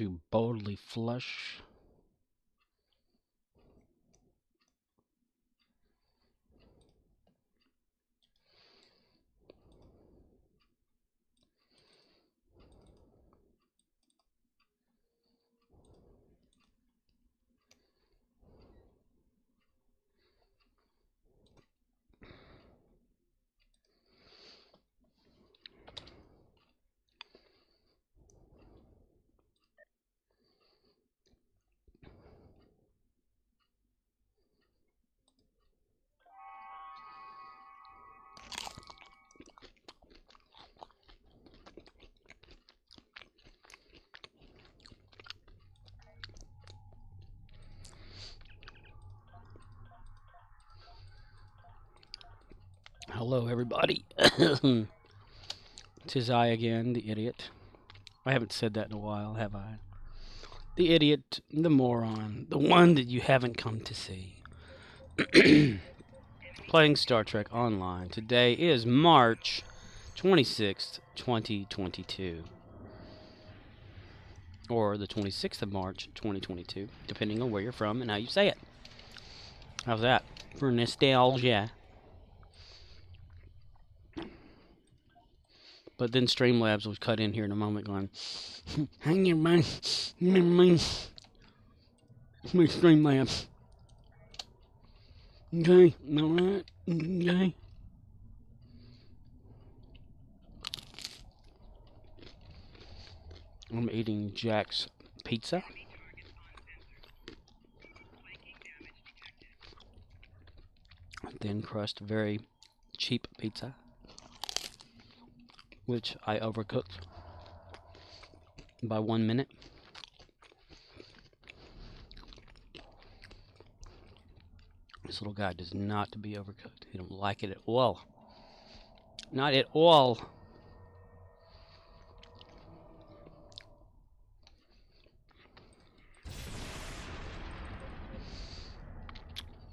To boldly flush. Hello, everybody. Tis I again, the idiot. I haven't said that in a while, have I? The idiot, the moron, the one that you haven't come to see. Playing Star Trek Online. Today is March 26th, 2022. Or the 26th of March, 2022, depending on where you're from and how you say it. How's that? For nostalgia. But then Streamlabs will cut in here in a moment going, hang your mind, my Streamlabs. Okay, alright, okay. I'm eating Jack's pizza. Thin crust, very cheap pizza, which I overcooked by 1 minute. This little guy does not to be overcooked. He don't like it at all. Not at all.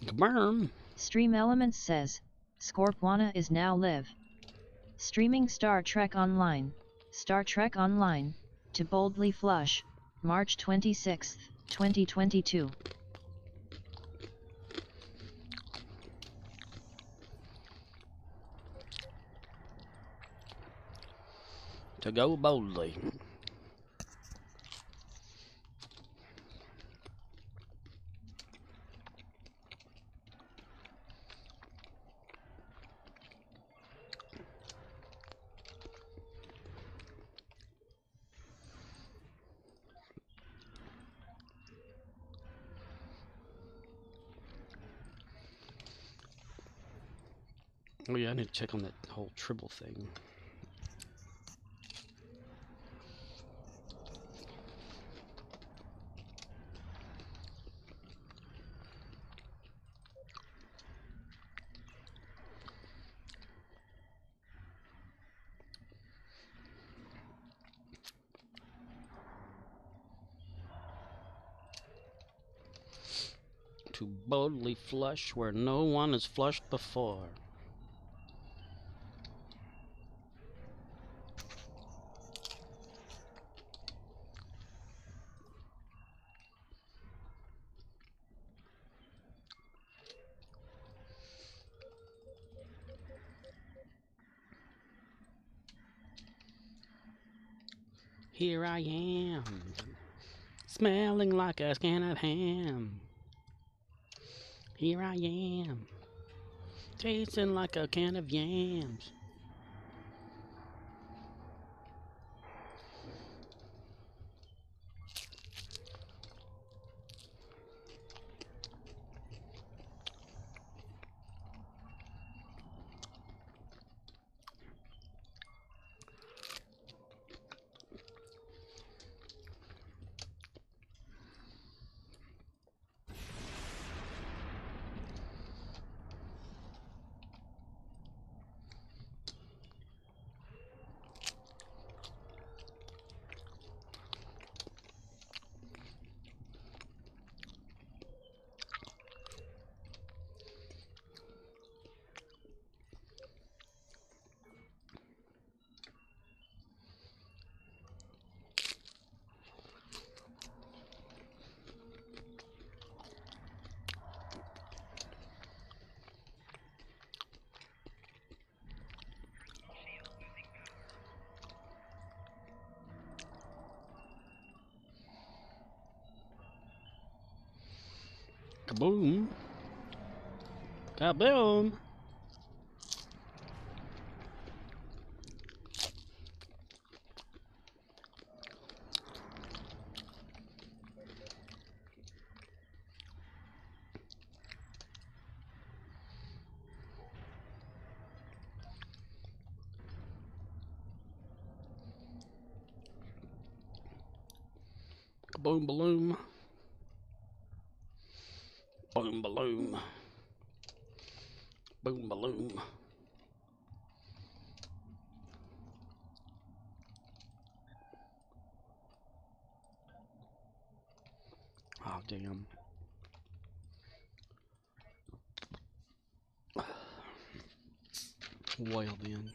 Kabam. Stream Elements says, Scorpwana is now live. Streaming Star Trek Online, to boldly flush, March 26th, 2022. To go boldly. Oh yeah, I need to check on that whole Tribble thing. To boldly flush where no one has flushed before. Here I am, smelling like a can of ham. Here I am, tasting like a can of yams. Kaboom. Kaboom. Kaboom balloon. Boom balloon. Boom balloon. Oh damn. Well then.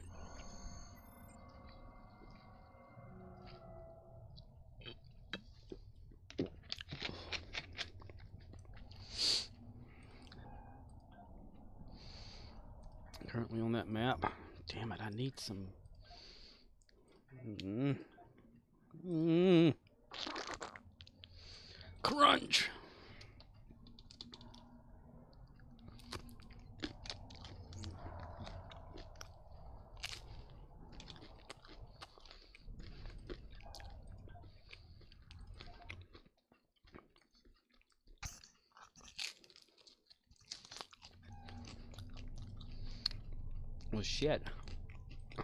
Currently on that map. Damn it, I need some. Crunch. Well, shit.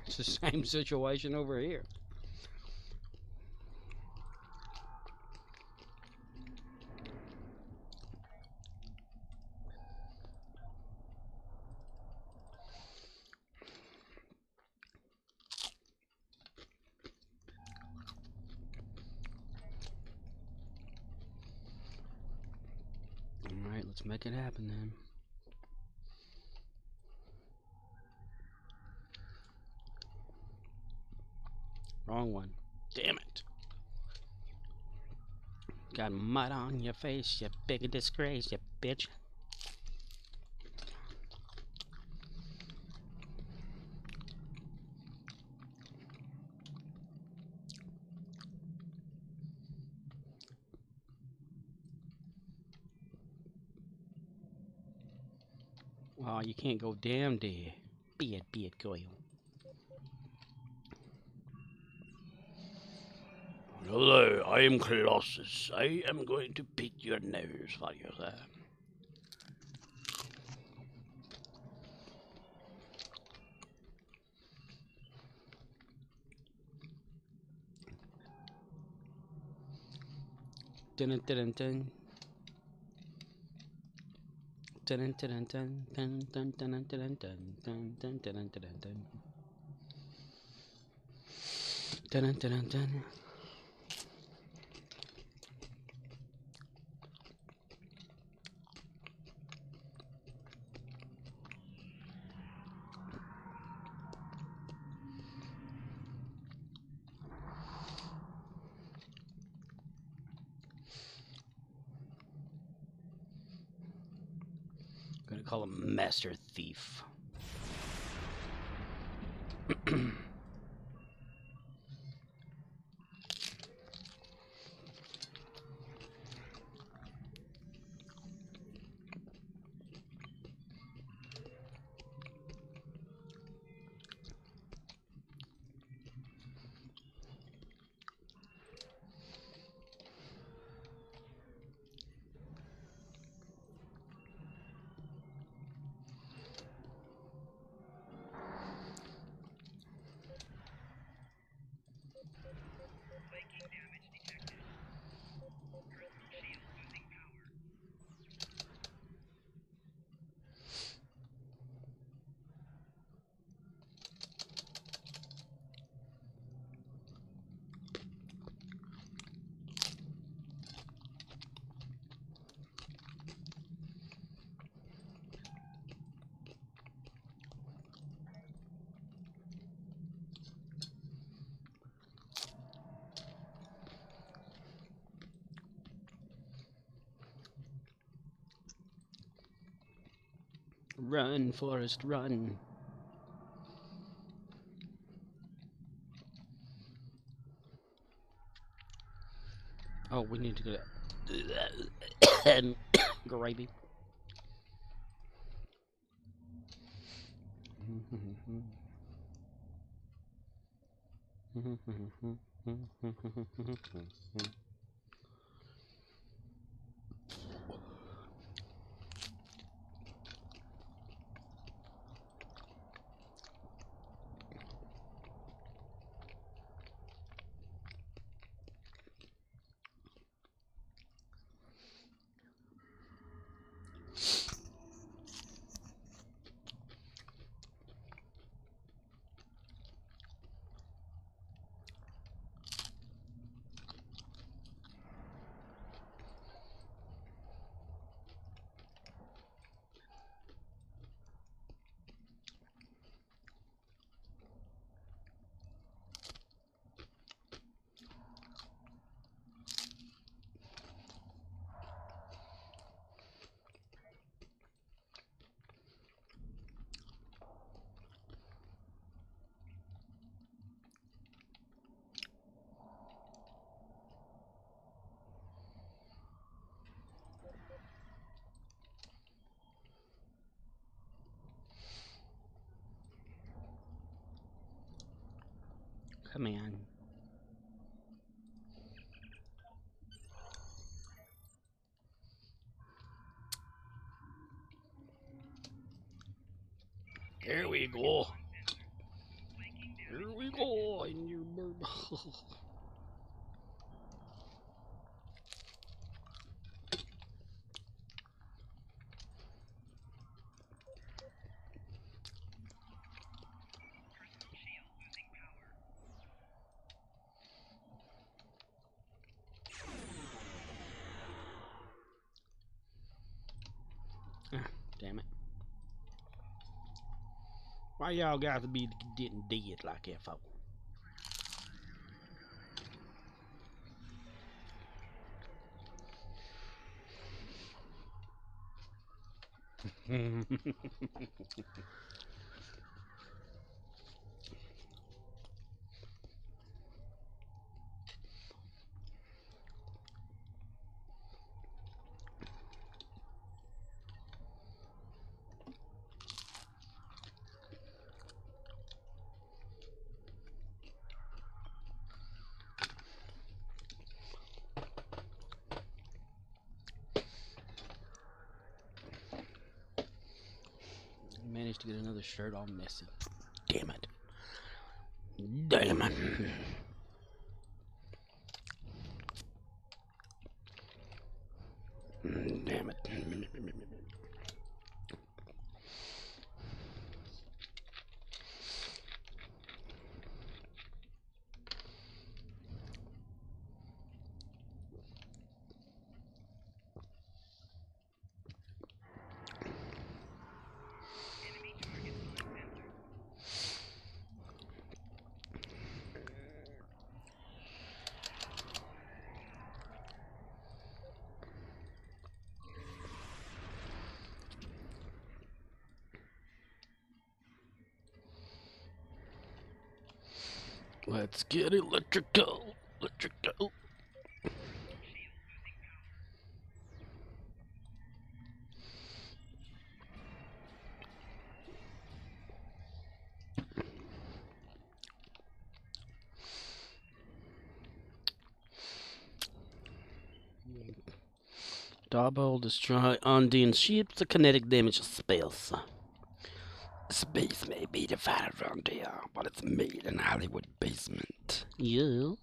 It's the same situation over here. Alright, let's make it happen then. Wrong one. Damn it. Got mud on your face, you big disgrace, you bitch. Oh, you can't go down there. Be it, girl. Hello, I am Colossus. I am going to pick your nose for you, sir. Dun dun dun dun dun dun dun dun dun dun dun dun dun dun dun dun dun dun dun dun. Gonna call him Master Thief. Run, Forrest, run. Oh, we need to go. Gravy. Come on. Here we go. Here we go in your bird. Damn it. Why y'all guys be getting dead like that, folks? Managed to get another shirt all messy. Damn it. Damn it. Damn it. Let's get electrical. Electrical. Double destroy Undine ships. The kinetic damage of spells. Space may be divided around here, but it's made in Hollywood basement. Yeah.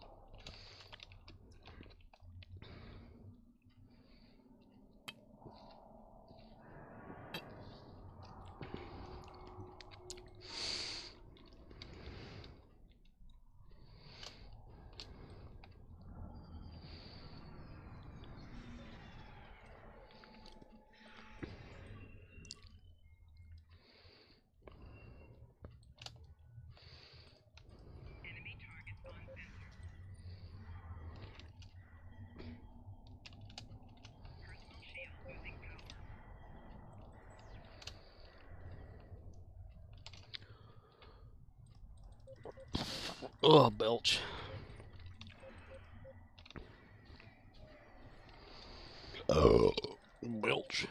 Oh, belch. Oh, belch.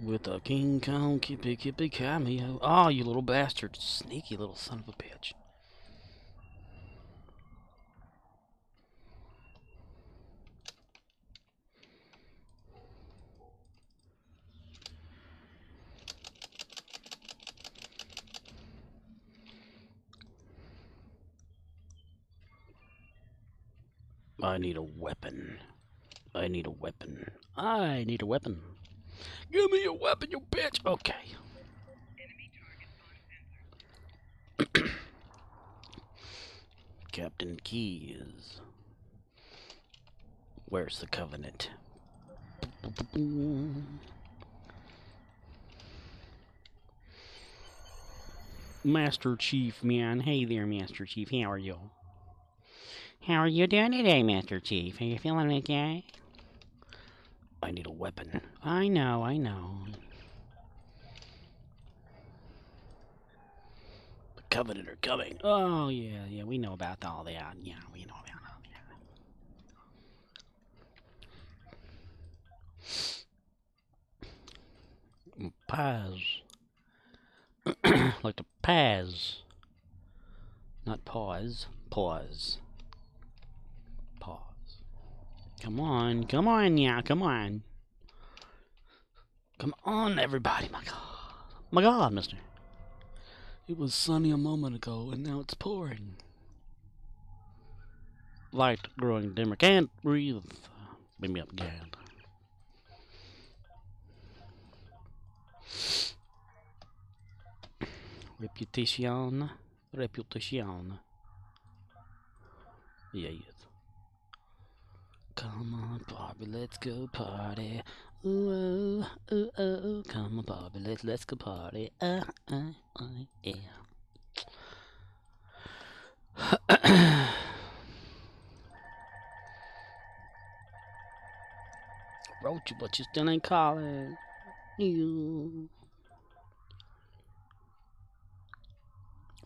With a King Kong kippy cameo. Oh, you little bastard. Sneaky little son of a bitch. I need a weapon. I need a weapon. I need a weapon. Give me a weapon, you bitch! Okay. Captain Keys. Where's the Covenant? Master Chief, man. Hey there, Master Chief. How are you? How are you doing today, Master Chief? Are you feeling okay? I need a weapon. I know, I know. The Covenant are coming. Oh, yeah, we know about all that. Yeah, we know about all that. Pies. Like the Paz. Not pause. Pause. Pause. Come on, yeah, come on. Come on, everybody, my God. My God, mister. It was sunny a moment ago, and now it's pouring. Light growing dimmer, can't breathe. Bring me up again. Reputation. Yeah. Come on, Barbie, let's go party. Ooh, ooh, ooh, ooh. Come on, Barbie, let's go party. Yeah. Wrote you, but you still ain't calling. You.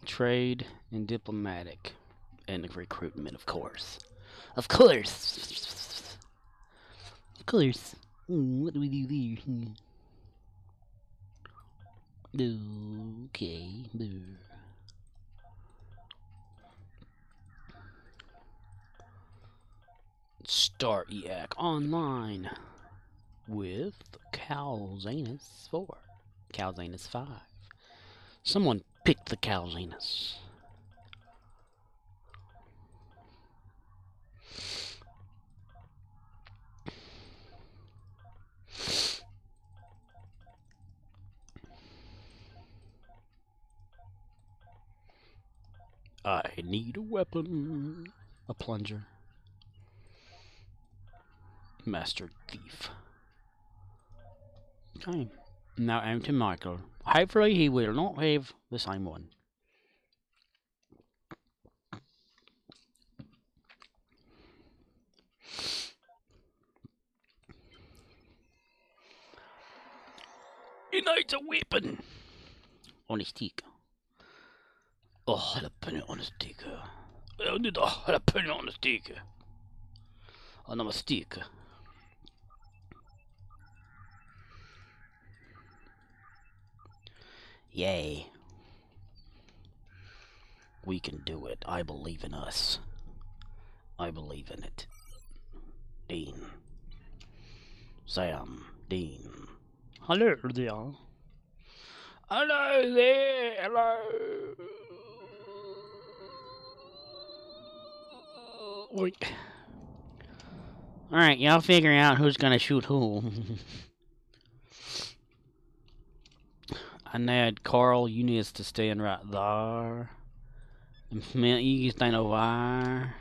Trade and diplomatic. And recruitment, of course. Of course. Of course. What do we do there? Okay. Start EAC online with Calzanus 4. Calzanus 5. Someone picked the Calzanus. I need a weapon. A plunger. Master Thief. Okay. Now aim to Michael. Hopefully he will not have the same one. He needs a weapon. On a stick. Oh, jalapeno on a stick. I need a jalapeno on a stick. On a stick. Yay. We can do it. I believe in us. I believe in it. Dean. Sam. Dean. Hello there. Hello there. Hello. Wait. Alright, y'all figure out who's gonna shoot who. I need Carl, you need to stand right there. And Flint, you can stand over there.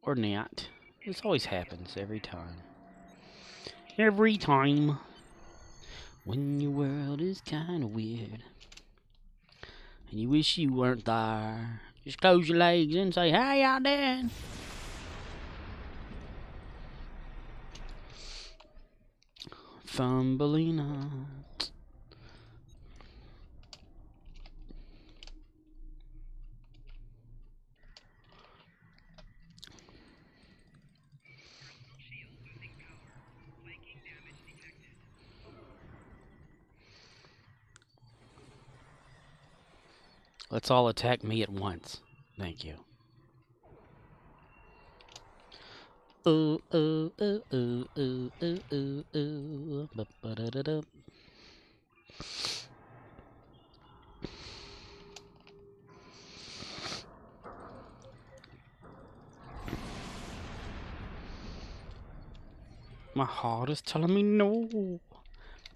Or not. This always happens every time. Every time. When your world is kinda weird. And you wish you weren't there. Just close your legs and say, "Hey, y'all doing?" Thumbelina. Let's all attack me at once. Thank you. Ooh, ooh, ooh, ooh, ooh, ooh, ooh, ooh. Ba-ba-da-da-da. My heart is telling me no,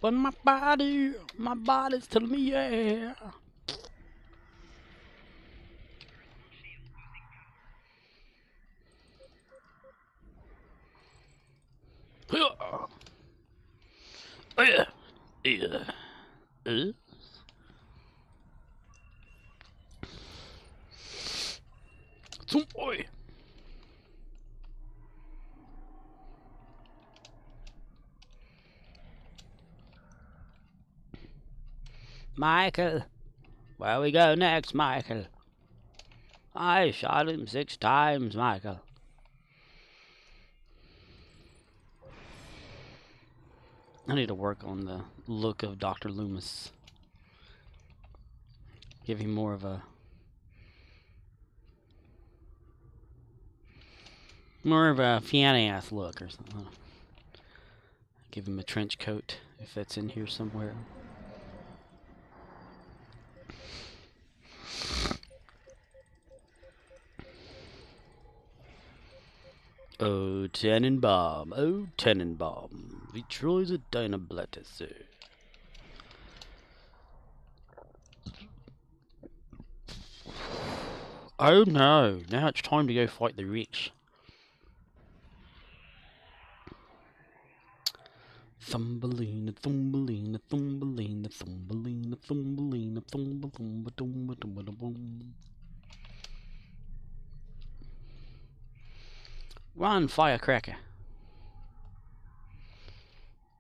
but my body's telling me yeah. Zum Oi. Michael, where we go next, Michael? I shot him 6 times, Michael. I need to work on the look of Dr. Loomis. Give him more of a Fianna-ass look or something. Give him a trench coat if that's in here somewhere. Oh, Tannenbaum, oh, Tannenbaum, wie treu sind deine Blätter, sir? Oh no, now it's time to go fight the rich. Thumbelina, Thumbelina, Thumbelina, Thumbelina, Thumbelina, Thumbelina, Thumbelina. Run, firecracker.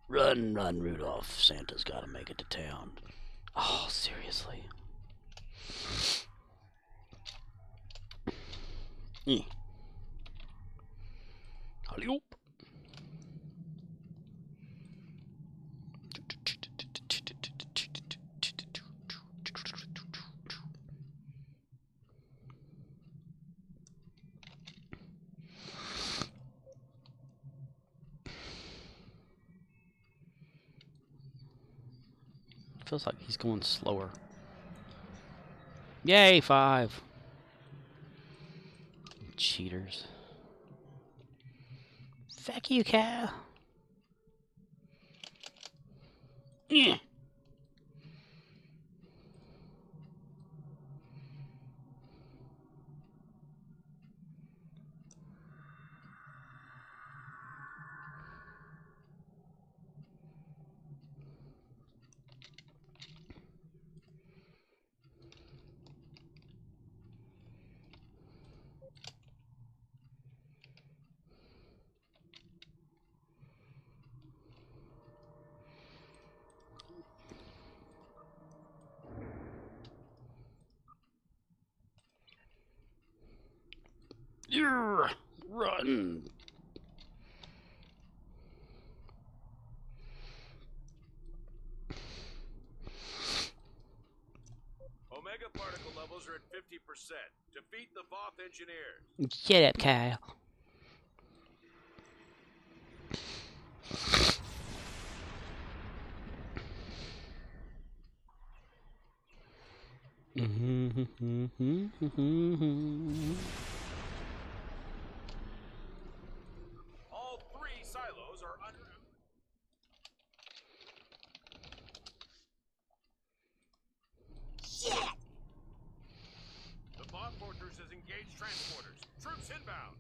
Run, run, Rudolph. Santa's gotta make it to town. Oh, seriously. Alley-oop. Feels like he's going slower. Yay, 5. Cheaters. Fuck you, Cal. Yeah. Run. Omega particle levels are at 50%. Defeat the Voth engineers. Shut up, Kyle. All 3 silos are under... Shit! The Voth fortress has engaged transporters. Troops inbound.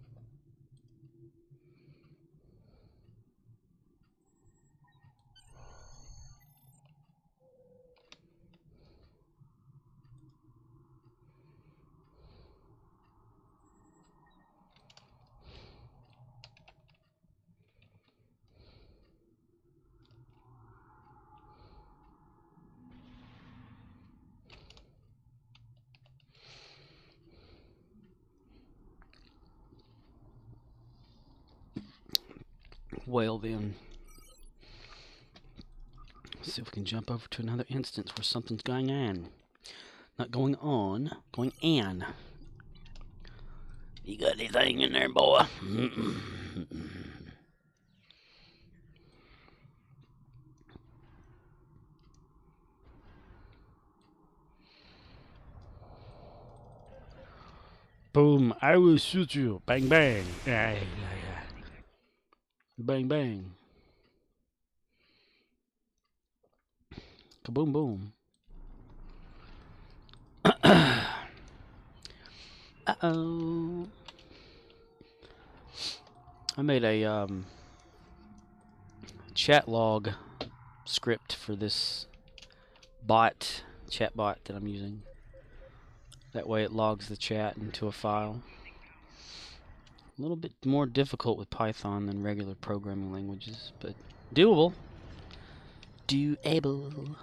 Well then. See if we can jump over to another instance where something's going on. Not going on, going an. You got anything in there, boy? Boom, I will shoot you. Bang, bang. Yeah. Bang, bang. Kaboom, boom. Uh-oh. I made a chat log script for this chat bot that I'm using. That way it logs the chat into a file. A little bit more difficult with Python than regular programming languages, but doable. Doable.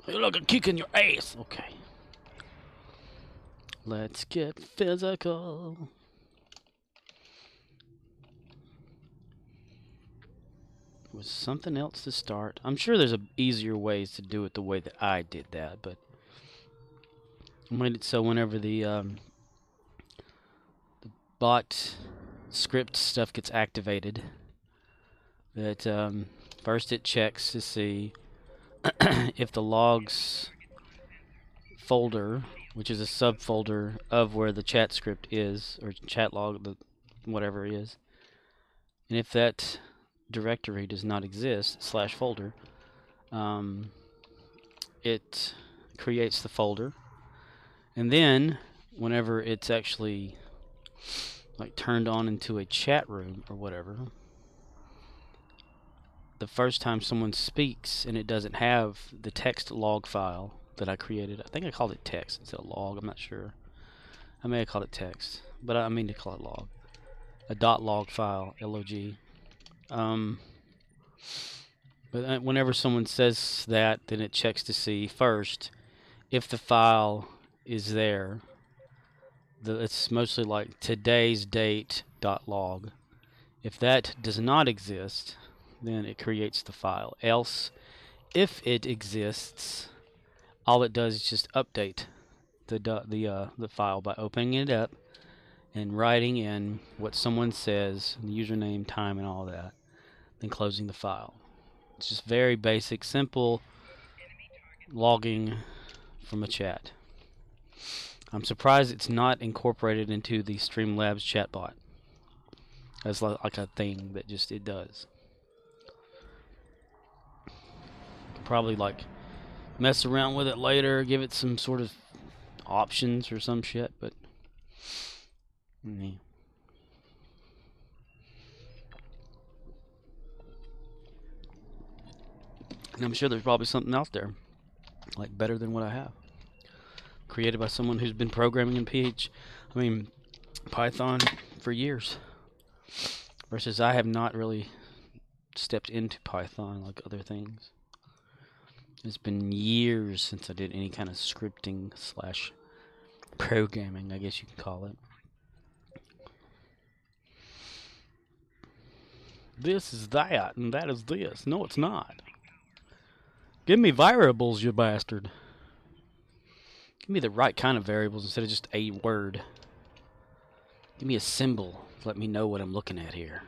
Hey, look, I'm kicking your ass. Okay. Let's get physical. Was something else to start? I'm sure there's easier ways to do it the way that I did that, but I made it so whenever the bot script stuff gets activated, that first it checks to see if the logs folder, which is a subfolder of where the chat script is, or chat log, whatever it is, and if that directory does not exist, /folder, it creates the folder, and then whenever it's actually like turned on into a chat room or whatever, the first time someone speaks and it doesn't have the text log file that I created, I think I called it text instead of log, I'm not sure. I may have called it text, but I mean to call it log. A .log file, log. But whenever someone says that, then it checks to see first if the file is there. It's mostly like today's date.log. If that does not exist, then it creates the file. Else, if it exists, all it does is just update the file by opening it up and writing in what someone says, the username, time, and all that, then closing the file. It's just very basic, simple logging from a chat. I'm surprised it's not incorporated into the Streamlabs chatbot as like a thing that just it does. Could probably like mess around with it later, give it some sort of options or some shit, but yeah. And I'm sure there's probably something out there like better than what I have, created by someone who's been programming in Python for years, versus I have not really stepped into Python like other things. It's been years since I did any kind of scripting / programming, I guess you can call it. This is that, and that is this. No, it's not. Give me variables, you bastard. Give me the right kind of variables instead of just a word. Give me a symbol to let me know what I'm looking at here.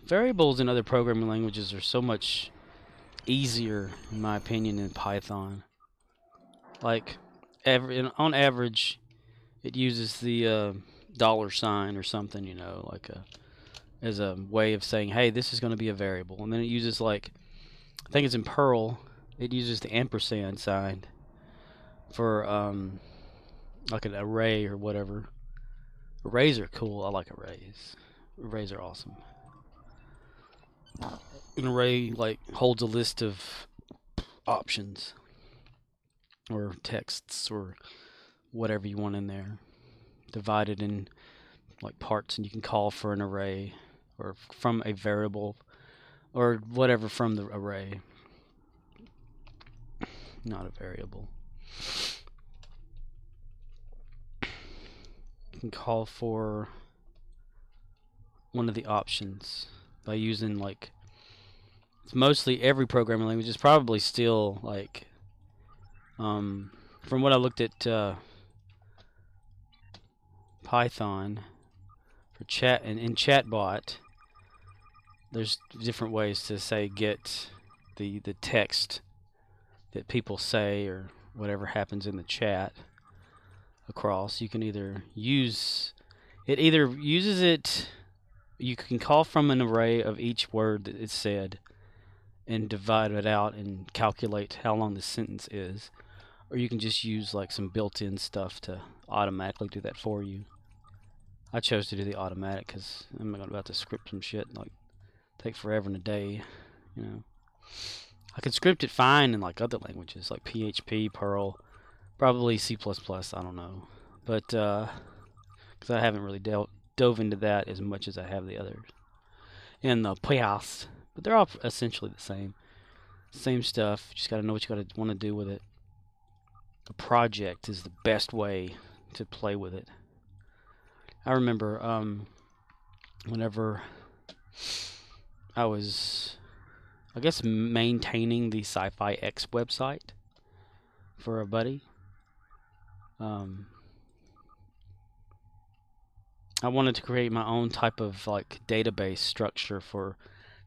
Variables in other programming languages are so much easier, in my opinion, than Python. Like, on average, it uses the $sign or something, you know, like as a way of saying, hey, this is going to be a variable. And then it uses, like, I think it's in Perl, it uses the ampersand sign for like an array or whatever. Arrays are cool. I like arrays. Arrays are awesome. An array like holds a list of options or texts or whatever you want in there, divided in like parts, and you can call for an array or from a variable or whatever from the array. Not a variable. You can call for one of the options by using, like, it's mostly every programming language. It's probably still like, from what I looked at, Python for chat, and in Chatbot, there's different ways to say get the text that people say or whatever happens in the chat across. You can either use it, you can call from an array of each word that is said and divide it out and calculate how long the sentence is, or you can just use like some built-in stuff to automatically do that for you. I chose to do the automatic because I'm about to script some shit like take forever and a day, you know. I can script it fine in like other languages like PHP, Perl, probably C++, I don't know, but because I haven't really dove into that as much as I have the others in the past, but they're all essentially the same stuff. You just got to know what you want to do with it. A project is the best way to play with it. I remember whenever I was, I guess, maintaining the Sci-Fi X website for a buddy, I wanted to create my own type of like database structure for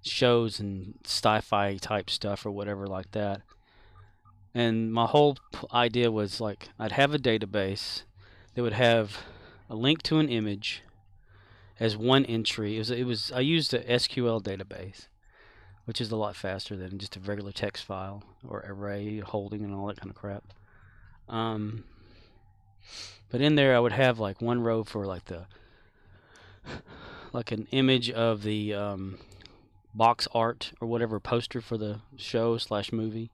shows and sci-fi type stuff or whatever like that. And my whole idea was like I'd have a database that would have a link to an image as one entry. I used a SQL database, which is a lot faster than just a regular text file or array holding and all that kind of crap. But in there I would have like one row for like an image of the box art or whatever poster for the show / movie.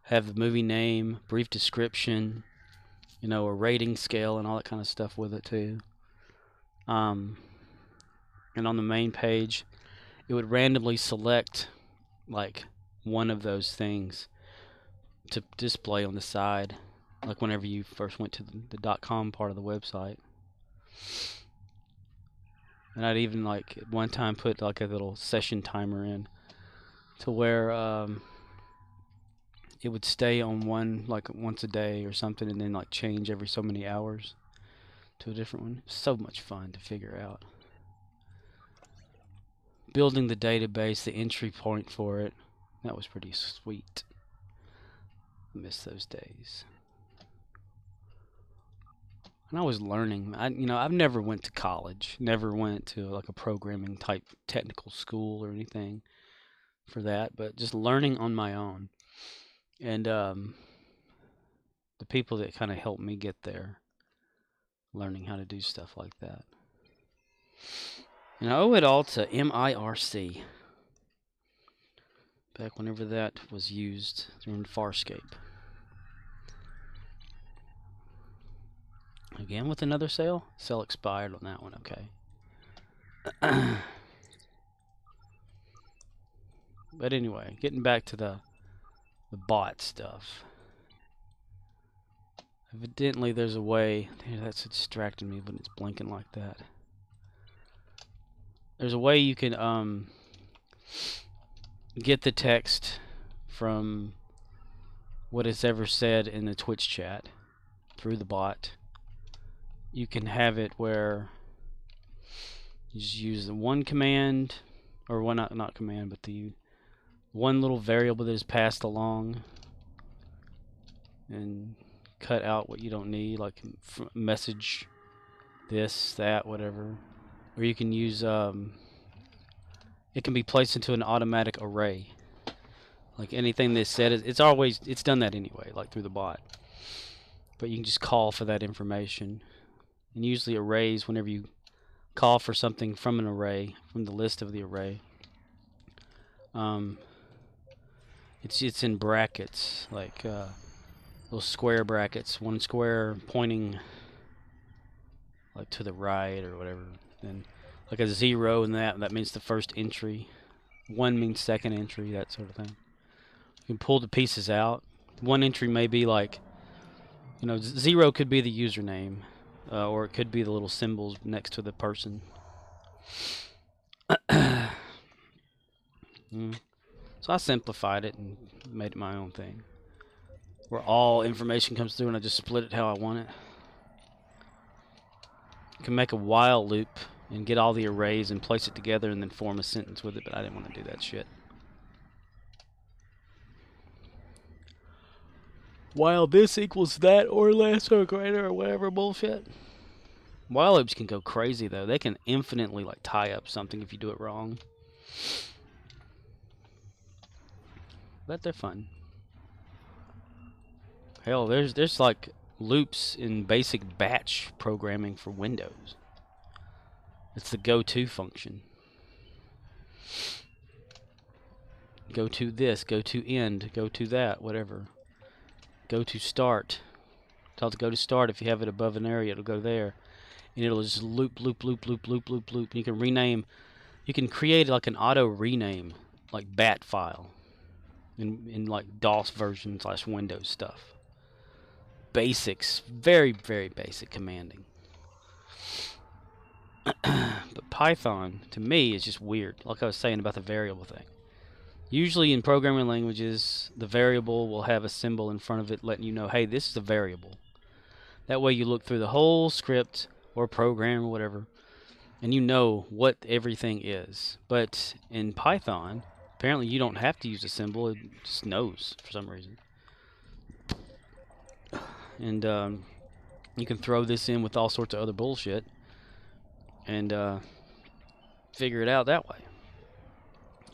Have the movie name, brief description, you know, a rating scale and all that kind of stuff with it too. And on the main page, it would randomly select like one of those things to display on the side, like whenever you first went to the .com part of the website. And I'd even like at one time put like a little session timer in to where it would stay on one like once a day or something, and then like change every so many hours to a different one. So much fun to figure out. Building the database, the entry point for it, that was pretty sweet. I miss those days. And I was learning. I've never went to college, never went to like a programming type technical school or anything for that, but just learning on my own. And the people that kind of helped me get there, learning how to do stuff like that. And I owe it all to MIRC. Back whenever that was used during Farscape. Again with another sale? Sale expired on that one, okay. But anyway, getting back to the bot stuff. Evidently there's a way. Dude, that's distracting me when it's blinking like that. There's a way you can get the text from what is ever said in the Twitch chat through the bot. You can have it where you just use the one command, or one not command, but the one little variable that is passed along, and cut out what you don't need, like message this, that, whatever. Or you can use it can be placed into an automatic array. Like anything that's said, it's done that anyway, like through the bot. But you can just call for that information. And usually arrays, whenever you call for something from an array, from the list of the array, it's in brackets, like little square brackets, one square pointing like to the right or whatever, and like a 0 in that means the first entry, 1 means second entry, that sort of thing. You can pull the pieces out. One entry may be like You know, 0 could be the username, or it could be the little symbols next to the person. So I simplified it and made it my own thing, where all information comes through and I just split it how I want it. You can make a while loop and get all the arrays and place it together and then form a sentence with it, but I didn't want to do that shit. While this equals that or less or greater or whatever bullshit. While loops can go crazy though. They can infinitely like tie up something if you do it wrong. But they're fun. Hell, there's like loops in basic batch programming for Windows. It's the go-to function. Go to this, go to end, go to that, whatever. Go to start. Tell it to go to start. If you have it above an area, it'll go there. And it'll just loop, loop, loop, loop, loop, loop, loop. And you can rename, you can create like an auto rename, like bat file. In like DOS version / Windows stuff. Basics, very, very basic commanding. But Python, to me, is just weird. Like I was saying about the variable thing. Usually in programming languages, the variable will have a symbol in front of it letting you know, hey, this is a variable. That way you look through the whole script or program or whatever, and you know what everything is. But in Python, apparently you don't have to use a symbol. It just knows for some reason. And you can throw this in with all sorts of other bullshit and figure it out that way.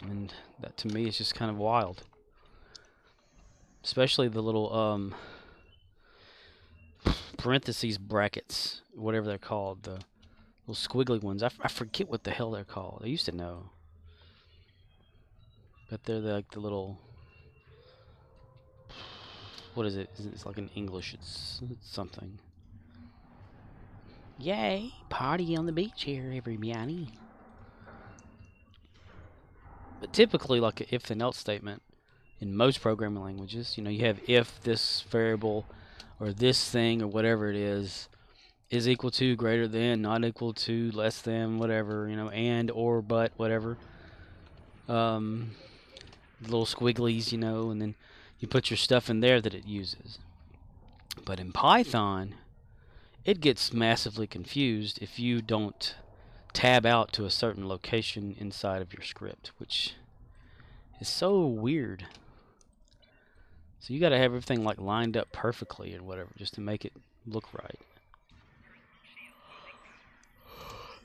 And that to me is just kind of wild. Especially the little parentheses brackets, whatever they're called, the little squiggly ones. I forget what the hell they're called. I used to know. But they're like the little, what is it? It's like in English, it's something. Yay, party on the beach here, everybody. But typically, like an if then else statement in most programming languages, you know, you have if this variable or this thing or whatever it is equal to, greater than, not equal to, less than, whatever, you know, and, or, but, whatever. Little squigglies, you know, and then you put your stuff in there that it uses. But in Python, it gets massively confused if you don't tab out to a certain location inside of your script, which is so weird. So you got to have everything like lined up perfectly and whatever just to make it look right.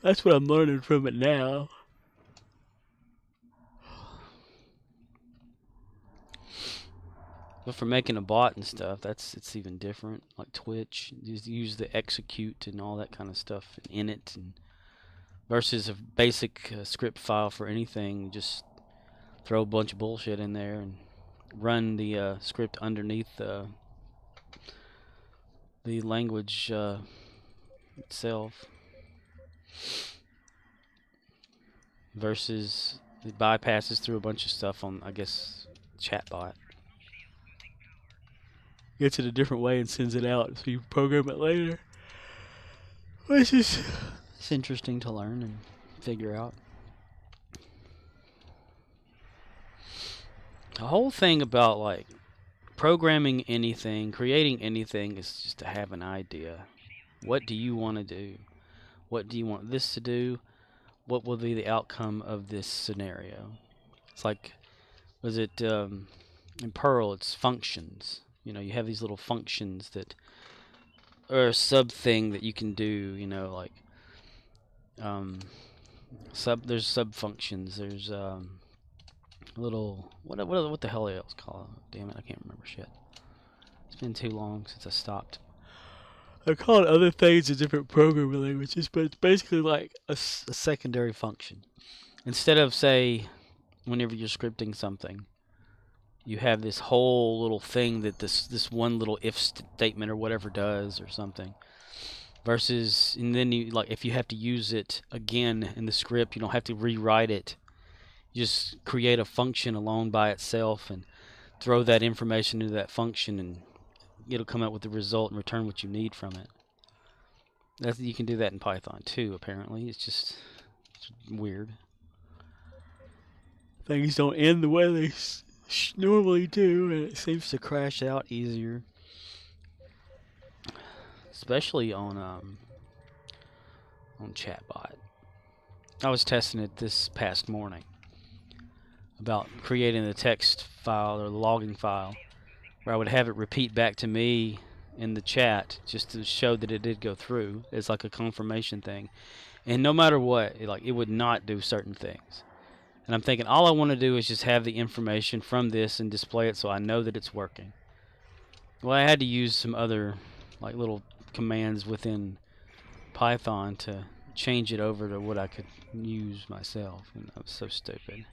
That's what I'm learning from it now. But for making a bot and stuff, it's even different. Like Twitch, you use the execute and all that kind of stuff in it, and versus a basic script file for anything, just throw a bunch of bullshit in there and run the script underneath the language itself. Versus it bypasses through a bunch of stuff on, I guess, chatbot. Gets it a different way and sends it out, so you program it later. Which is it's interesting to learn and figure out. The whole thing about like programming anything, creating anything is just to have an idea. What do you want to do? What do you want this to do? What will be the outcome of this scenario? It's like, was it in Perl, it's functions. You know, you have these little functions that are a sub thing that you can do, you know, like there's sub functions, there's little what the hell else called? Damn it, I can't remember shit. It's been too long since I stopped. They're called other things in different programming languages, but it's basically like a secondary function. Instead of, say, whenever you're scripting something, you have this whole little thing that this one little if statement or whatever does or something. Versus, and then you, like, if you have to use it again in the script, you don't have to rewrite it. You just create a function alone by itself and throw that information into that function and it'll come up with the result and return what you need from it. You can do that in Python too, apparently. It's weird. Things don't end the way they normally do, and it seems to crash out easier. Especially on Chatbot. I was testing it this past morning about creating the text file or the logging file where I would have it repeat back to me in the chat just to show that it did go through. It's like a confirmation thing. And no matter what, it would not do certain things. And I'm thinking all I want to do is just have the information from this and display it so I know that it's working. Well, I had to use some other little commands within Python to change it over to what I could use myself, and that was so stupid.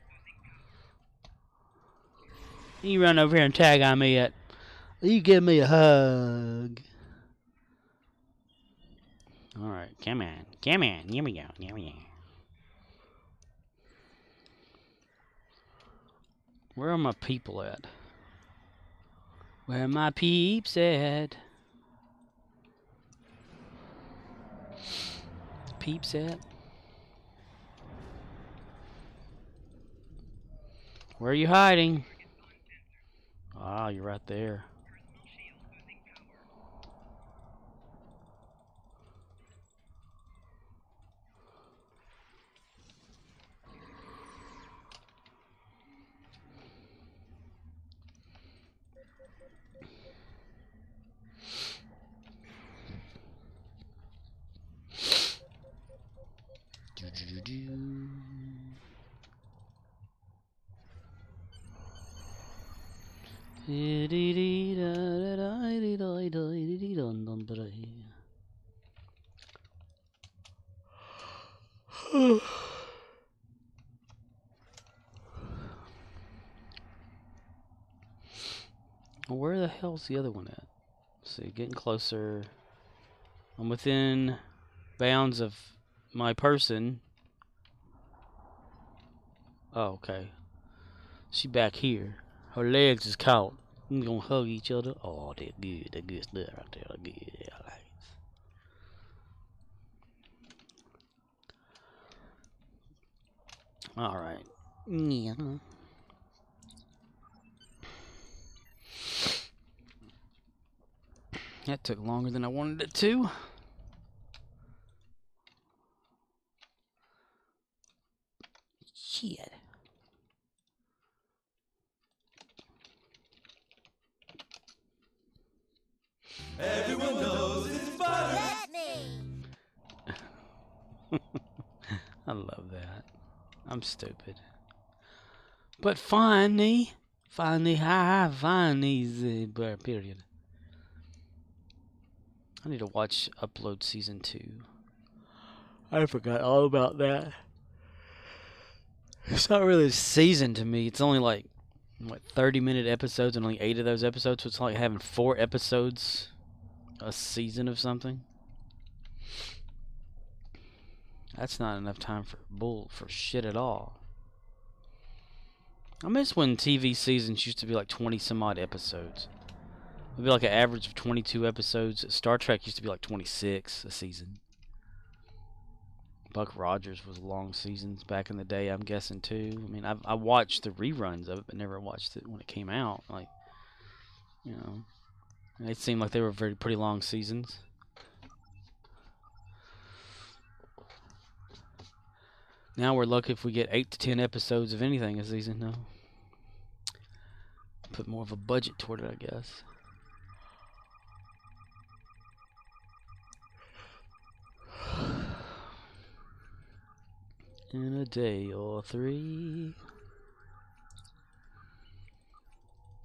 You run over here and tag on me at, you give me a hug. Alright, come on, here we go, Where are my people at? Where are my peeps at? Peeps at? Where are you hiding? Ah, you're right there. Where the hell's the other one at? Let's see, getting closer. I'm within bounds of my person. Oh, okay. She back here. Her legs is caught. We're gonna hug each other. Oh, they're good. They're good stuff right there. They're good. Yeah, I like it. Alright. Yeah. That took longer than I wanted it to. Shit. Everyone knows it's butter. I love that. I'm stupid. But funny, funny's period. I need to watch Upload Season 2. I forgot all about that. It's not really a season to me. It's only 30-minute episodes and only 8 of those episodes. So it's like having 4 episodes a season of something. That's not enough time for shit at all. I miss when TV seasons used to be 20 some odd episodes. It would be an average of 22 episodes. Star Trek used to be 26 a season. Buck Rogers was long seasons back in the day, I'm guessing too. I mean, I watched the reruns of it, but never watched it when it came out. It seemed like they were pretty long seasons. Now we're lucky if we get 8 to 10 episodes of anything a season. No, put more of a budget toward it, I guess. In a day or 3,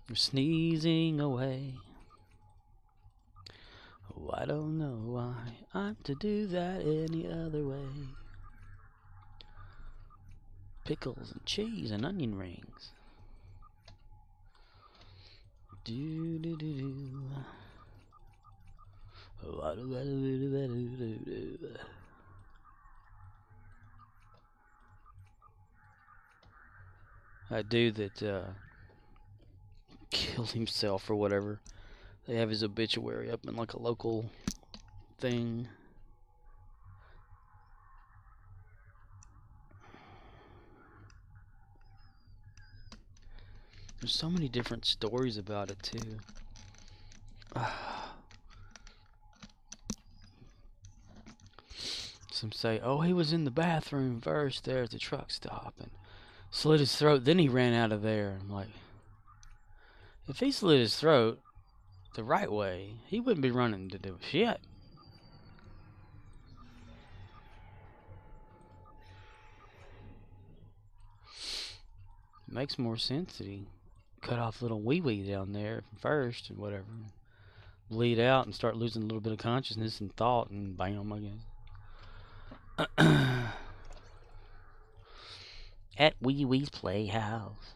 we're sneezing away. Oh, I don't know why I'm to do that any other way. Pickles and cheese and onion rings. Do do do do. Oh, I do do. That dude that killed himself or whatever, They have his obituary up in like a local thing. There's so many different stories about it too. Some say, oh, he was in the bathroom first there at the truck stop and slit his throat, then he ran out of there. I'm like, if he slit his throat the right way, he wouldn't be running to do shit. It makes more sense that he cut off little wee-wee down there first and whatever. Bleed out and start losing a little bit of consciousness and thought, and bam, I guess. At Wee Wee's Playhouse.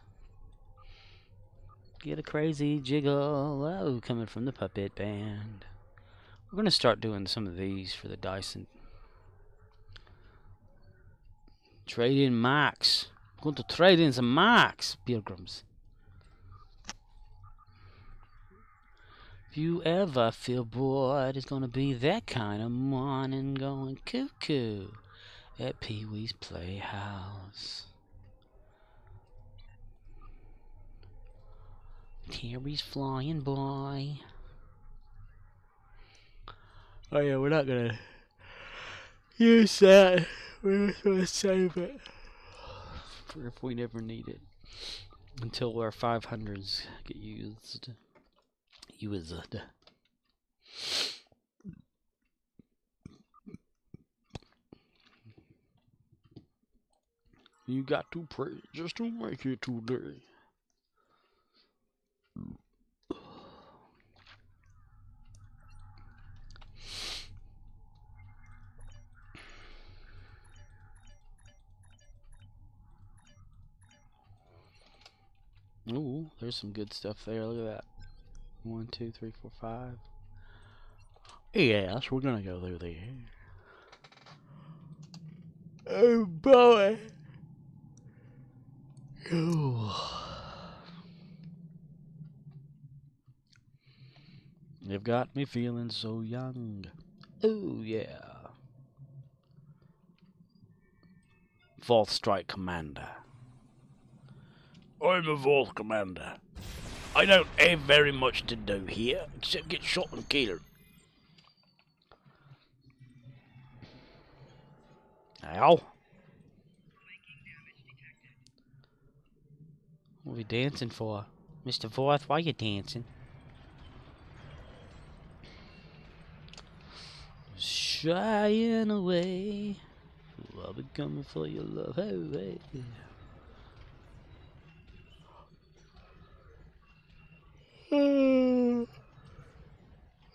Get a crazy jiggle, oh, coming from the puppet band. We're going to start doing some of these for the Dyson. Trade in mics. I'm going to trade in some mics, pilgrims. If you ever feel bored, it's gonna be that kind of morning going cuckoo at Pee Wee's Playhouse. Terry's flying boy. Oh yeah, we're not gonna use that. We're just gonna save it for if we never need it. Until our 500s get used. You got to pray just to make it today. Ooh, there's some good stuff there. Look at that. 1, 2, 3, 4, 5. Yes, we're gonna go through there. Oh boy. Ooh. You've got me feeling so young. Oh yeah. Fourth Strike Commander. I'm a Fourth Commander. I don't have very much to do here, except get shot and killed. Ow. What are we dancing for? Mr. Fourth, why are you dancing? Shying away. Ooh, I'll be coming for your love. Oh, hey.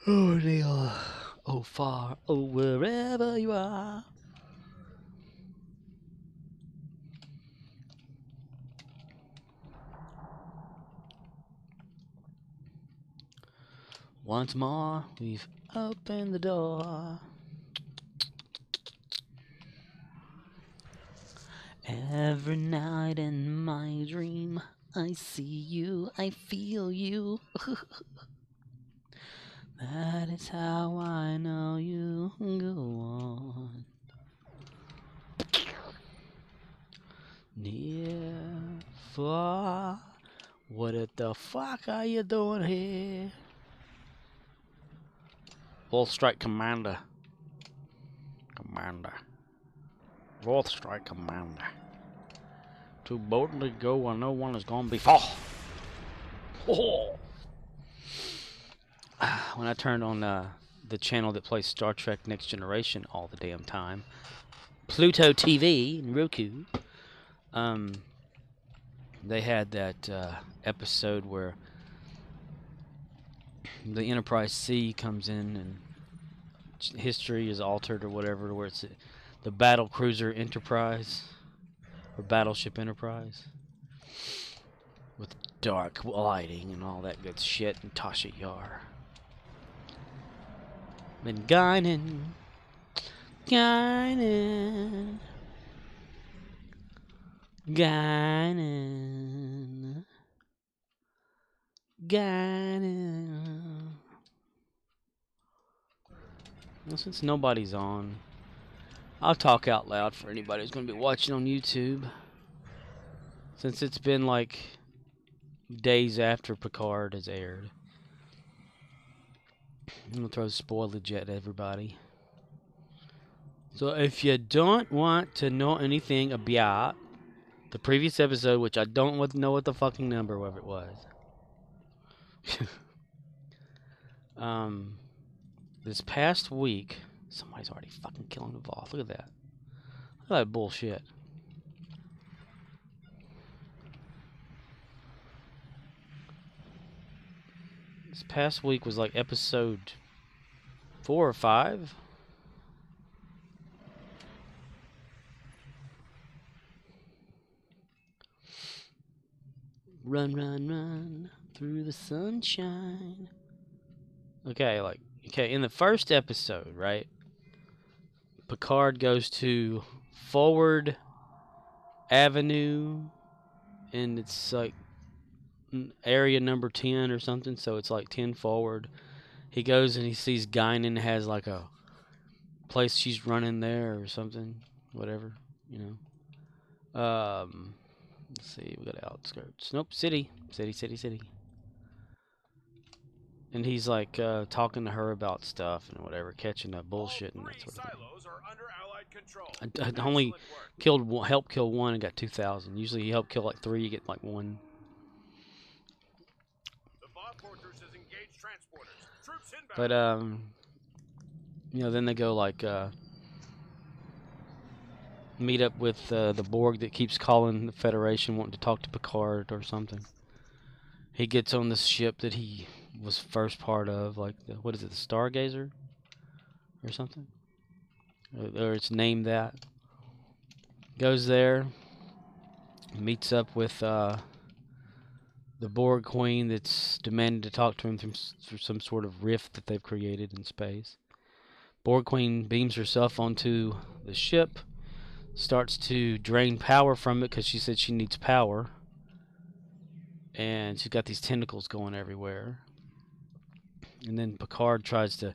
Oh, Neil. Oh, far. Oh, wherever you are. Once more, we've opened the door. Every night in my dream, I see you, I feel you. That is how I know you. Go on. Near, far. What the fuck are you doing here? Fourth Strike Commander. Fourth Strike Commander. To boldly go where no one has gone before. Oh. When I turned on the channel that plays Star Trek Next Generation all the damn time, Pluto TV and Roku, they had that episode where the Enterprise C comes in and history is altered or whatever, where it's the battle cruiser Enterprise or battleship Enterprise with dark lighting and all that good shit, and Tasha Yar. Been guining. Well, since nobody's on, I'll talk out loud for anybody who's going to be watching on YouTube. Since it's been like days after Picard has aired. I'm going to throw spoilage at everybody. So if you don't want to know anything about the previous episode, which I don't know what the fucking number of it was. This past week, somebody's already fucking killing the Voth. Look at that. Look at that bullshit. This past week was like episode 4 or 5. Run, run, run through the sunshine. Okay, in the first episode, right? Picard goes to Forward Avenue, and it's like area number 10 or something, so it's like 10 forward. He goes and he sees Guinan has like a place she's running there or something, whatever, you know. Let's see, we got outskirts. Nope, city. And he's like talking to her about stuff and whatever, catching up bullshit and that sort of thing. Silos are under Allied control. I only helped kill one and got 2,000. Usually he helped kill like 3, you get like 1. The Voth Fortress has engaged transporters. Troops inbound. But you know, then they go like meet up with the Borg that keeps calling the Federation, wanting to talk to Picard or something. He gets on this ship that he was first part of, like what is it, the Stargazer or something, or it's named that. Goes there, meets up with the Borg Queen that's demanded to talk to him through some sort of rift that they've created in space. Borg Queen beams herself onto the ship, starts to drain power from it because she said she needs power, and she's got these tentacles going everywhere. And then Picard tries to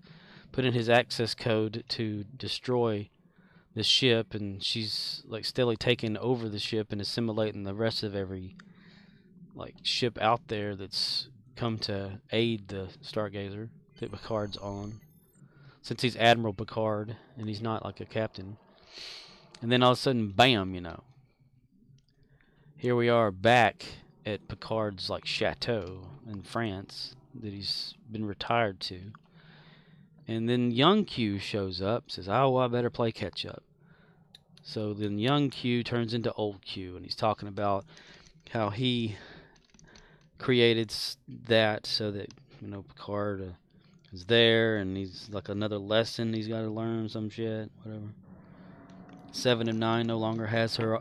put in his access code to destroy the ship, and she's like steadily taking over the ship and assimilating the rest of every like ship out there that's come to aid the Stargazer that Picard's on, since he's Admiral Picard and he's not like a captain. And then all of a sudden, bam, you know, here we are back at Picard's like chateau in France that he's been retired to. And then young Q shows up, says, oh, well, I better play catch up. So then young Q turns into old Q, and he's talking about how he created that so that, you know, Picard is there, and he's like another lesson he's got to learn, some shit, whatever. 7 of 9 no longer has her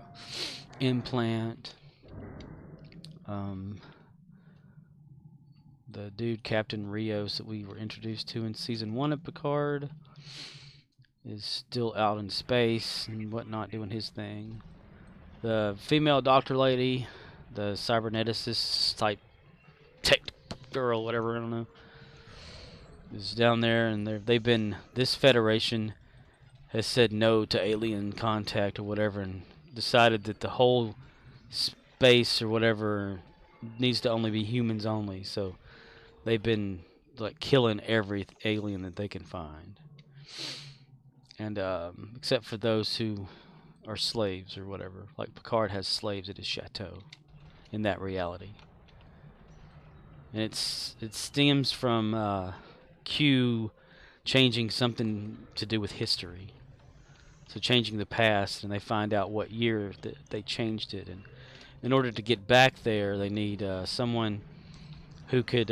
implant. The dude, Captain Rios, that we were introduced to in Season 1 of Picard, is still out in space and whatnot doing his thing. The female doctor lady, the cyberneticist type tech girl, whatever, I don't know, is down there, and this Federation has said no to alien contact or whatever, and decided that the whole space or whatever needs to only be humans only. So they've been like killing every alien that they can find, and except for those who are slaves or whatever. Like Picard has slaves at his chateau in that reality, and it stems from Q changing something to do with history. So changing the past, and they find out what year that they changed it, and in order to get back there, they need someone who could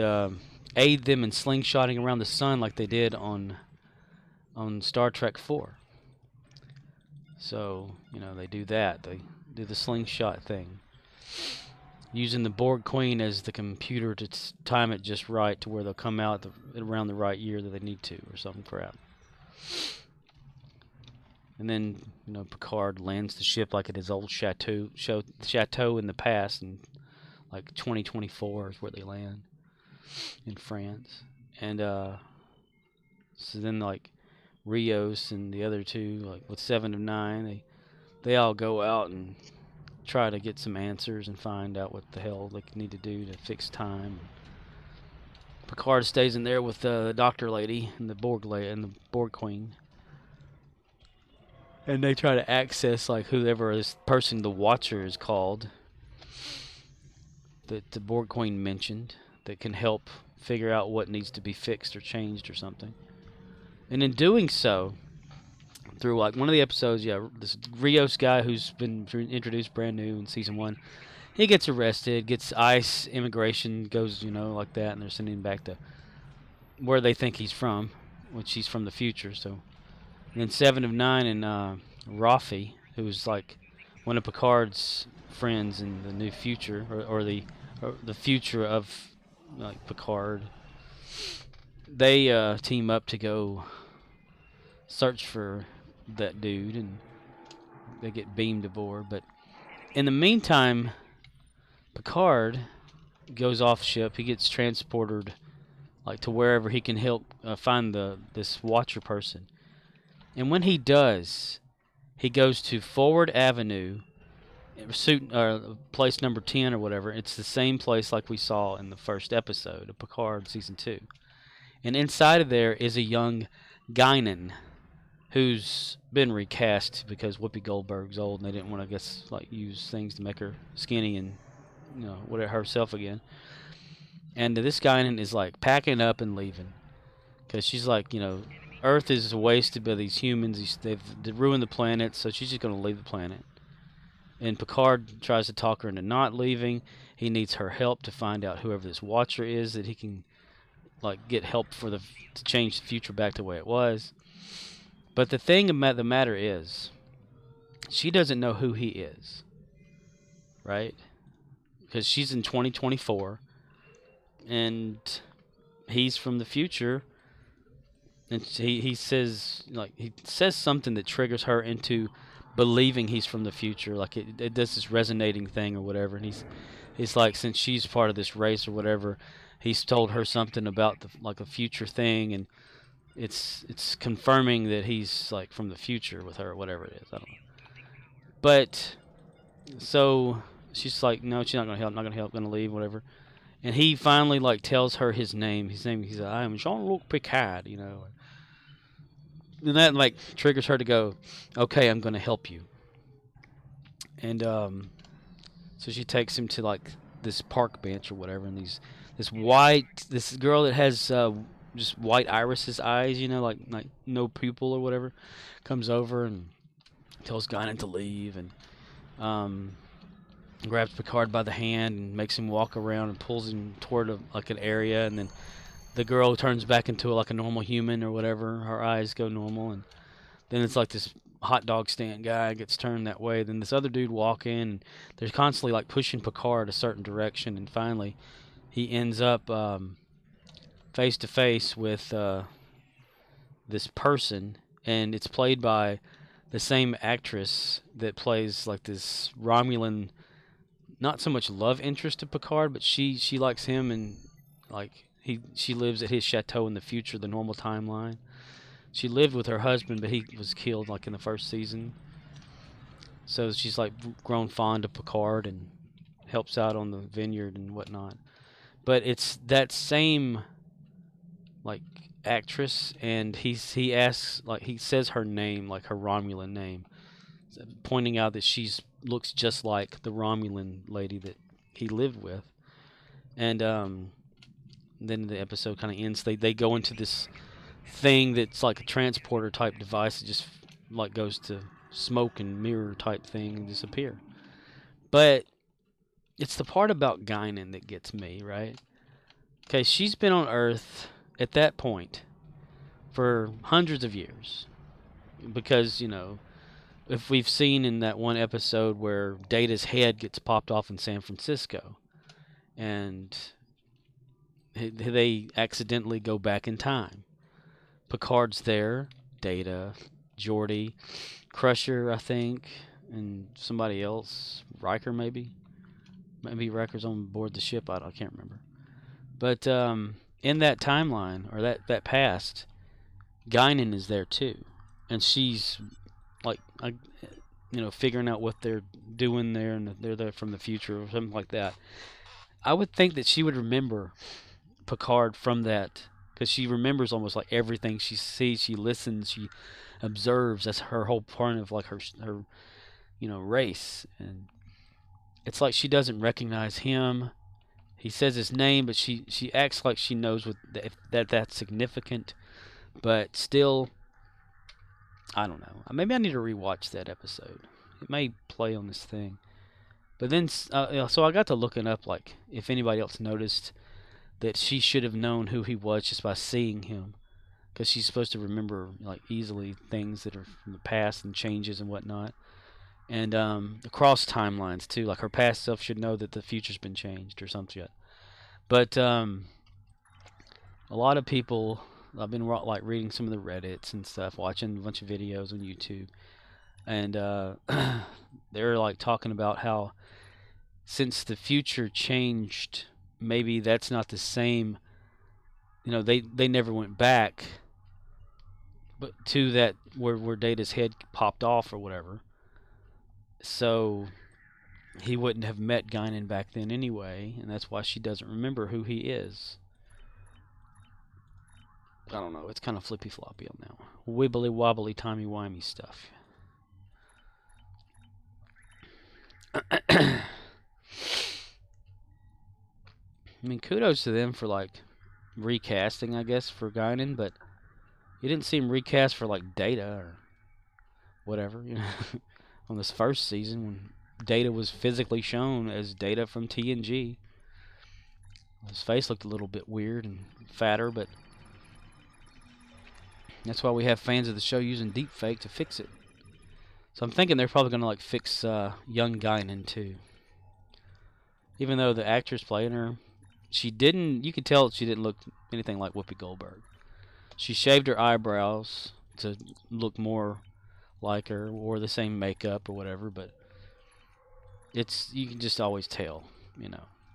aid them in slingshotting around the sun like they did on Star Trek 4. So, you know, they do that. They do the slingshot thing, using the Borg Queen as the computer to time it just right to where they'll come out around the right year that they need to, or something crap. And then, you know, Picard lands the ship like at his old chateau in the past, and like 2024 is where they land in France. And so then, like, Rios and the other two, like with Seven of Nine, they all go out and try to get some answers and find out what the hell they need to do to fix time. Picard stays in there with the doctor lady and the Borg queen, and they try to access like whoever this person, the Watcher, is called, that the Borg queen mentioned, that can help figure out what needs to be fixed or changed or something. And in doing so, through like one of the episodes, this Rios guy who's been introduced brand new in season 1, he gets arrested, gets ICE immigration, goes, like that, and they're sending him back to where they think he's from, which he's from the future. So, and then Seven of Nine and Rafi, who's like one of Picard's friends in the new future, or the future of like Picard, they team up to go search for that dude, and they get beamed aboard. But in the meantime, Picard goes off ship. He gets transported like to wherever he can help find this Watcher person. And when he does, he goes to Forward Avenue, place number 10 or whatever. It's the same place like we saw in the first episode of Picard season 2. And inside of there is a young Guinan who's been recast because Whoopi Goldberg's old and they didn't want to, I guess, like use things to make her skinny and whatever herself again. And this Guinan is like packing up and leaving because she's like, Earth is wasted by these humans. They've ruined the planet, so she's just going to leave the planet. And Picard tries to talk her into not leaving. He needs her help to find out whoever this Watcher is, that he can like get help to change the future back to the way it was. But the thing about the matter is, she doesn't know who he is, right? Because she's in 2024, and he's from the future. And he says something that triggers her into believing he's from the future. Like it does this resonating thing or whatever. And he's like, since she's part of this race or whatever, he's told her something about a future thing, and it's confirming that he's like from the future with her or whatever it is. I don't know. But so she's like, no, she's not gonna help. Not gonna help. Gonna leave. Whatever. And he finally like tells her his name. He's like, I am Jean-Luc Picard. And that like triggers her to go, okay, I'm gonna help you. And so she takes him to like this park bench or whatever, and this girl that has just white irises eyes, like no pupil or whatever, comes over and tells Guinan to leave, and grabs Picard by the hand and makes him walk around and pulls him toward an area, and then the girl turns back into like a normal human or whatever. Her eyes go normal, and then it's like this hot dog stand guy gets turned that way. Then this other dude walk in, and they're constantly like pushing Picard a certain direction, and finally he ends up face to face with this person, and it's played by the same actress that plays like this Romulan, not so much love interest to Picard, but she likes him, and like she lives at his chateau in the future, the normal timeline. She lived with her husband, but he was killed like in the first season. So she's like grown fond of Picard and helps out on the vineyard and whatnot. But it's that same like actress, and he asks, like he says her name, like her Romulan name, pointing out that she's looks just like the Romulan lady that he lived with. And then the episode kind of ends. They go into this thing that's like a transporter type device that just like goes to smoke and mirror type thing and disappear. But it's the part about Guinan that gets me, right? Okay, she's been on Earth at that point for hundreds of years. Because, if we've seen in that one episode where Data's head gets popped off in San Francisco, and they accidentally go back in time. Picard's there, Data, Geordi, Crusher, I think, and somebody else, Riker maybe. Maybe Riker's on board the ship, I can't remember. But in that timeline, or that past, Guinan is there too, and she's like, figuring out what they're doing there, and they're there from the future or something like that. I would think that she would remember Picard from that, because she remembers almost like everything she sees, she listens, she observes. That's her whole part of like her race, and it's like she doesn't recognize him. He says his name, but she acts like she knows that's significant, but still, I don't know. Maybe I need to rewatch that episode. It may play on this thing. But then, so I got to looking up, like, if anybody else noticed that she should have known who he was just by seeing him. Because she's supposed to remember, like, easily things that are from the past and changes and whatnot. And across timelines, too. Like, her past self should know that the future's been changed or something. But a lot of people, I've been like reading some of the Reddits and stuff, watching a bunch of videos on YouTube. And they're like talking about how since the future changed, maybe that's not the same. They never went back, but to that where Data's head popped off or whatever. So he wouldn't have met Guinan back then anyway, and that's why she doesn't remember who he is. I don't know. It's kind of flippy floppy on that one. Wibbly wobbly timey wimey stuff. I mean, kudos to them for like recasting, I guess, for Guinan, but you didn't see him recast for like Data or whatever, on this first season when Data was physically shown as Data from TNG. His face looked a little bit weird and fatter, but that's why we have fans of the show using deepfake to fix it. So I'm thinking they're probably going to like fix young Guinan too. Even though the actress playing her, you could tell she didn't look anything like Whoopi Goldberg. She shaved her eyebrows to look more like her, wore the same makeup or whatever, but you can just always tell,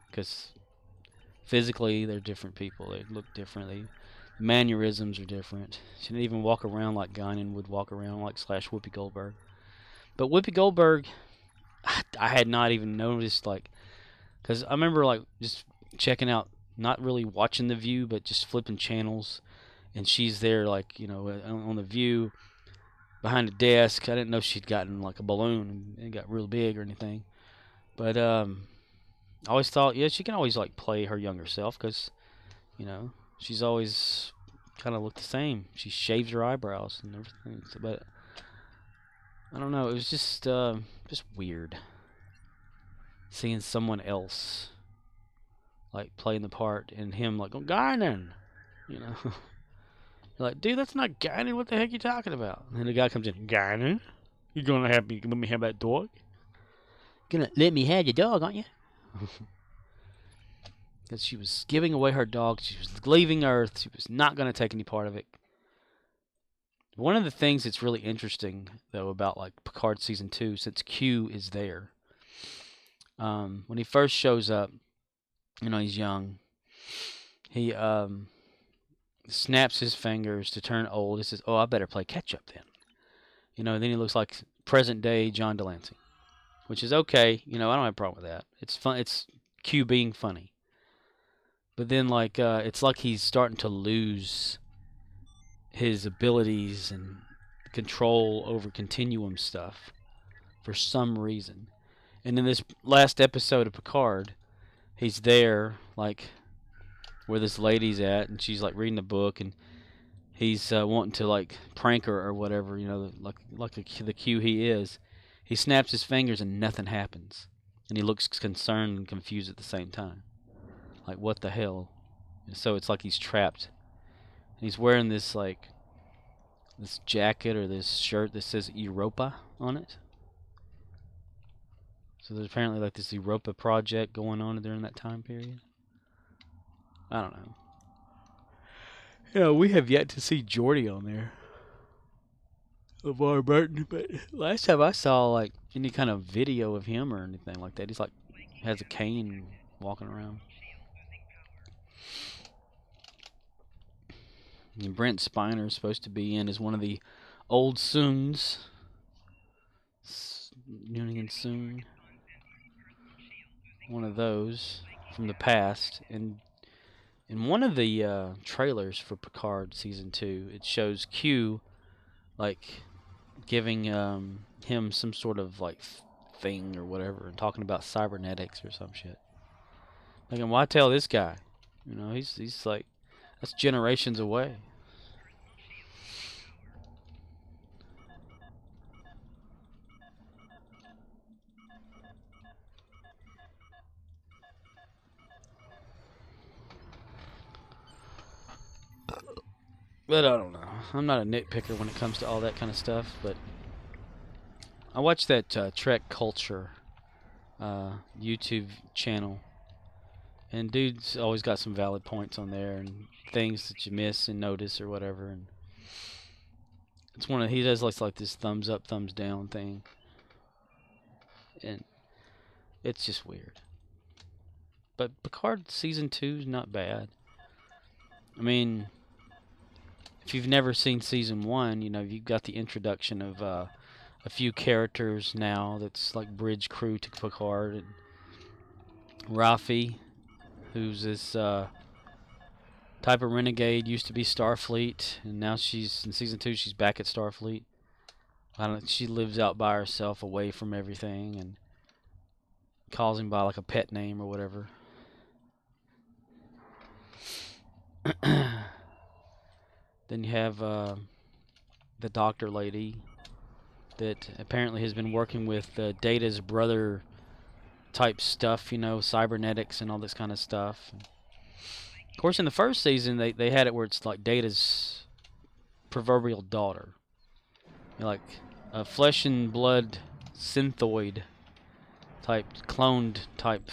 because physically they're different people. They look differently. The mannerisms are different. She didn't even walk around like Guinan would walk around, like / Whoopi Goldberg. But Whoopi Goldberg, I had not even noticed, like, because I remember like just checking out, not really watching The View, but just flipping channels, and she's there like, on The View behind a desk. I didn't know she'd gotten like a balloon and got real big or anything. But I always thought, yeah, she can always like play her younger self, because, she's always kind of looked the same. She shaves her eyebrows and everything. So, but I don't know. It was just weird seeing someone else like playing the part, and him like, oh, Guinan, like, dude, that's not Guinan. What the heck are you talking about? And then the guy comes in, Guinan, you gonna let me have that dog? Gonna let me have your dog, aren't you? Because she was giving away her dog. She was leaving Earth. She was not going to take any part of it. One of the things that's really interesting, though, about like Picard Season 2, since Q is there, when he first shows up, he's young. He snaps his fingers to turn old. He says, oh, I better play catch-up then. Then he looks like present-day John Delancey, which is okay. I don't have a problem with that. It's fun. It's Q being funny. But then, like, it's like he's starting to lose his abilities and control over Continuum stuff for some reason. And in this last episode of Picard, he's there, like, where this lady's at, and she's, like, reading a book, and he's wanting to, like, prank her or whatever, like the Q he is. He snaps his fingers and nothing happens. And he looks concerned and confused at the same time. Like, what the hell? So it's like he's trapped. And he's wearing this, like, this jacket or this shirt that says Europa on it. So there's apparently, like, this Europa project going on during that time period. I don't know. We have yet to see Geordi on there. LeVar Burton, but last time I saw, like, any kind of video of him or anything like that, he's, like, has a cane walking around. And Brent Spiner is supposed to be in as one of the old Soons. Union Soon. One of those from the past. And in one of the trailers for Picard Season 2, it shows Q, like, giving him some sort of, like, thing or whatever, and talking about cybernetics or some shit. Like, and why tell this guy? You know, he's like, that's generations away. But I don't know. I'm not a nitpicker when it comes to all that kind of stuff, but I watched that Trek Culture YouTube channel, and dude's always got some valid points on there and things that you miss and notice or whatever. And it's one of, he does like this thumbs up, thumbs down thing, and it's just weird. But Picard Season 2 is not bad. I mean, if you've never seen Season 1, you know, you've got the introduction of a few characters now that's like bridge crew to Picard. And Raffi, who's this type of renegade, used to be Starfleet, and now she's in Season 2, she's back at Starfleet. She lives out by herself, away from everything, and calls him by like a pet name or whatever. Then you have the doctor lady that apparently has been working with Data's brother type stuff, you know, cybernetics and all this kind of stuff. Of course, in the first season, they had it where it's like Data's proverbial daughter. You know, like a flesh and blood synthoid type, cloned type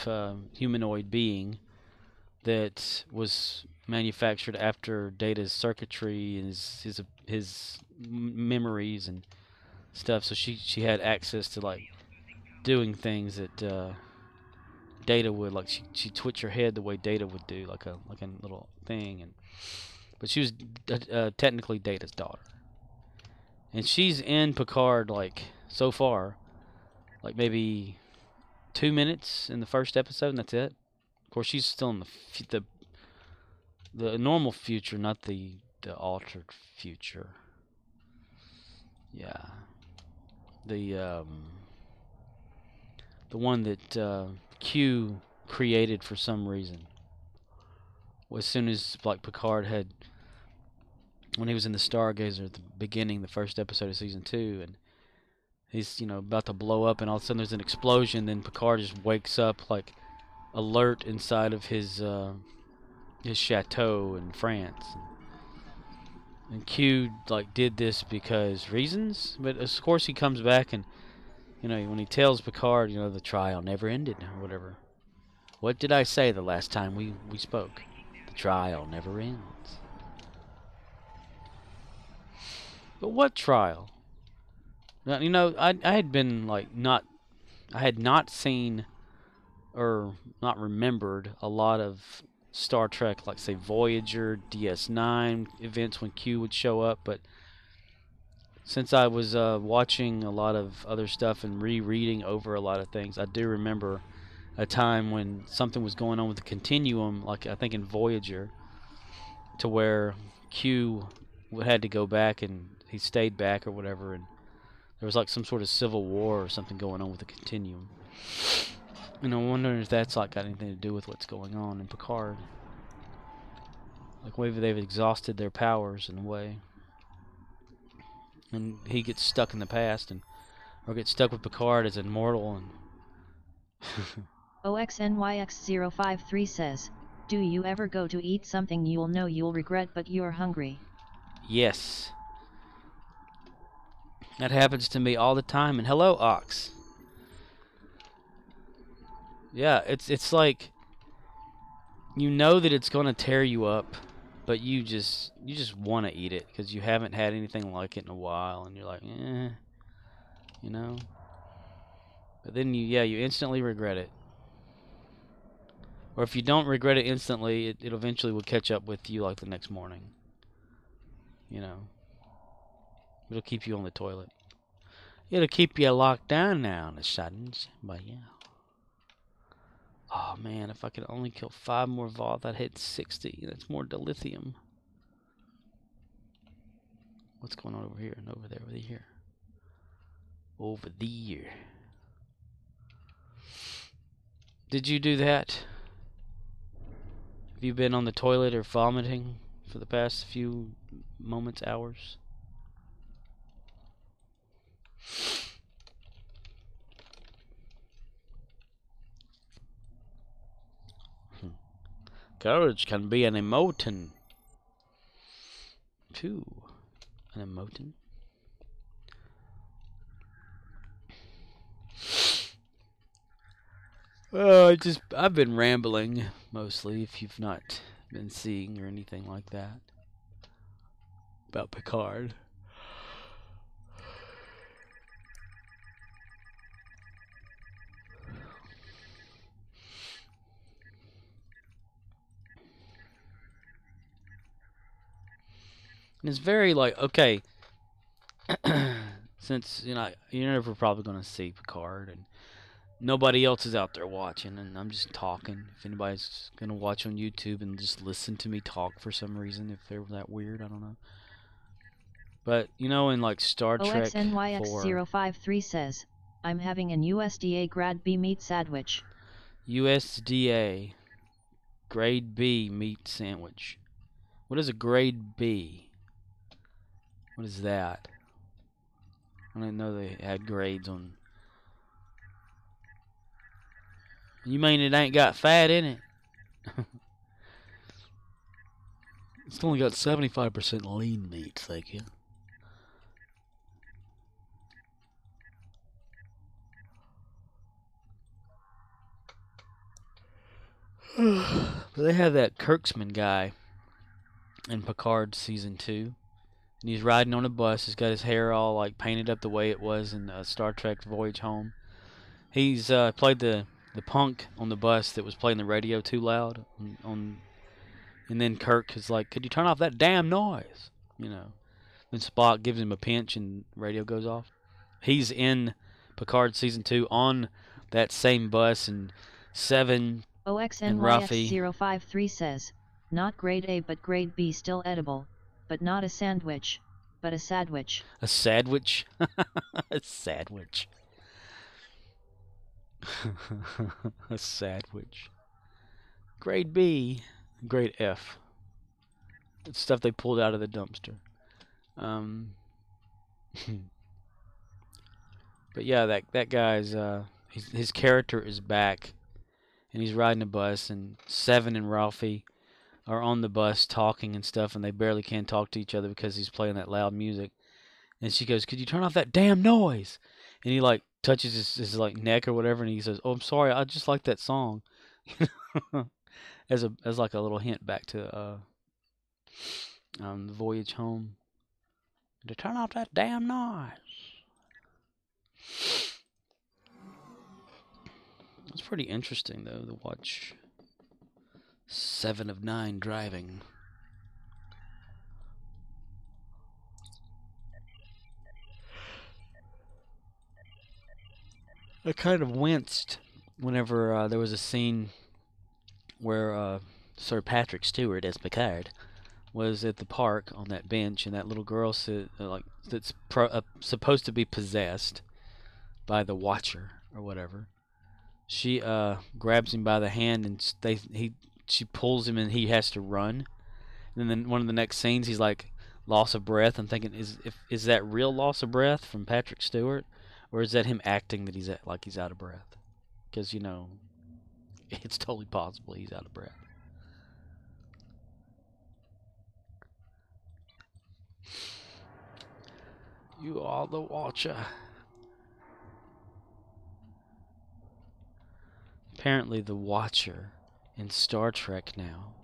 humanoid being that was manufactured after Data's circuitry and his memories and stuff. So she had access to like doing things that Data would, like she twitch her head the way Data would do, like a little thing. And but she was technically Data's daughter, and she's in Picard like so far, like maybe 2 minutes in the first episode, and that's it. Of course, she's still in the normal future, not the altered future. Yeah, the one that Q created for some reason. As soon as like Picard had, when he was in the Stargazer at the beginning, the first episode of Season 2, and he's, you know, about to blow up, and all of a sudden there's an explosion. Then Picard just wakes up like alert inside of his chateau in France. And Q like did this because reasons, but of course he comes back and, you know, when he tells Picard, you know, the trial never ended or whatever. What did I say the last time we spoke? The trial never ends. But what trial? Now, you know, I had been like I had not seen or not remembered a lot of Star Trek, like say Voyager, DS9 events when Q would show up, but since I was watching a lot of other stuff and rereading over a lot of things, I do remember a time when something was going on with the continuum, like I think in Voyager, to where Q had to go back and he stayed back or whatever, and there was like some sort of civil war or something going on with the continuum. And I'm wondering if that's like got anything to do with what's going on in Picard. Like maybe they've exhausted their powers in a way, and he gets stuck in the past, or gets stuck with Picard as immortal. And OXNYX053 says, do you ever go to eat something you'll know you'll regret but you're hungry? Yes. That happens to me all the time. And hello, Ox. Yeah, it's like, you know that it's going to tear you up, but you just want to eat it because you haven't had anything like it in a while, and you're like, you know. But then you instantly regret it. Or if you don't regret it instantly, it eventually will catch up with you like the next morning. you know. It'll keep you on the toilet. It'll keep you locked down now in the suddens, but yeah. Oh man, if I could only kill 5 more vault, I'd hit 60. That's more dilithium. What's going on over here and over there, over here? Over there. Did you do that? Have you been on the toilet or vomiting for the past few moments, hours? Courage can be an emotion. Too. An emotion. I've been rambling mostly, if you've not been seeing or anything like that. About Picard. And it's very like, okay, since, you know, you're never probably going to see Picard, and nobody else is out there watching, and I'm just talking. If anybody's going to watch on YouTube and just listen to me talk for some reason, if they're that weird, I don't know. But, you know, in like Star Trek 4... OXNYX053 says, I'm having an USDA grade B meat sandwich. USDA grade B meat sandwich. What is a grade B? What is that? I didn't know they had grades on. You mean it ain't got fat in it? It's only got 75% lean meat, thank you. But they have that Kurtzman guy in Picard season 2. And he's riding on a bus. He's got his hair all like painted up the way it was in Star Trek Voyage Home. He's played the punk on the bus that was playing the radio too loud. And then Kirk is like, could you turn off that damn noise? You know. Then Spock gives him a pinch and radio goes off. He's in Picard season 2 on that same bus, and Seven and Ruffy. OXNYX053 says, not grade A but grade B still edible, but not a sandwich, but a sadwich. A sadwich? A sadwich. A sadwich. Grade B, grade F. It's stuff they pulled out of the dumpster. But yeah, that guy's his character is back, and he's riding a bus, and Seven and Ralphie are on the bus talking and stuff, and they barely can talk to each other because he's playing that loud music. And she goes, could you turn off that damn noise? And he like touches his like neck or whatever, and he says, oh, I'm sorry, I just like that song. as like a little hint back to the Voyage Home. To turn off that damn noise. It's pretty interesting though to watch 7 of 9 driving. I kind of winced whenever there was a scene where Sir Patrick Stewart as Picard was at the park on that bench, and that little girl that's supposed to be possessed by the Watcher or whatever. She grabs him by the hand, and she pulls him, and he has to run. And then one of the next scenes, he's like loss of breath. I'm thinking, is that real loss of breath from Patrick Stewart, or is that him acting that he's out of breath? Because, you know, it's totally possible he's out of breath. You are the Watcher. Apparently the Watcher in Star Trek now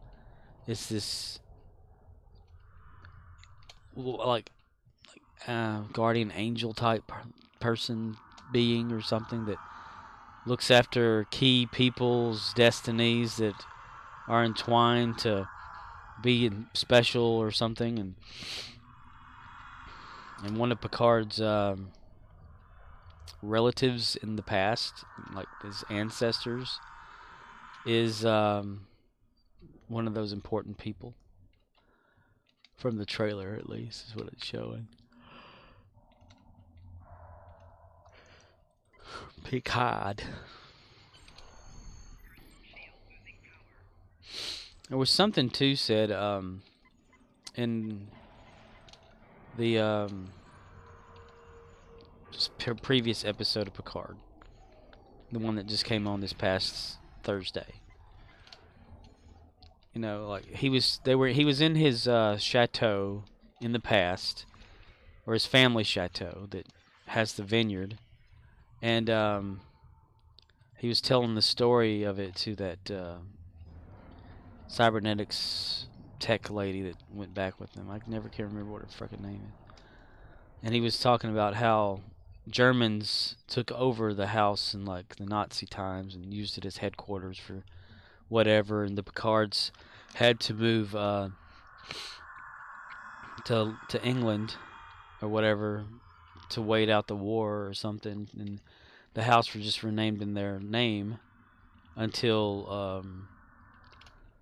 is this like guardian angel type person, being or something, that looks after key people's destinies that are entwined to be special or something. And And one of Picard's relatives in the past, like his ancestors, is one of those important people. From the trailer, at least, is what it's showing. Picard. There was something too said in the previous episode of Picard, the one that just came on this past Thursday. You know, like he was in his chateau in the past, or his family chateau that has the vineyard, and he was telling the story of it to that cybernetics tech lady that went back with him. I never can remember what her fucking name is. And he was talking about how Germans took over the house in like the Nazi times and used it as headquarters for whatever, and the Picards had to move to England or whatever to wait out the war or something, and the house was just renamed in their name until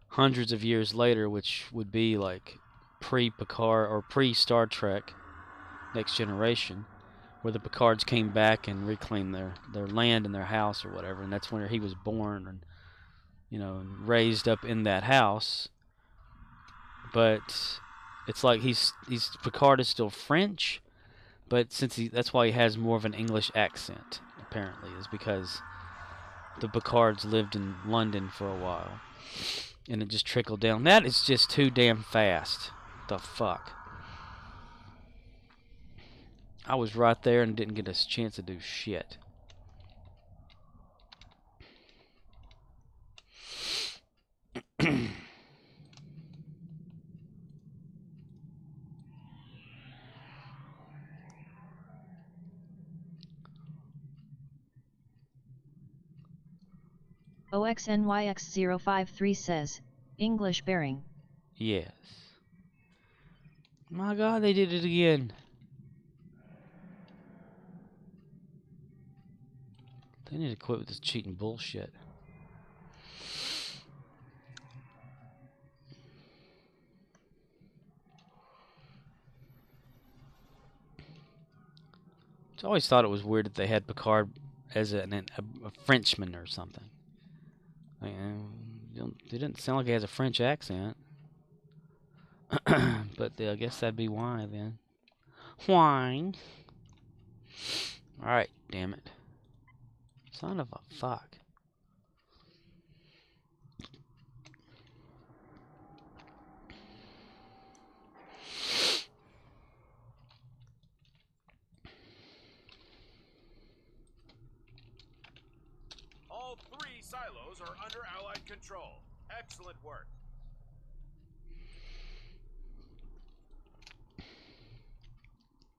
hundreds of years later, which would be like pre-Picard or pre-Star Trek Next Generation, where the Picards came back and reclaimed their land and their house or whatever, and that's when he was born and, you know, and raised up in that house. But it's like Picard is still French, but that's why he has more of an English accent, apparently, is because the Picards lived in London for a while, and it just trickled down. That is just too damn fast. The fuck. I was right there and didn't get a chance to do shit. OXNYX053 says, English bearing. Yes. My God, they did it again. They need to quit with this cheating bullshit. I always thought it was weird that they had Picard as a Frenchman or something. Like, it didn't sound like he has a French accent. But I guess that'd be why then. Why? Alright, damn it. Son of a fuck. All 3 silos are under Allied control. Excellent work.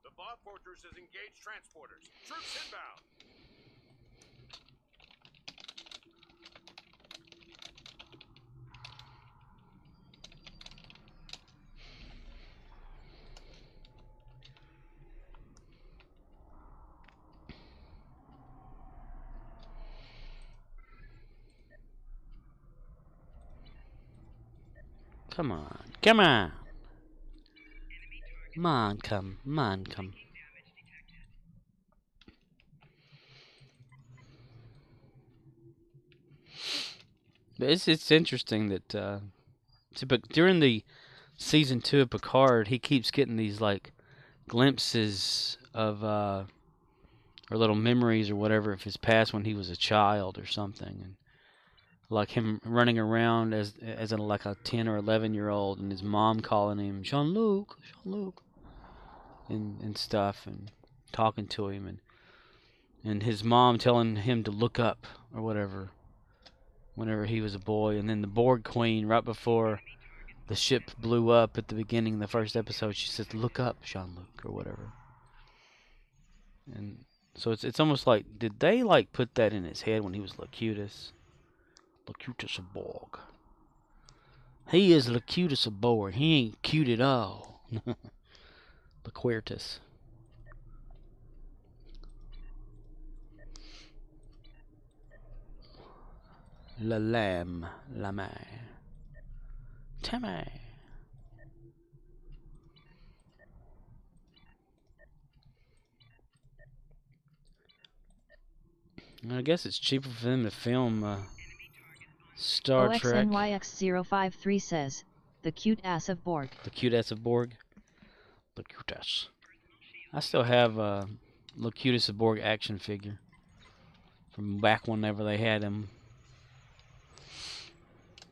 The Bob Fortress has engaged transporters. Troops inbound. Come on. Come on. Come on, come. Come on, come. But it's interesting that but during the season 2 of Picard, he keeps getting these like glimpses of or little memories or whatever of his past when he was a child or something, and like him running around as like a 10 or 11-year-old, and his mom calling him Jean-Luc, Jean-Luc, and stuff, and talking to him, and his mom telling him to look up or whatever whenever he was a boy. And then the Borg Queen, right before the ship blew up at the beginning of the first episode, she says, "Look up, Jean-Luc," or whatever. And so it's almost like, did they like put that in his head when he was Locutus? Locutus of Borg. He is Locutus of Borg. He ain't cute at all. Loquertus. La lamb, lame, Timmy. I guess it's cheaper for them to film Star Trek. OXNYX053 says, the cute ass of Borg. The cute ass of Borg. The cute ass. I still have Locutus of Borg action figure from back whenever they had him.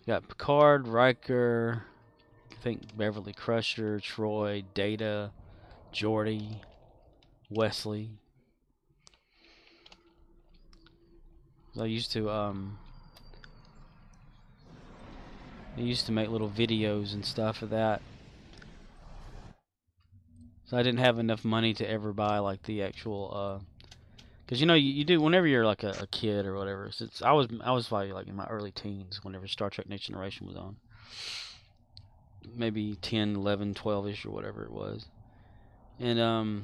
Got Picard, Riker, I think Beverly Crusher, Troy, Data, Geordi, Wesley. I used to make little videos and stuff of that. So I didn't have enough money to ever buy like the actual because you know you do whenever you're like a kid or whatever. Since I was probably like in my early teens whenever Star Trek Next Generation was on. Maybe 10, 11, 12ish or whatever it was. And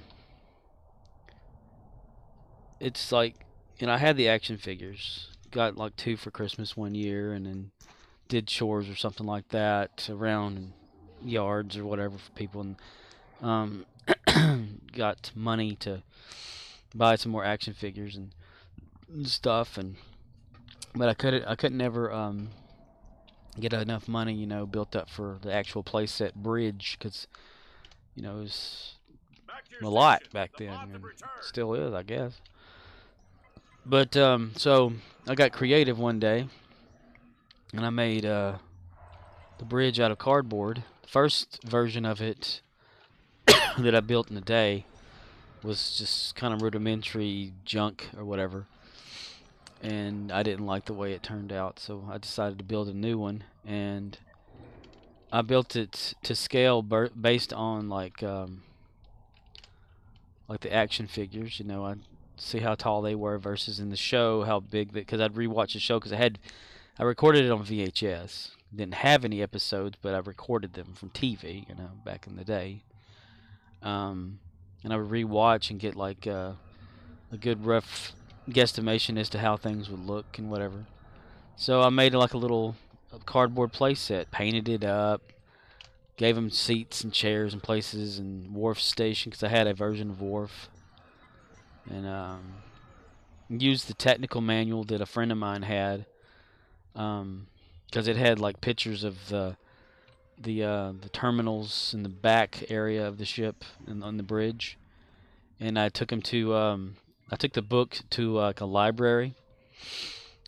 it's like, you know, I had the action figures. Got like 2 for Christmas one year, and then did chores or something like that around yards or whatever for people, and got money to buy some more action figures and stuff, but I couldn't ever get enough money, you know, built up for the actual playset bridge, because you know it was a lot back then, and still is, I guess. But so I got creative one day, and I made the bridge out of cardboard. The first version of it that I built in a day was just kind of rudimentary junk or whatever, and I didn't like the way it turned out, so I decided to build a new one, and I built it to scale based on like the action figures. You know, I see how tall they were versus in the show how big, because I'd rewatch the show, because I recorded it on VHS. Didn't have any episodes, but I recorded them from TV, you know, back in the day. And I would rewatch and get like a good rough guesstimation as to how things would look and whatever. So I made like a little cardboard playset, painted it up, gave them seats and chairs and places, and Worf's station, because I had a version of Worf, and used the technical manual that a friend of mine had, because it had like pictures of the terminals in the back area of the ship and on the bridge, and I took him to I took the book to like a library,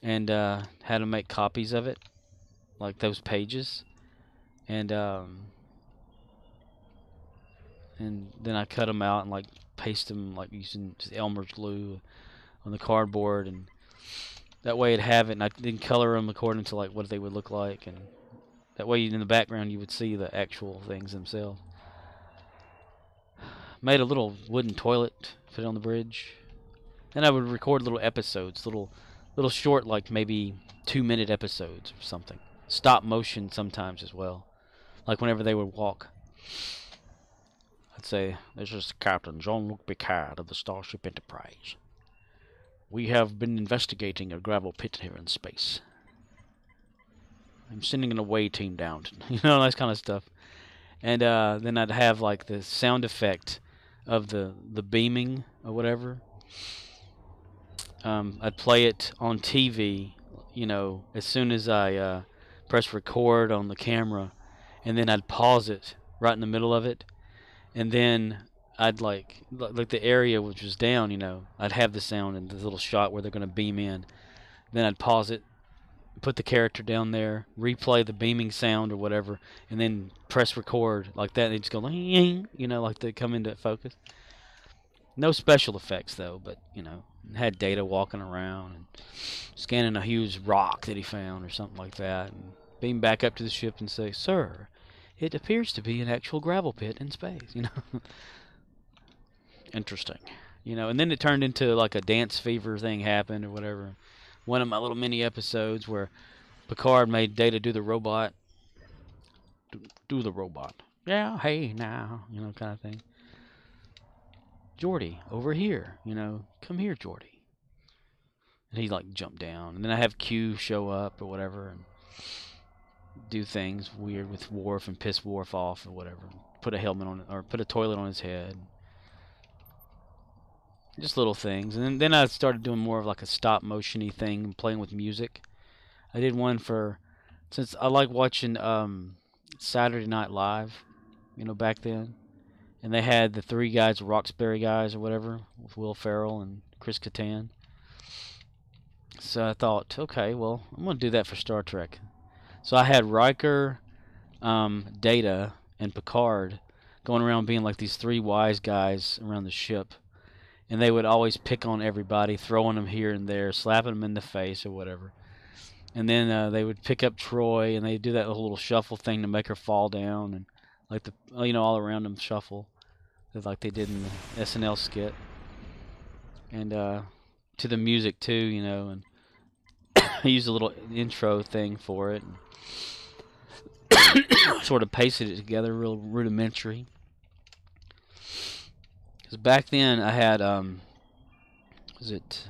and had him make copies of it, like those pages, and then I cut them out and like paste them like using just Elmer's glue on the cardboard, and that way I'd have it, and I then color them according to like what they would look like, and that way in the background you would see the actual things themselves. Made a little wooden toilet, put it on the bridge. Then I would record little episodes, little short, like maybe 2-minute episodes or something. Stop motion sometimes as well, like whenever they would walk. I'd say, "This is Captain Jean-Luc Picard of the Starship Enterprise. We have been investigating a gravel pit here in space. I'm sending an away team down," you know, that kind of stuff. And then I'd have like the sound effect of the beaming or whatever. I'd play it on TV, you know, as soon as I press record on the camera, and then I'd pause it right in the middle of it, and then I'd like the area which was down, you know, I'd have the sound in this little shot where they're going to beam in. Then I'd pause it, put the character down there, replay the beaming sound or whatever, and then press record like that, and they just go, you know, like they come into focus. No special effects though, but you know, had Data walking around and scanning a huge rock that he found or something like that, and beam back up to the ship and say, "Sir, it appears to be an actual gravel pit in space," you know. Interesting, you know. And then it turned into like a dance fever thing happened or whatever. One of my little mini episodes where Picard made Data do the robot. Do the robot. Yeah, hey now, you know, kind of thing. Geordi, over here, you know, come here, Geordi. and he like jump down, and then I have Q show up or whatever and do things weird with Worf and piss Worf off or whatever. Put a helmet on, or put a toilet on his head. Just little things. And then I started doing more of like a stop motion-y thing, playing with music. I did one for, since I like watching Saturday Night Live, you know, back then. And they had the three guys, the Roxbury guys or whatever, with Will Ferrell and Chris Kattan. So I thought, okay, well, I'm going to do that for Star Trek. So I had Riker, Data, and Picard going around being like these three wise guys around the ship. And they would always pick on everybody, throwing them here and there, slapping them in the face or whatever. And then they would pick up Troy, and they'd do that little shuffle thing to make her fall down, and like the, you know, all around them shuffle, like they did in the SNL skit. And to the music too, you know. And I used a little intro thing for it, and sort of pasted it together, real rudimentary. Because back then I had, was it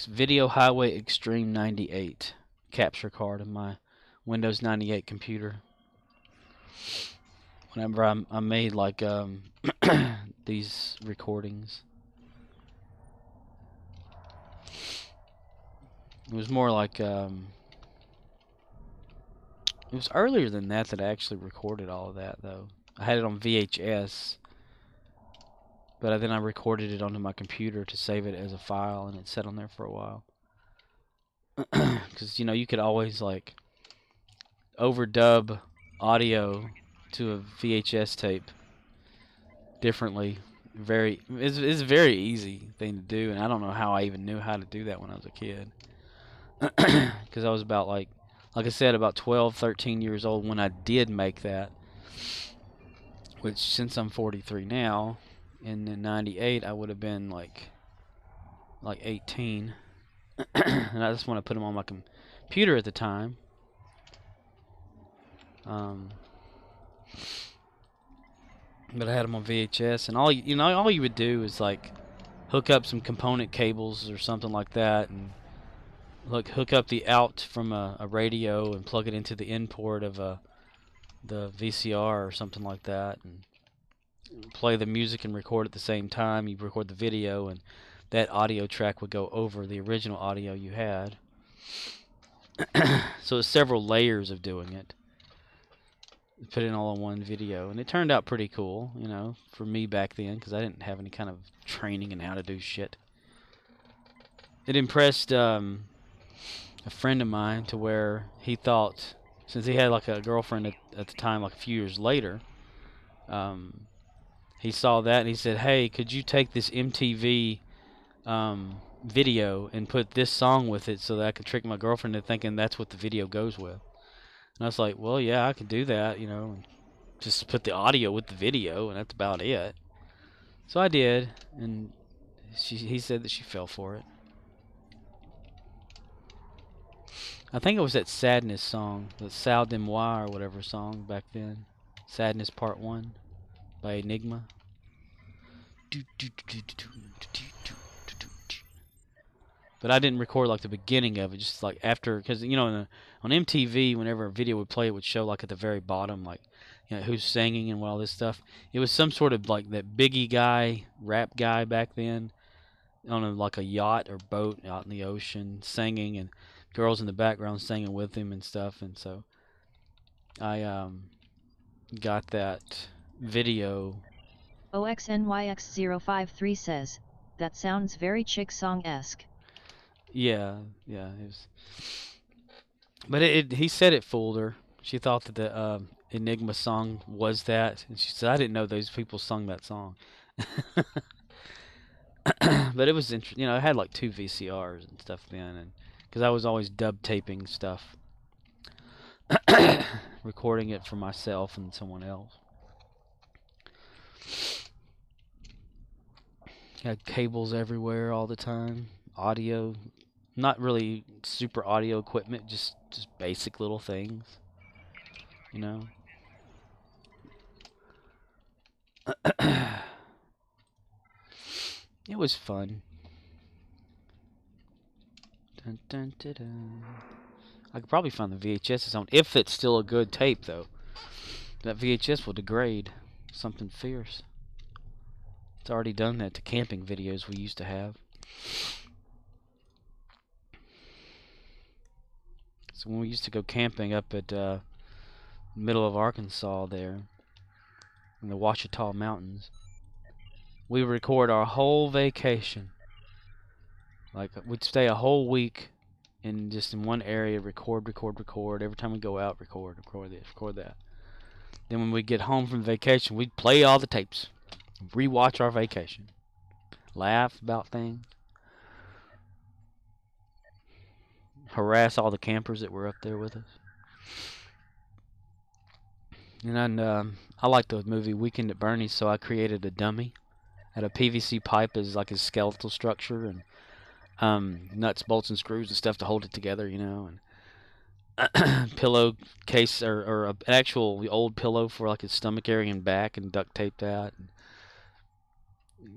Video Highway Extreme 98 capture card in my Windows 98 computer. Whenever I made like these recordings, it was more like it was earlier than that I actually recorded all of that though. I had it on VHS. But then I recorded it onto my computer to save it as a file, and it sat on there for a while. Because, you know, you could always, like, overdub audio to a VHS tape differently. It's a very easy thing to do, and I don't know how I even knew how to do that when I was a kid. Because I was about, like I said, about 12, 13 years old when I did make that. Which, since I'm 43 now, in 98 I would have been like 18. And I just want to put them on my computer at the time. But I had them on VHS, and all you would do is like hook up some component cables or something like that, and hook up the out from a radio and plug it into the in port of the VCR or something like that, and play the music and record at the same time. You record the video, and that audio track would go over the original audio you had. So it's several layers of doing it. Put it all in one video, and it turned out pretty cool, you know, for me back then, because I didn't have any kind of training in how to do shit. It impressed a friend of mine to where he thought, since he had like a girlfriend at the time, like a few years later, he saw that and he said, "Hey, could you take this MTV video and put this song with it so that I could trick my girlfriend into thinking that's what the video goes with?" And I was like, "Well, yeah, I could do that, you know, and just put the audio with the video, and that's about it." So I did, and he said that she fell for it. I think it was that Sadness song, the Sal de Moi or whatever song back then. Sadness Part 1 by Enigma. But I didn't record like the beginning of it, just like after, because you know on MTV, whenever a video would play, it would show like at the very bottom, like, you know, who's singing and all this stuff. It was some sort of like that Biggie guy, rap guy back then, on like a yacht or boat out in the ocean, singing, and girls in the background singing with him and stuff. And so I got that video. OXNYX053 says, that sounds very chick song-esque. Yeah, it was. But he said it fooled her. She thought that the Enigma song was that, and she said, "I didn't know those people sung that song." But it was interesting. You know, I had like 2 VCRs and stuff then, and because I was always dub taping stuff, recording it for myself and someone else. Had cables everywhere all the time. Audio, not really super audio equipment, just basic little things, you know. It was fun. Dun, dun, dun, dun. I could probably find the VHS on, if it's still a good tape, though. That VHS will degrade something fierce. It's already done that to camping videos we used to have. So when we used to go camping up at middle of Arkansas there, in the Ouachita Mountains, we would record our whole vacation. Like, we'd stay a whole week in just in one area, record. Every time we go out, record this, record that. Then when we get home from vacation, we'd play all the tapes, rewatch our vacation, laugh about things, harass all the campers that were up there with us. And I like the movie Weekend at Bernie's, so I created a dummy. Had a PVC pipe as like his skeletal structure, and nuts, bolts, and screws and stuff to hold it together, you know, and pillow case or an actual old pillow for like his stomach area and back, and duct taped that. And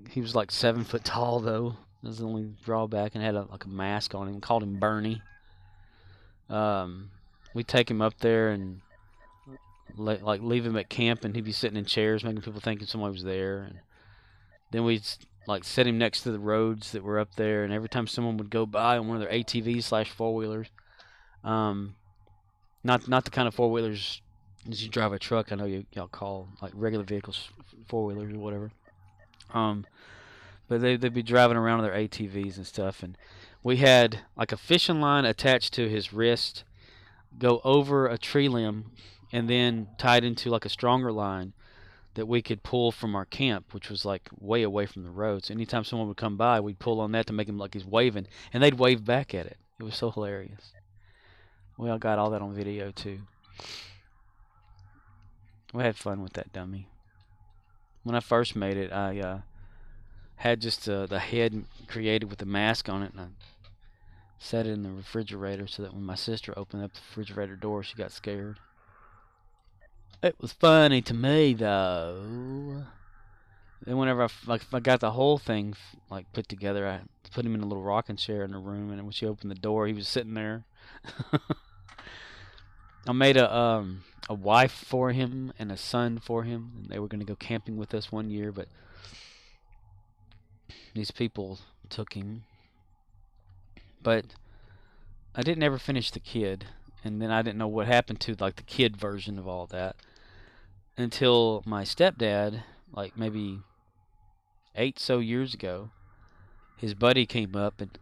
he was like 7 foot tall though. That was the only drawback, and had like a mask on him. Called him Bernie. We'd take him up there and like leave him at camp, and he'd be sitting in chairs, making people think somebody was there. And then we'd like set him next to the roads that were up there, and every time someone would go by on one of their ATVs / four-wheelers, not the kind of four-wheelers as you drive a truck. I know y'all call like regular vehicles four-wheelers or whatever. But they'd be driving around on their ATVs and stuff, and we had like a fishing line attached to his wrist, go over a tree limb, and then tied into like a stronger line that we could pull from our camp, which was like way away from the road. So anytime someone would come by, we'd pull on that to make him like he's waving, and they'd wave back at it. It was so hilarious. We all got all that on video too. We had fun with that dummy. When I first made it, I had just the head created with the mask on it, and I set it in the refrigerator so that when my sister opened up the refrigerator door, she got scared. It was funny to me though. Then whenever I got the whole thing like put together, I put him in a little rocking chair in the room, and when she opened the door, he was sitting there. I made a wife for him and a son for him, and they were going to go camping with us one year, but these people took him. But I didn't ever finish the kid, and then I didn't know what happened to like the kid version of all that until my stepdad, like maybe 8 so years ago. His buddy came up, and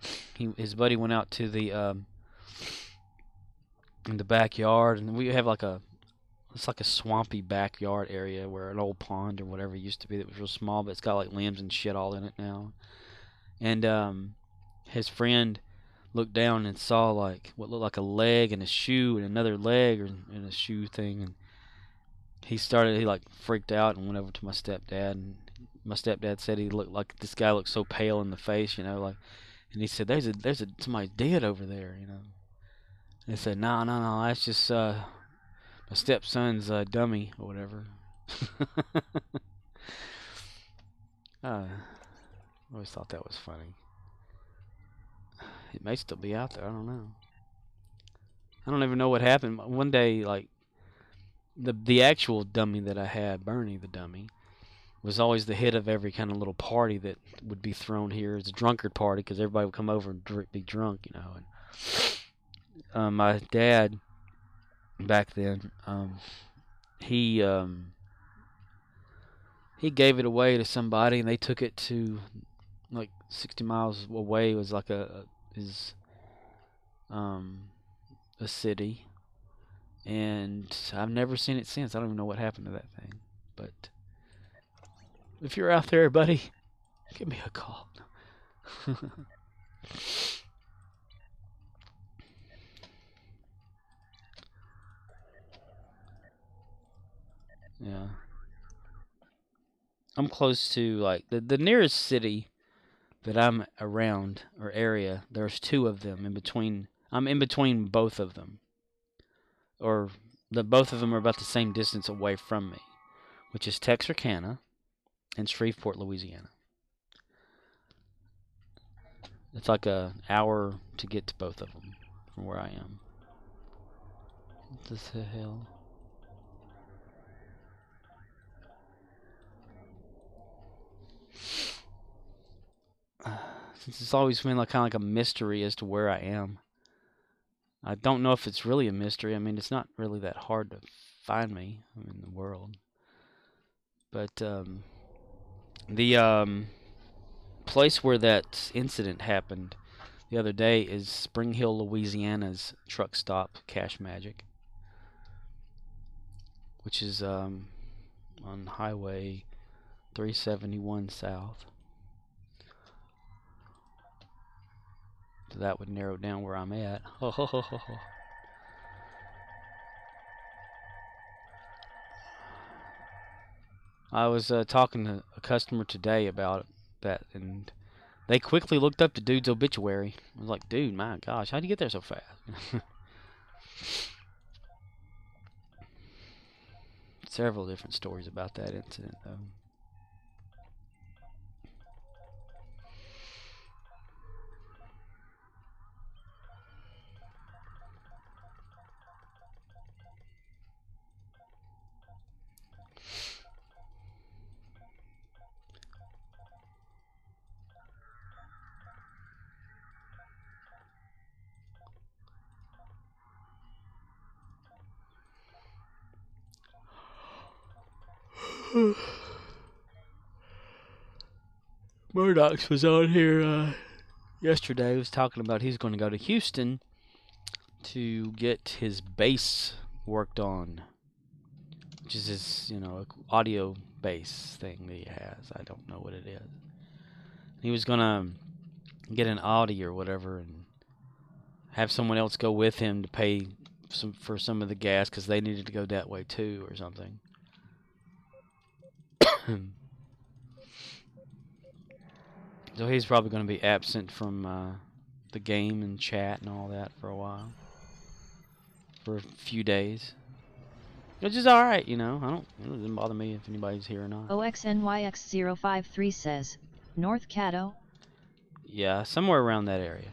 his buddy went out to the in the backyard, and we have like it's like a swampy backyard area where an old pond or whatever used to be that was real small, but it's got like limbs and shit all in it now. And his friend looked down and saw like what looked like a leg and a shoe and another leg and a shoe thing, and he like freaked out and went over to my stepdad, and my stepdad said he looked like this guy looked so pale in the face, you know, like, and he said there's somebody dead over there, you know. And he said no, that's just my stepson's dummy or whatever. I always thought that was funny. It may still be out there. I don't know. I don't even know what happened. One day, like, the actual dummy that I had, Bernie the dummy, was always the hit of every kind of little party that would be thrown here. It's a drunkard party because everybody would come over and be drunk, you know. And my dad, back then, he gave it away to somebody, and they took it to like 60 miles away. It was like a city, and I've never seen it since. I don't even know what happened to that thing. But if you're out there, buddy, give me a call. Yeah. I'm close to like the nearest city that I'm around or area. There's 2 of them in between. I'm in between both of them, or both of them are about the same distance away from me, which is Texarkana and Shreveport, Louisiana. It's like an hour to get to both of them from where I am. What the hell? Since it's always been like kind of like a mystery as to where I am. I don't know if it's really a mystery. I mean, it's not really that hard to find me. I'm in the world. But the place where that incident happened the other day is Spring Hill, Louisiana's truck stop, Cash Magic, which is on Highway 371 South. So that would narrow down where I'm at. I was talking to a customer today about that, and they quickly looked up the dude's obituary. I was like, dude, my gosh, how'd you get there so fast? Several different stories about that incident, though. Murdoch was on here yesterday. He was talking about he's going to go to Houston to get his bass worked on, which is his, audio bass thing that he has. I don't know what it is. He was going to get an Audi or whatever and have someone else go with him to pay for some of the gas because they needed to go that way too or something. So he's probably going to be absent from the game and chat and all that for a while. For a few days. Which is alright, It doesn't bother me if anybody's here or not. OXNYX053 says, North Caddo? Yeah, somewhere around that area.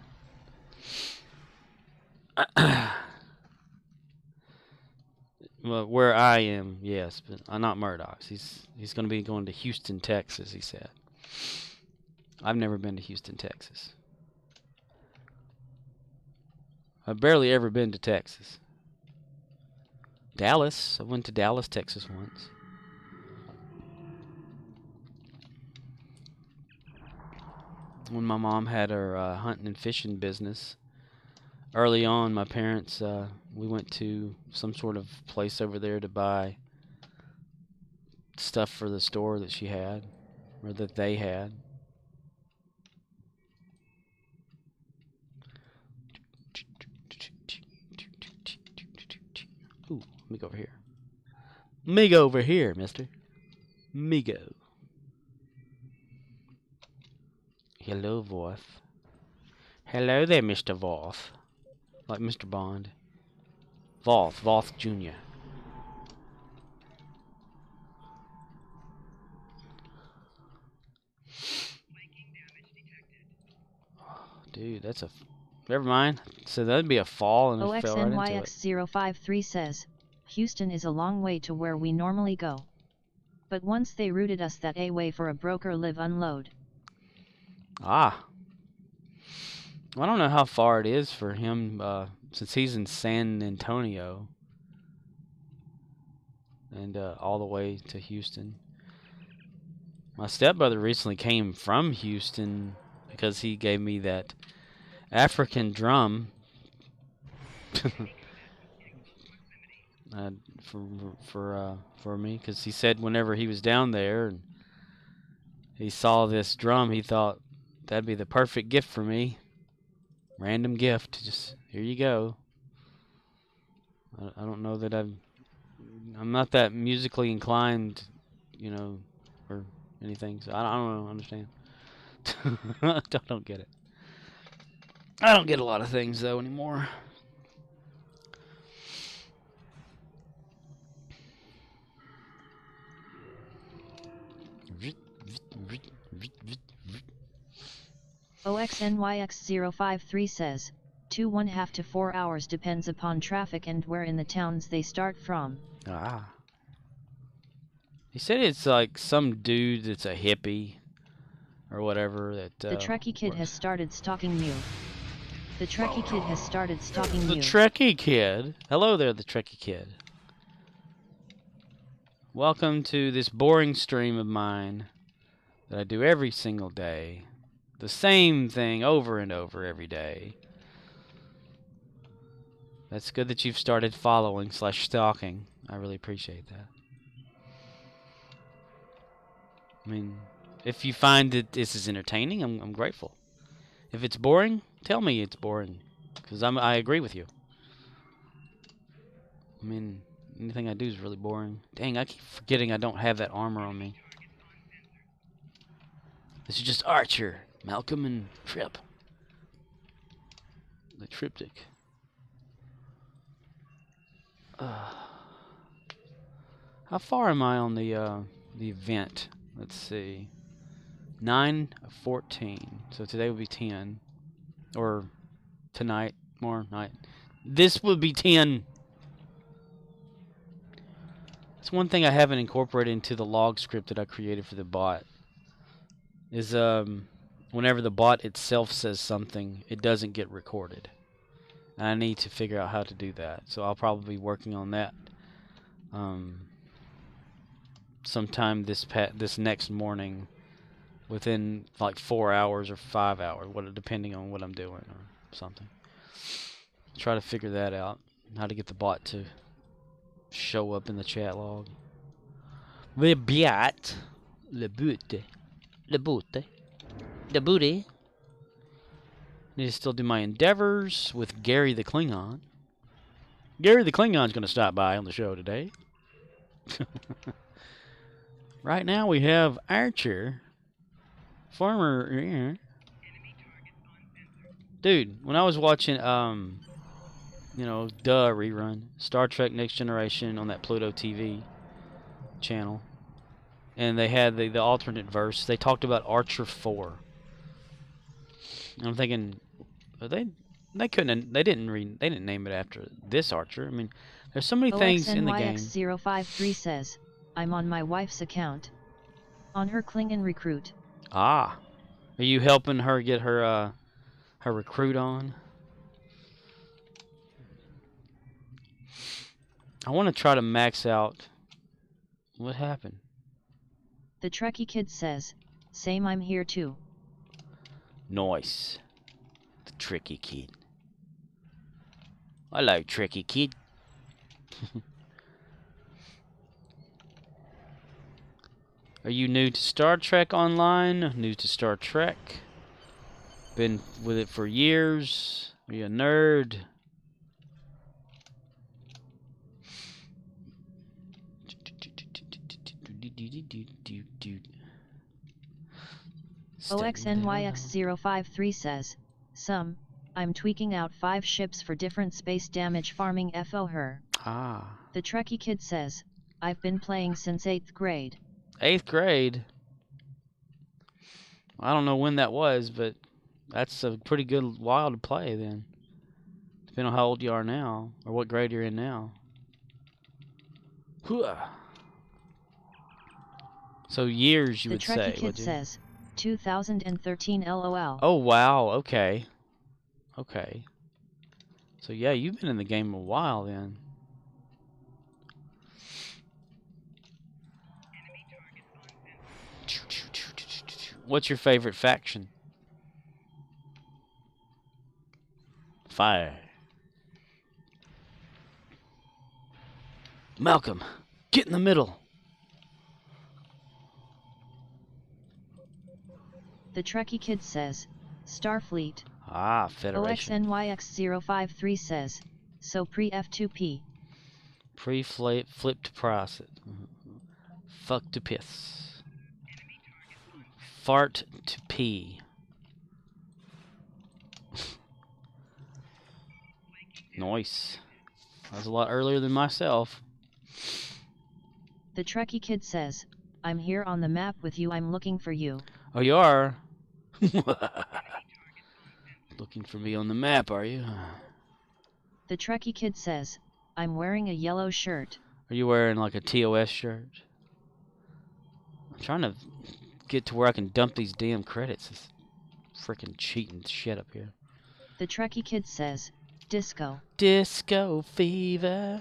Well, where I am, yes, but not Murdoch's. He's going to be going to Houston, Texas, he said. I've never been to Houston, Texas. I've barely ever been to Texas. Dallas. I went to Dallas, Texas once. When my mom had her hunting and fishing business. Early on, my parents, we went to some sort of place over there to buy stuff for the store that she had, or that they had. Ooh, let me go over here. Me go over here, mister. Me go. Hello, Voth. Hello there, Mr. Voth. Like Mr. Bond. Voth Jr. Dude, that's a... Never mind. So that'd be a fall and it fell right into it. OXNYX053 says, Houston is a long way to where we normally go. But once they routed us that way for a broker live unload. Ah. Well, I don't know how far it is for him, since he's in San Antonio. And all the way to Houston. My stepbrother recently came from Houston because he gave me that African drum for me, because he said whenever he was down there and he saw this drum, he thought that'd be the perfect gift for me. Random gift, just here you go. I don't know that I'm not that musically inclined, or anything. So I don't understand. don't get it. I don't get a lot of things though anymore. OXNYX053 says, 2.5 to 4 hours depends upon traffic and where in the towns they start from. Ah. He said it's like some dude that's a hippie or whatever that. The Trekkie Kid has started stalking you. The Trekkie Kid has started stalking The you. Trekkie Kid. Hello there, the Trekkie Kid. Welcome to this boring stream of mine that I do every single day. The same thing over and over every day. That's good that you've started following / stalking. I really appreciate that. I mean, if you find that this is entertaining, I'm grateful. If it's boring, tell me it's boring, because I agree with you. I mean, anything I do is really boring. Dang, I keep forgetting I don't have that armor on me. This is just Archer, Malcolm, and Trip. The triptych. How far am I on the event? Let's see. 9 of 14. So today would be 10. Or tonight, more night. This would be 10. It's one thing I haven't incorporated into the log script that I created for the bot. Is whenever the bot itself says something, it doesn't get recorded. And I need to figure out how to do that. So I'll probably be working on that sometime this next morning, within like 4 hours or 5 hours, depending on what I'm doing or something. Try to figure that out, how to get the bot to show up in the chat log. The bot, le booty. Need to still do my endeavors with Gary the Klingon. Gary the Klingon's going to stop by on the show today. Right now we have Archer, former. Dude, when I was watching, rerun Star Trek Next Generation on that Pluto TV channel, and they had the alternate verse. They talked about Archer 4. And I'm thinking, they didn't name it after this Archer. I mean, there's so many things in the game. OXNYX053 says, I'm on my wife's account. On her Klingon recruit. Ah. Are you helping her get her recruit on? I want to try to max out. What happened? The Trekkie Kid says, same, I'm here too. Nice. The Tricky Kid. I like Tricky Kid. Are you new to Star Trek Online? New to Star Trek? Been with it for years? Are you a nerd? OXNYX053 says, I'm tweaking out 5 ships for different space damage farming FO her. Ah. The Trekkie Kid says, I've been playing since 8th grade. 8th grade? I don't know when that was, but that's a pretty good while to play then. Depending on how old you are now, or what grade you're in now. So years, you would say. The Trekkie Kid says, 2013 LOL. Oh, wow. Okay. Okay. So, yeah, you've been in the game a while then. What's your favorite faction? Fire. Malcolm, get in the middle. The Trekkie Kid says, Starfleet. Ah, Federation. OXNYX053 says, so pre-F2P. Pre-flipped process. Fuck to piss. Fart to pee. Nice. That was a lot earlier than myself. The Trekkie Kid says, I'm here on the map with you, I'm looking for you. Oh, you are? Looking for me on the map, are you? The Trekkie Kid says, I'm wearing a yellow shirt. Are you wearing like a TOS shirt? I'm trying to get to where I can dump these damn credits. It's freaking cheating shit up here. The Trekkie Kid says, disco. Disco fever.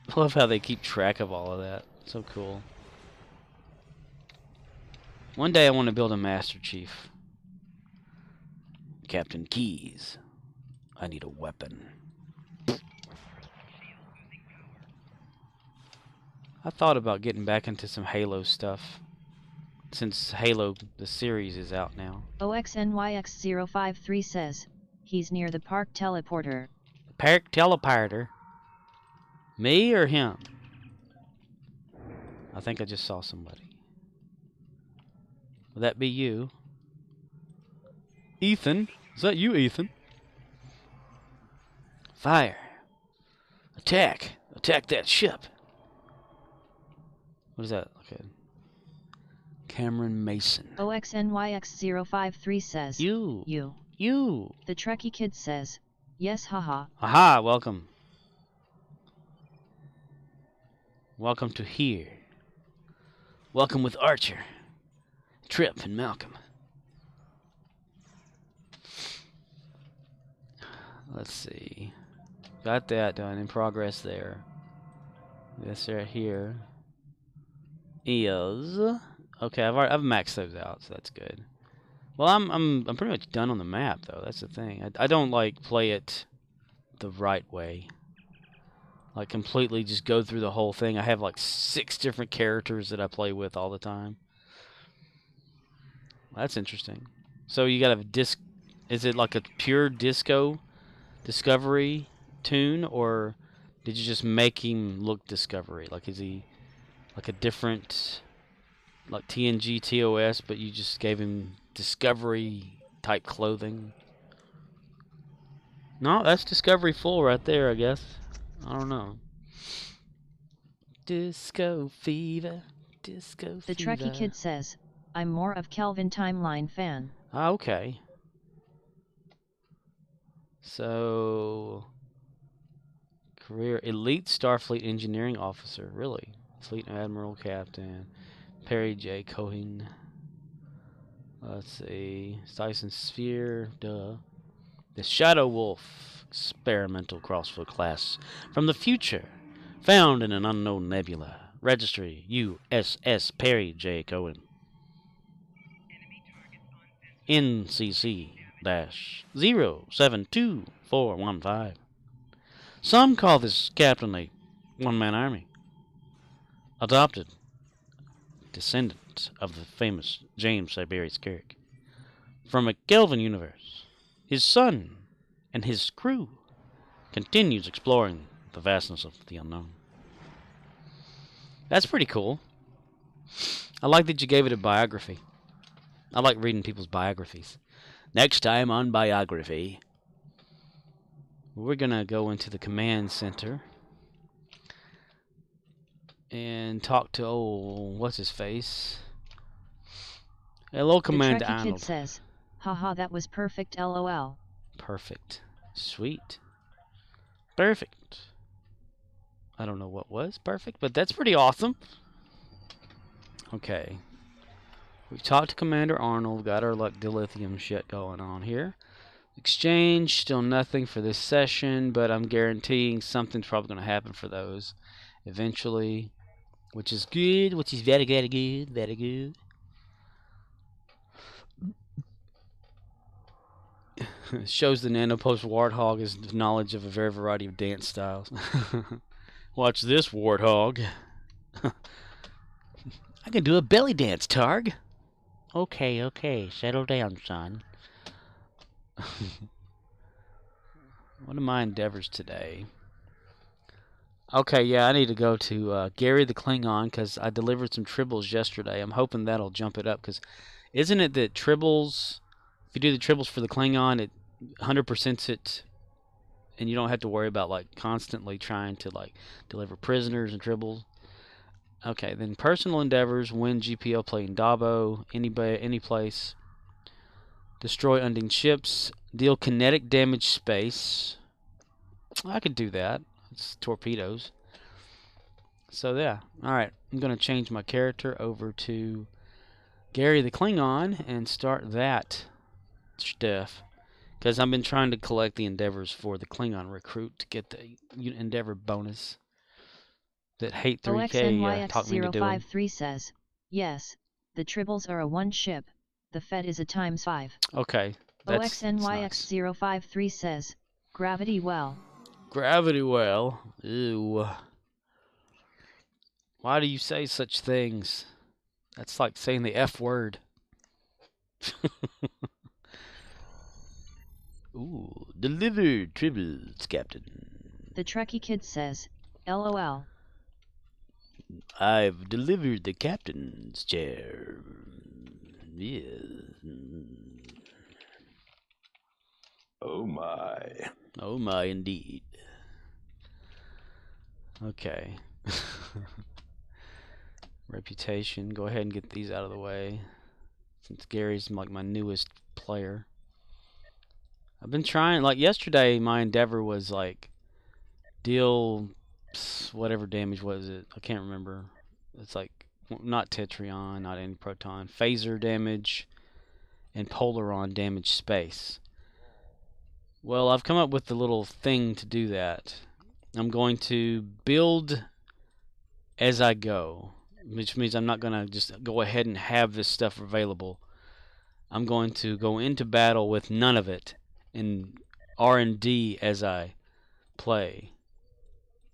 I love how they keep track of all of that. So cool. One day I want to build a Master Chief. Captain Keyes. I need a weapon. I thought about getting back into some Halo stuff. Since Halo, the series, is out now. OXNYX053 says, he's near the park teleporter. Park teleporter? Me or him? I think I just saw somebody. Would that be you? Ethan? Is that you, Ethan? Fire. Attack. Attack that ship. What is that? Okay. Cameron Mason. OXNYX053 says, You. You. The Trekkie Kid says, yes haha. Aha, welcome. Welcome to here. Welcome with Archer, Trip, and Malcolm. Let's see. Got that done. In progress there. This right here is okay. I've maxed those out, so that's good. Well, I'm pretty much done on the map though. That's the thing. I don't like play it the right way. Like completely just go through the whole thing. I have like 6 different characters that I play with all the time. That's interesting. So you got a disc. Is it like a pure disco Discovery tune, or did you just make him look Discovery? Like, is he like a different, like TNG TOS, but you just gave him Discovery type clothing? No, that's Discovery full right there, I guess. I don't know. Disco fever, disco fever. The Trekkie Kid says, I'm more of Kelvin Timeline fan. Ah, okay. So, career Elite Starfleet Engineering Officer, really? Fleet Admiral Captain Perry J. Cohen. Let's see. Dyson Sphere, duh. The Shadow Wolf Experimental Crossfoot class from the future, found in an unknown nebula. Registry USS Perry J. Cohen. NCC-072415. Some call this captain a one-man army. Adopted descendant of the famous James Tiberius Kirk. From a Kelvin universe, his son and his crew continues exploring the vastness of the unknown. That's pretty cool. I like that you gave it a biography. I like reading people's biographies. Next time on Biography, we're going to go into the command center and talk to, what's his face? Hello, Commander The Trekkie Arnold. Kid says, haha, that was perfect lol. Perfect. Sweet. Perfect. I don't know what was perfect, but that's pretty awesome. Okay. We've talked to Commander Arnold, got our like dilithium shit going on here. Exchange, still nothing for this session, but I'm guaranteeing something's probably going to happen for those eventually, which is good, which is very, very good, very good. Shows the Nanopost Warthog his knowledge of a very variety of dance styles. Watch this, Warthog. I can do a belly dance, Targ. Okay, settle down, son. What are my endeavors today? Okay, yeah, I need to go to Gary the Klingon, because I delivered some tribbles yesterday. I'm hoping that'll jump it up, because isn't it that tribbles, if you do the tribbles for the Klingon, it 100%s it, and you don't have to worry about like constantly trying to like deliver prisoners and tribbles. Okay, then personal endeavors, win GPL playing Dabo, any place. Destroy undead ships, deal kinetic damage space. I could do that. It's torpedoes. So yeah, alright. I'm going to change my character over to Gary the Klingon and start that stuff. Because I've been trying to collect the endeavors for the Klingon recruit to get the endeavor bonus that Hate 3K taught me to do. OXNYX053 says, yes, the Tribbles are a one ship, the Fed is a ×5. Okay. OXNYX053 says, Gravity Well. Gravity Well? Ew. Why do you say such things? That's like saying the F word. Ooh, delivered Tribbles, Captain. The Trekkie Kid says, LOL. I've delivered the captain's chair. Yes. Oh my. Oh my, indeed. Okay. Reputation. Go ahead and get these out of the way. Since Gary's like my newest player. I've been trying, like yesterday my endeavor was like deal whatever damage was it? I can't remember. It's like not Tetrion, not any proton. Phaser damage and Polaron damage space. Well, I've come up with the little thing to do that. I'm going to build as I go, which means I'm not going to just go ahead and have this stuff available. I'm going to go into battle with none of it and R&D as I play.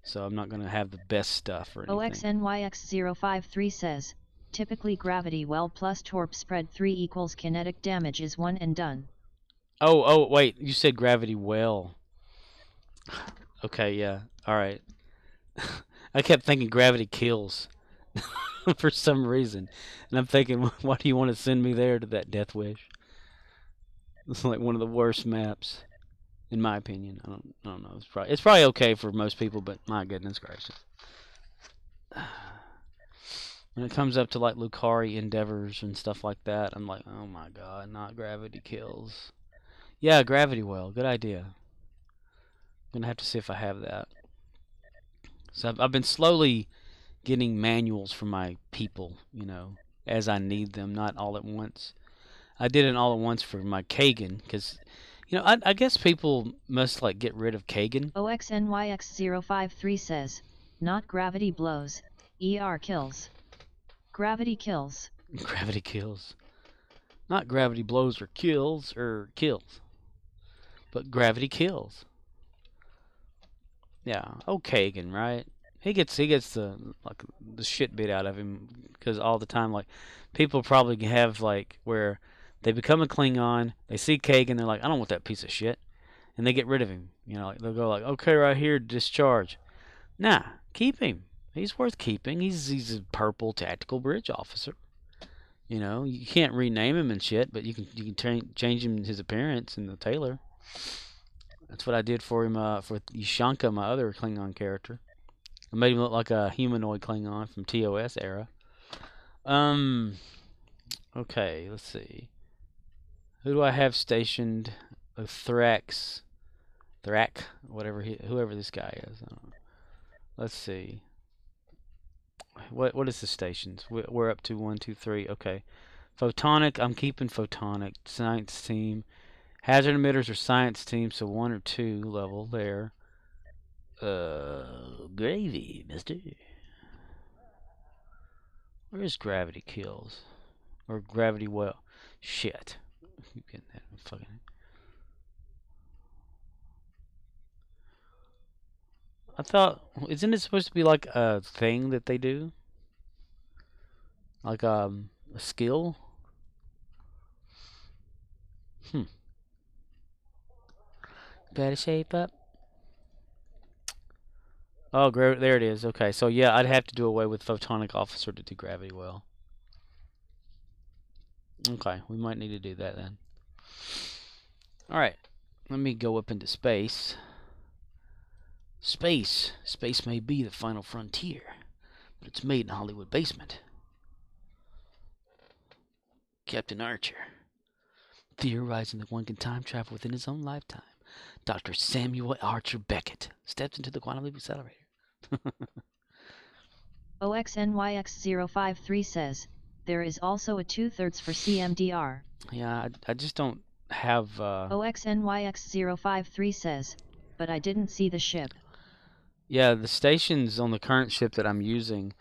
So I'm not going to have the best stuff or anything. OXNYX053 says, typically Gravity Well plus Torp spread 3 equals kinetic damage is 1 and done. Oh, wait, you said Gravity Well. Okay, yeah, alright. I kept thinking Gravity Kills for some reason. And I'm thinking, why do you want to send me there to that Death Wish? It's like one of the worst maps, in my opinion. I don't know. It's probably okay for most people, but my goodness gracious. When it comes up to like Lucari endeavors and stuff like that, I'm like, oh my god, not Gravity Kills. Yeah, Gravity Well, good idea. I'm gonna have to see if I have that. So I've been slowly getting manuals for my people, you know, as I need them, not all at once. I did it all at once for my Kagan, because, you know, I guess people must, like, get rid of Kagan. OXNYX053 says, not gravity blows, ER kills. Gravity kills. Gravity kills. Not gravity blows or kills, but gravity kills. Yeah, oh Kagan, right? He gets the shit beat out of him because all the time, like, people probably have like where they become a Klingon, they see Kagan, they're like, I don't want that piece of shit, and they get rid of him. You know, like, they'll go like, okay, right here, discharge. Nah, keep him. He's worth keeping. He's a purple tactical bridge officer. You know, you can't rename him and shit, but you can change him his appearance in the Taylor. That's what I did for him for Yashanka, my other Klingon character. I made him look like a humanoid Klingon from TOS era. Okay, let's see. Who do I have stationed? Thrax, whoever this guy is. I don't know. Let's see. What is the stations? We're up to 1, 2, 3. Okay. Photonic, I'm keeping Photonic. Science team. Hazard emitters are science team, so 1 or 2 level there. Gravy, mister. Where's Gravity Kills? Or Gravity Well? Shit. Keep getting that fucking. I thought, isn't it supposed to be like a thing that they do? Like a skill? Better shape up. Oh, there it is. Okay, so yeah, I'd have to do away with Photonic Officer to do Gravity Well. Okay, we might need to do that then. Alright, let me go up into space. Space may be the final frontier, but it's made in a Hollywood basement. Captain Archer, theorizing that one can time travel within his own lifetime. Dr. Samuel Archer Beckett steps into the quantum leap accelerator. OXNYX053 says, there is also a 2/3 for CMDR. Yeah, I just don't have... OXNYX053 says, but I didn't see the ship. Yeah, the stations on the current ship that I'm using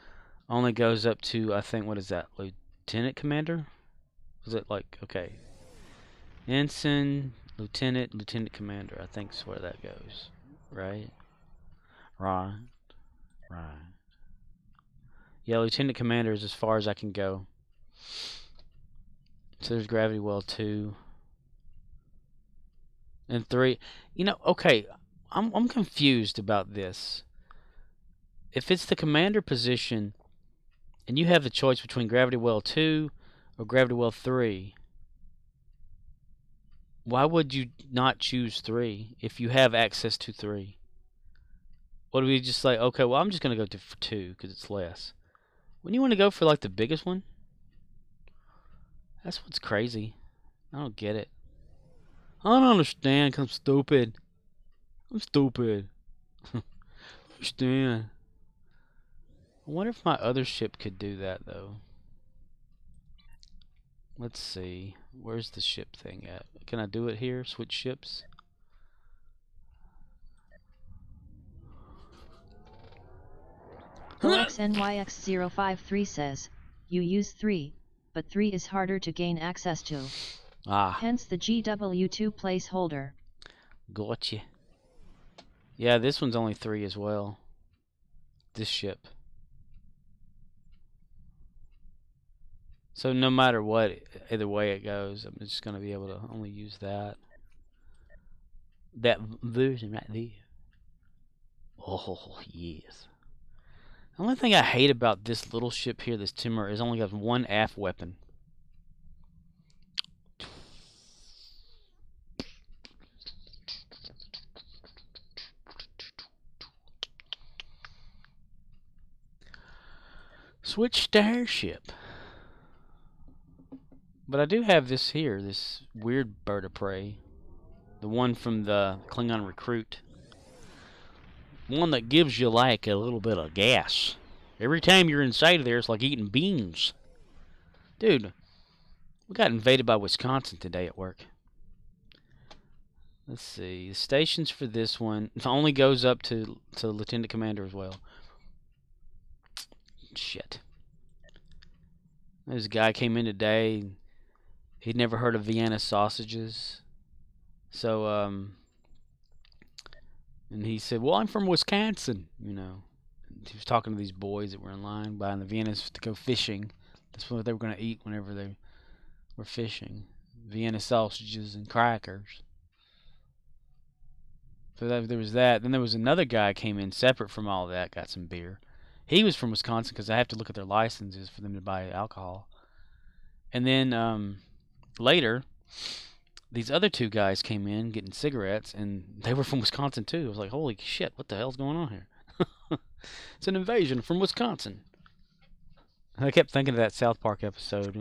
only goes up to, I think, what is that, Lieutenant Commander? Is it like, okay, Ensign, Lieutenant Commander, I think is where that goes, right? Right. Yeah, Lieutenant Commander is as far as I can go. So there's Gravity Well 2. And 3. You know, okay, I'm confused about this. If it's the commander position, and you have the choice between Gravity Well 2 or Gravity Well 3, why would you not choose 3 if you have access to 3? What do we just like, okay, well, I'm just going to go for 2 because it's less. When you want to go for, like, the biggest one? That's what's crazy. I don't get it. I don't understand because I'm stupid. I'm stupid. I understand. I wonder if my other ship could do that, though. Let's see. Where's the ship thing at? Can I do it here? Switch ships? OXNYX053 says, you use 3, but 3 is harder to gain access to. Hence the GW2 placeholder. Gotcha. Yeah, this one's only 3 as well. This ship. So no matter what, either way it goes, I'm just going to be able to only use that. That version right there. Oh, yes. The only thing I hate about this little ship here, this Timur, is only got one aft weapon. Switch starship. But I do have this here, this weird bird of prey. The one from the Klingon Recruit. One that gives you like a little bit of gas. Every time you're inside of there, it's like eating beans. Dude, we got invaded by Wisconsin today at work. Let's see. The stations for this one only goes up to Lieutenant Commander as well. Shit. There's a guy came in today. He'd never heard of Vienna sausages. So, and he said, well, I'm from Wisconsin, you know. And he was talking to these boys that were in line buying the Viennas to go fishing. That's what they were going to eat whenever they were fishing. Vienna sausages and crackers. So there was that. Then there was another guy came in separate from all that, got some beer. He was from Wisconsin because I have to look at their licenses for them to buy alcohol. And then later, these other two guys came in getting cigarettes, and they were from Wisconsin too. I was like, holy shit, what the hell's going on here? It's an invasion from Wisconsin. I kept thinking of that South Park episode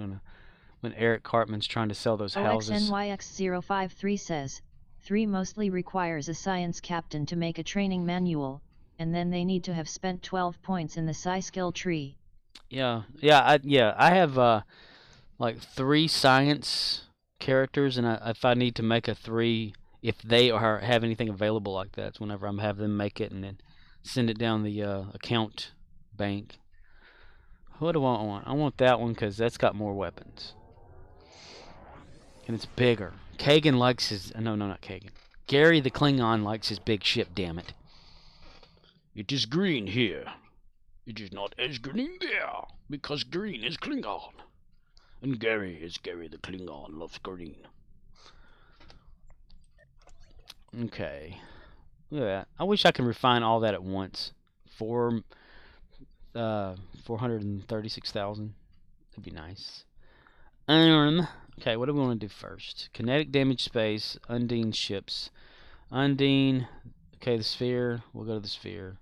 when Eric Cartman's trying to sell those houses. OXNYX053 says, 3 mostly requires a science captain to make a training manual, and then they need to have spent 12 points in the psi skill tree. I have like 3 science characters, and if I need to make a 3, if they have anything available like that, it's whenever I'm have them make it and then send it down the account bank. What do I want? I want that one because that's got more weapons. And it's bigger. Kagan likes his... No, not Kagan. Gary the Klingon likes his big ship, damn it. It is green here. It is not as green there, because green is Klingon. And Gary is Gary the Klingon, loves green. Okay. Look at that. I wish I could refine all that at once. 436,000. That'd be nice. Okay, what do we want to do first? Kinetic damage space, Undine ships. Undine, okay, the sphere. We'll go to the sphere.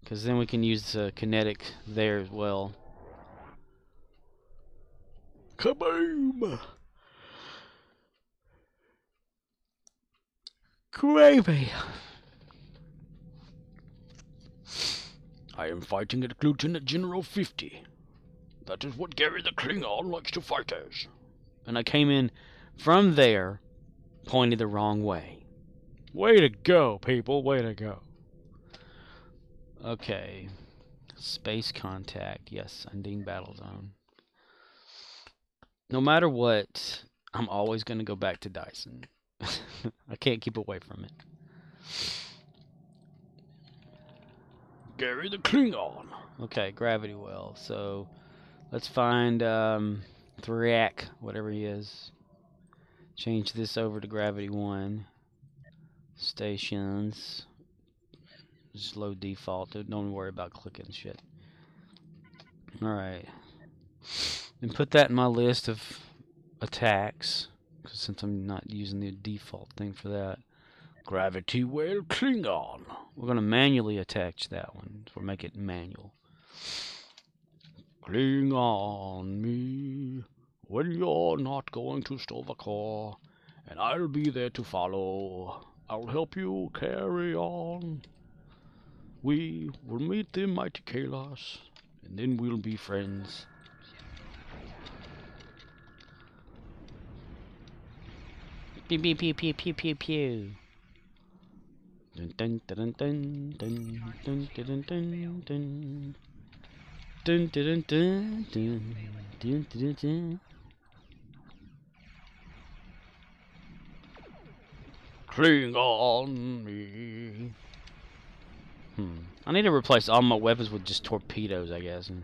Because then we can use kinetic there as well. Kaboom! Gravy! I am fighting at Lieutenant General 50. That is what Gary the Klingon likes to fight as. And I came in from there, pointed the wrong way. Way to go, people. Way to go. Okay. Space contact. Yes, Undine Battle Zone. No matter what, I'm always going to go back to Dyson. I can't keep away from it. Gary the Klingon. Okay, gravity well. So let's find Thrak, whatever he is. Change this over to gravity 1. Stations. Just low default. Don't worry about clicking shit. Alright. And put that in my list of attacks. Because since I'm not using the default thing for that. Gravity well Klingon. We're going to manually attach that one. So we'll make it manual. Klingon me when you're not going to Stovacor. And I'll be there to follow. I'll help you carry on. We will meet the mighty Kalos. And then we'll be friends. Pew pew pew pew pew pew pew. Dun dun dun dun dun dun dun dun dun dun dun dun dun dun dun dun. Klingon me. I need to replace all my weapons with just torpedoes, I guess, and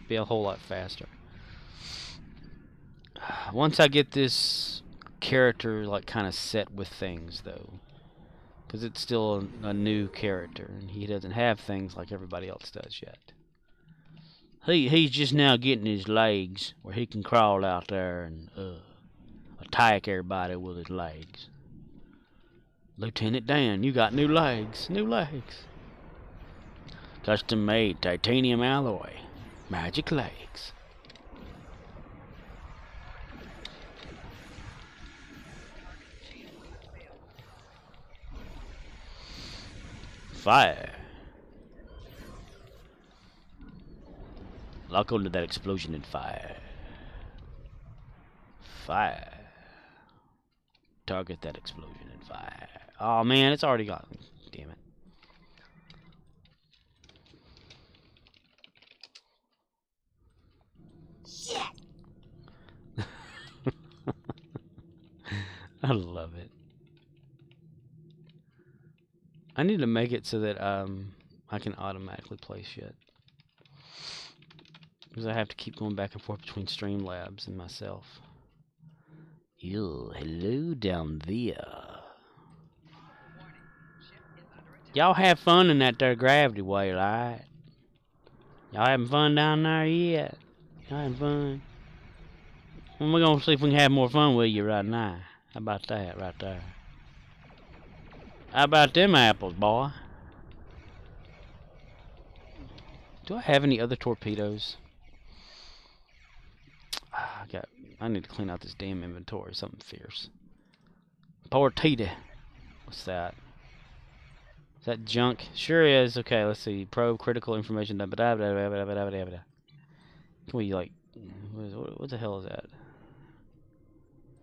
be a whole lot faster. Once I get this character like kind of set with things, though, because it's still a new character and he doesn't have things like everybody else does yet. He's just now getting his legs where he can crawl out there and attack everybody with his legs. Lieutenant Dan, you got new legs. New legs. Custom made titanium alloy. Magic legs. Fire. Lock onto that explosion and fire. Fire. Target that explosion and fire. Oh man, it's already gone. Damn it. Shit. I love it. I need to make it so that I can automatically play shit. Because I have to keep going back and forth between Streamlabs and myself. Ew, hello down there. Y'all have fun in that there gravity well, alright? Y'all having fun down there yet? Y'all having fun? Well, we're gonna see if we can have more fun with you right now. How about that right there? How about them apples, boy? Do I have any other torpedoes? I need to clean out this damn inventory. Something fierce. Torpedo. What's that? Is that junk? Sure is. Okay, let's see. Probe critical information. Can we, like... What the hell is that?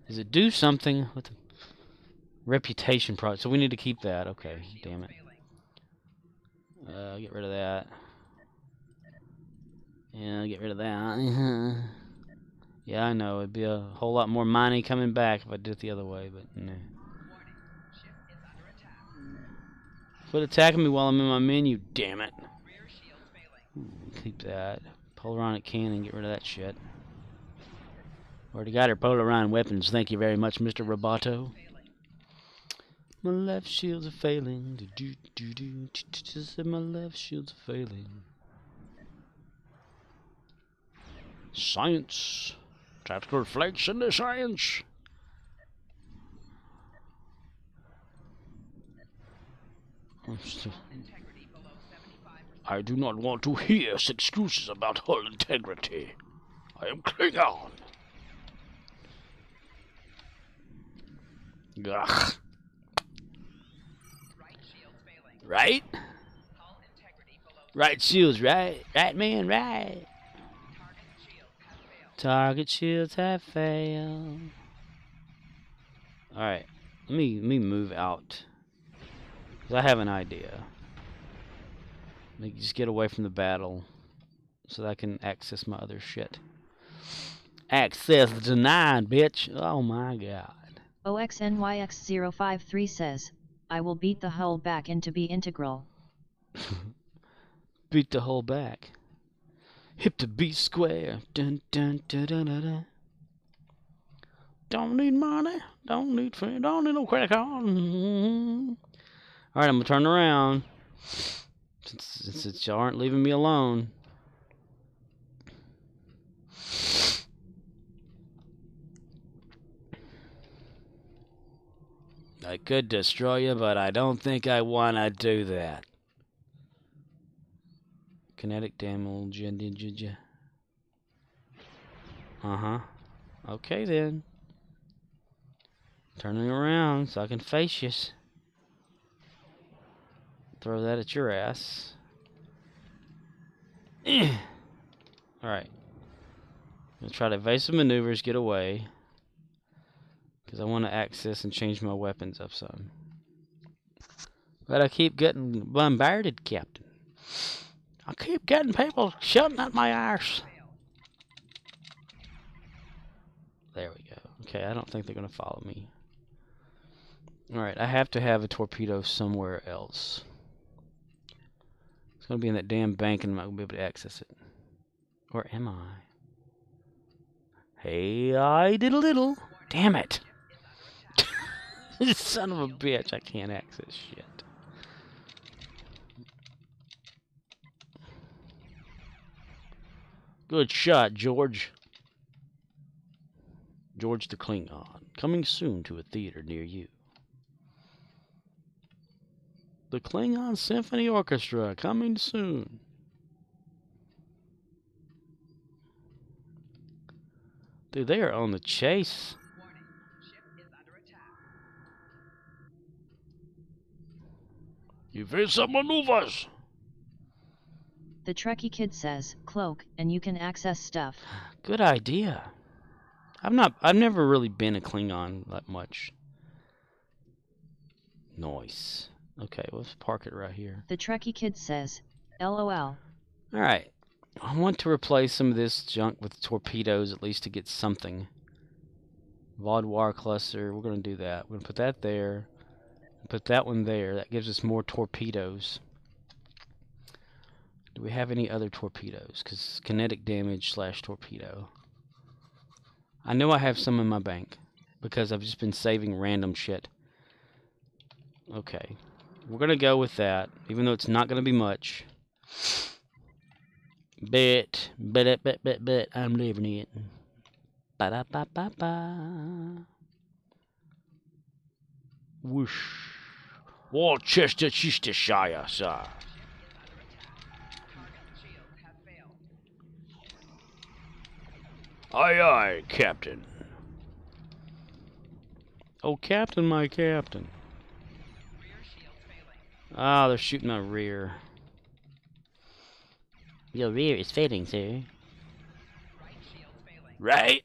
Does it do something? What the... Reputation project. So we need to keep that. Okay, damn it. Get rid of that. Yeah, get rid of that. Yeah, I know. It'd be a whole lot more money coming back if I did it the other way, but no. Quit attacking me while I'm in my menu, damn it. Keep that. Polaronic cannon, get rid of that shit. Already got her Polaron weapons. Thank you very much, Mr. Roboto. My left shields are failing. My left shields are failing. Science. Tactical reflection to science. I do not want to hear excuses about hull integrity. I am Klingon. Ugh. Right? Right shields, right? Right, man, right. Target shields have failed. Alright, let me move out. 'Cause I have an idea. Let me just get away from the battle so that I can access my other shit. Access denied, bitch. Oh my god. OXNYX053 says, I will beat the hull back into be integral. Beat the hull back. Hip to B square. Dun dun dun dun dun dun. Don't need money. Don't need friend. Don't need no credit card. Alright, I'm gonna turn around. Since y'all aren't leaving me alone. I could destroy you, but I don't think I want to do that. Kinetic damage. Uh-huh. Okay, then. Turning around so I can face you. Throw that at your ass. Alright. I'm going to try to evasive maneuvers, get away. Because I want to access and change my weapons up some. But I keep getting bombarded, Captain. I keep getting people shooting at my arse. There we go. Okay, I don't think they're going to follow me. Alright, I have to have a torpedo somewhere else. It's going to be in that damn bank and I'm not going to be able to access it. Or am I? Hey, I did a little. Damn it. Son of a bitch, I can't access shit. Good shot, George. George the Klingon. Coming soon to a theater near you. The Klingon Symphony Orchestra. Coming soon. Dude, they are on the chase. Evasive maneuvers. The Trekkie kid says, cloak, and you can access stuff. Good idea. I've never really been a Klingon that much. Nice. Okay, let's park it right here. The Trekkie kid says, LOL. Alright. I want to replace some of this junk with torpedoes, at least to get something. Vaudoir cluster, we're going to do that. We're going to put that there. Put that one there. That gives us more torpedoes. Do we have any other torpedoes? Because kinetic damage / torpedo. I know I have some in my bank. Because I've just been saving random shit. Okay. We're going to go with that. Even though it's not going to be much. But, I'm living it. Ba-da-ba-ba-ba. Whoosh. Worcester, Chestershire, sir. Aye, aye, Captain. Oh, Captain, my Captain. Ah, they're shooting my rear. Your rear is failing, sir. Right?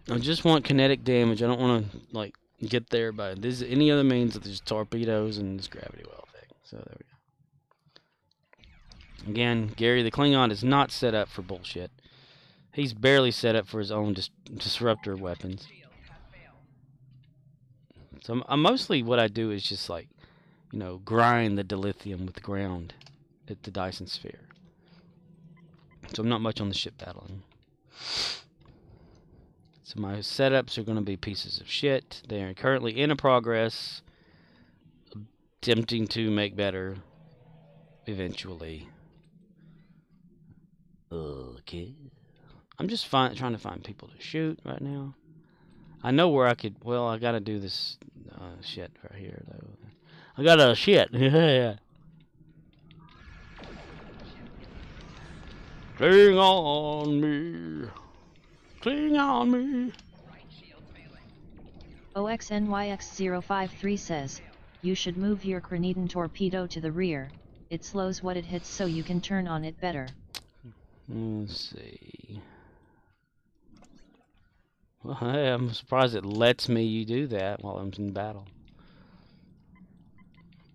I just want kinetic damage. I don't want to, like, get there by this any other means of these torpedoes and this gravity well thing. So there we go. Again, Gary the Klingon is not set up for bullshit. He's barely set up for his own disruptor weapons. So mostly what I do is just like, you know, grind the dilithium with the ground at the Dyson sphere. So I'm not much on the ship battling. So my setups are going to be pieces of shit. They are currently in a progress, attempting to make better eventually. Okay. I'm just trying to find people to shoot right now. I know where I could... Well, I got to do this shit right here, though. I got a shit. Yeah. Cling on me. Cling on me. OXNYX053 says, you should move your Grenadian torpedo to the rear, it slows what it hits so you can turn on it better. Let's see. Well, hey, I'm surprised it lets me do that while I'm in battle.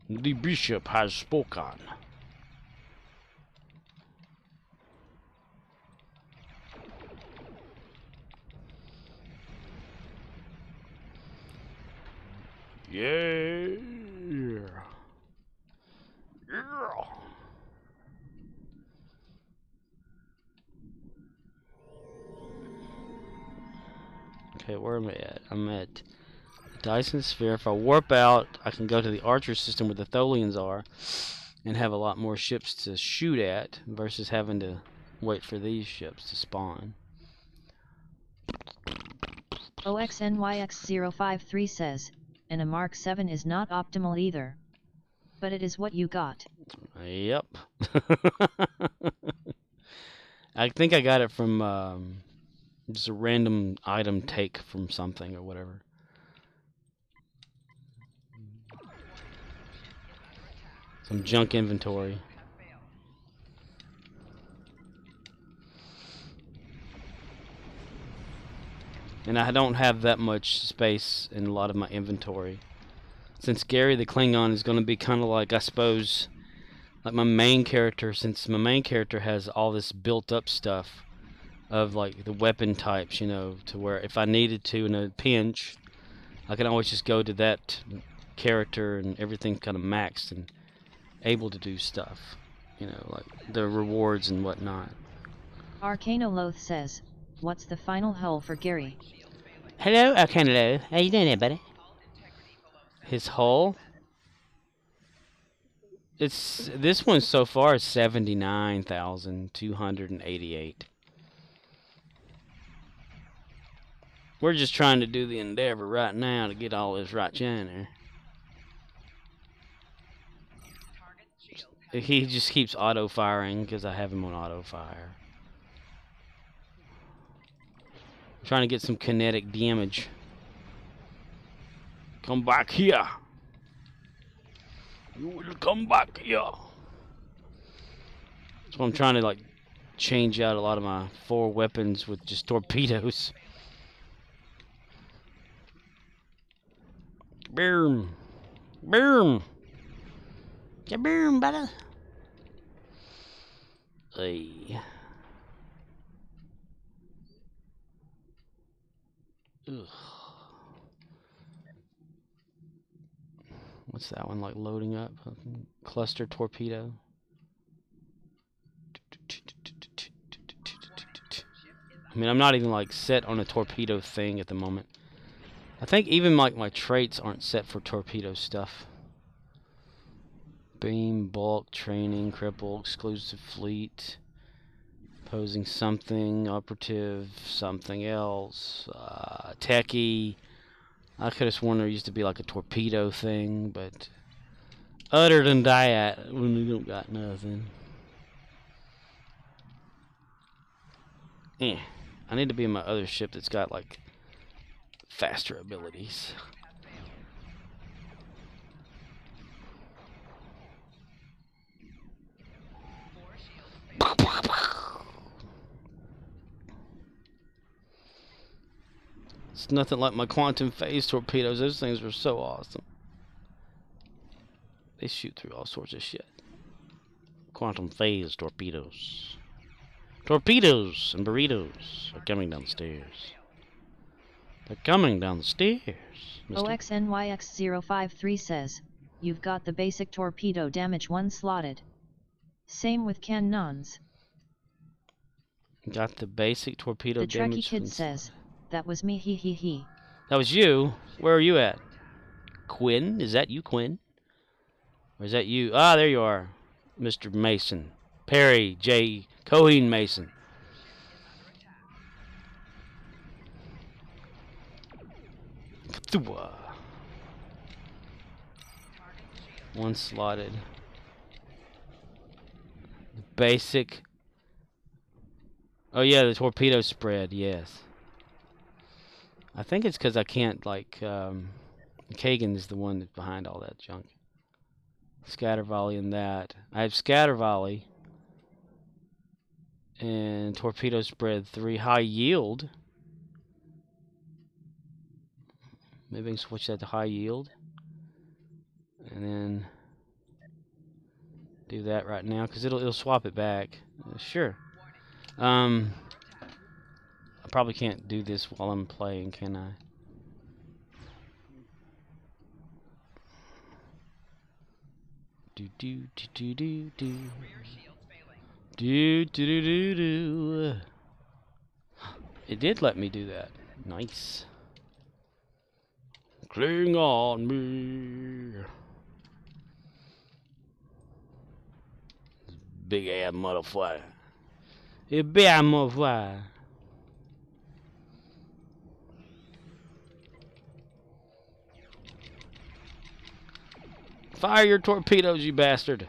The bishop has spoken. Yeah. Yeah. Okay, where am I at? I'm at Dyson Sphere. If I warp out, I can go to the Archer system where the Tholians are and have a lot more ships to shoot at versus having to wait for these ships to spawn. OXNYX053 says, and a Mark 7 is not optimal either. But it is what you got. Yep. I think I got it from just a random item take from something or whatever. Some junk inventory. And I don't have that much space in a lot of my inventory. Since Gary the Klingon is going to be kind of like, I suppose, like my main character, since my main character has all this built up stuff of like the weapon types, you know, to where if I needed to in a pinch, I can always just go to that character and everything's kind of maxed and able to do stuff, you know, like the rewards and whatnot. Arcanoloth says, what's the final hull for Gary? Hello, Arcanoloth. How you doing there, buddy? His hull? This one so far is 79,288. We're just trying to do the endeavor right now to get all this right China. He just keeps auto firing because I have him on auto fire. Trying to get some kinetic damage. Come back here. You will come back here. So I'm trying to like change out a lot of my 4 weapons with just torpedoes. Boom. Boom. Yeah, boom, brother. Hey. Ugh. What's that one like loading up? Cluster torpedo. I mean, I'm not even like set on a torpedo thing at the moment. I think even like my traits aren't set for torpedo stuff. Beam, bulk, training, cripple, exclusive fleet, posing something, operative, something else, techie. I could have sworn there used to be like a torpedo thing, but other than that, we don't got nothing. I need to be in my other ship that's got like faster abilities. It's nothing like my quantum phase torpedoes. Those things were so awesome. They shoot through all sorts of shit. Quantum phase torpedoes. Torpedoes and burritos are coming down the stairs. They're coming down the stairs. OXNYX053 says, you've got the basic torpedo damage 1 slotted. Same with cannons. Got the basic torpedo the damage. The Trekkie Kid says, that was me he. That was you? Where are you at? Quinn? Is that you, Quinn? Or is that you? Ah, there you are. Mr. Mason. Perry J. Cohen Mason. One slotted. Basic. Oh yeah, the torpedo spread, yes. I think it's because I can't, like, Kagan is the one that's behind all that junk. Scatter volley and that. I have scatter volley. And torpedo spread 3. High yield. Maybe I can switch that to high yield. And then do that right now, because it'll swap it back. Sure. I probably can't do this while I'm playing, can I? Do do do do do do. Do do do do do. It did let me do that. Nice. Cling on me. Big ass motherfucker. A big ass motherfucker. Fire your torpedoes, you bastard.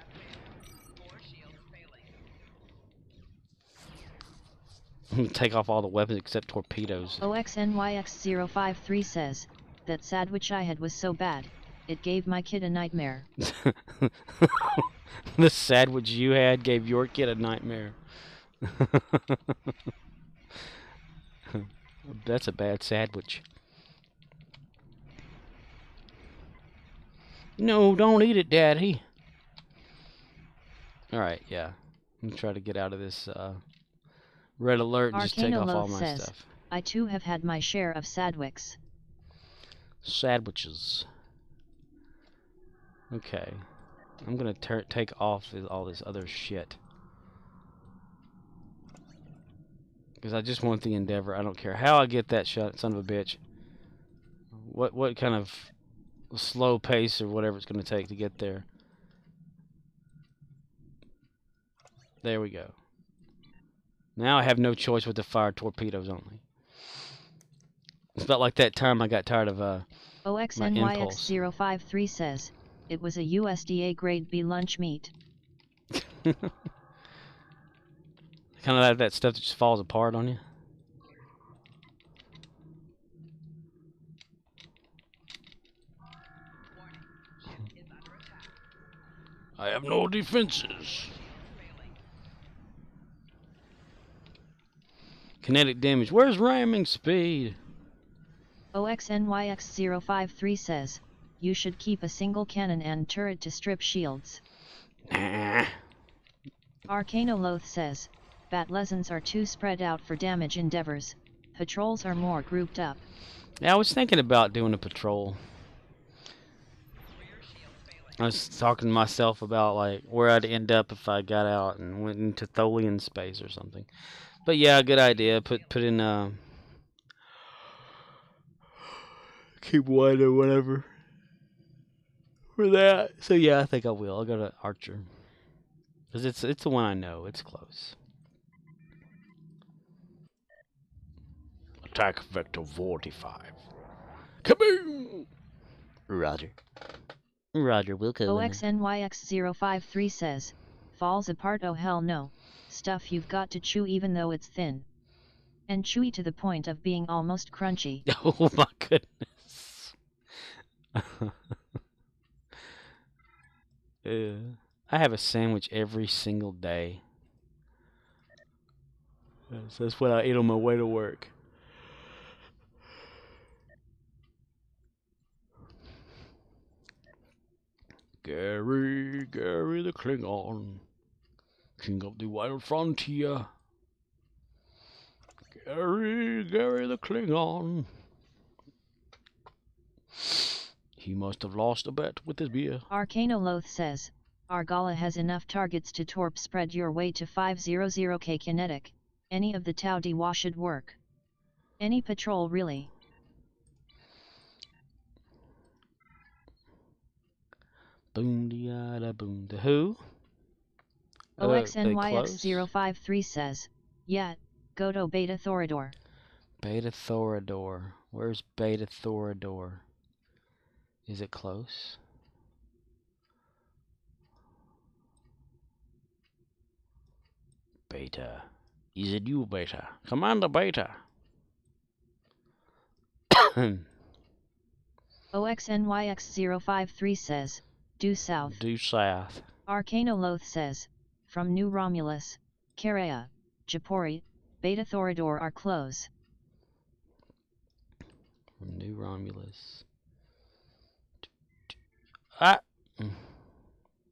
Take off all the weapons except torpedoes. OXNYX053 says, that sandwich I had was so bad, it gave my kid a nightmare. The sandwich you had gave your kid a nightmare. That's a bad sandwich. No, don't eat it, Daddy. Alright, yeah. I'm gonna try to get out of this red alert and just take off all my says, stuff. I too have had my share of sadwicks. Sandwiches. Okay. I'm gonna take off all this other shit. Because I just want the Endeavor. I don't care how I get that shot, son of a bitch. What kind of slow pace or whatever it's gonna take to get there. There we go. Now I have no choice but to fire torpedoes only. It's about like that time I got tired of my impulse. OXNYX053 says, it was a USDA grade B lunch meat. Kind of like that stuff that just falls apart on you. I have no defenses. Kinetic damage. Where's ramming speed? OXNYX053 says, you should keep a single cannon and turret to strip shields. Nah. Arcanoloth says, bat lessons are too spread out for damage endeavors, patrols are more grouped up. Yeah, I was thinking about doing a patrol. I was talking to myself about like where I'd end up if I got out and went into Tholian space or something. But yeah, good idea. Put in keep one or whatever for that. So yeah, I think I will. I'll go to Archer because it's the one I know. It's close. Attack vector 45. Kaboom! Roger. Roger, we'll go. OXNYX053 says, falls apart, oh hell no, stuff you've got to chew even though it's thin. And chewy to the point of being almost crunchy. Oh my goodness. I have a sandwich every single day. That's what I eat on my way to work. Gary the Klingon, king of the wild frontier. Gary the Klingon. He must have lost a bet with his beer. Arcanoloth says, Argala has enough targets to torp spread your way to 500k kinetic, any of the Tau Dewa should work. Any patrol really. Boom da boom da who? OXNYX053 says, yeah, go to Beta Thorador. Beta Thorador. Where's Beta Thorador? Is it close? Beta. Is it you, Beta? Commander Beta. OXNYX053 says, due south. Due south. Arcanoloth says, from New Romulus, Karea, Japori, Beta Thorador are close. From New Romulus. Ah!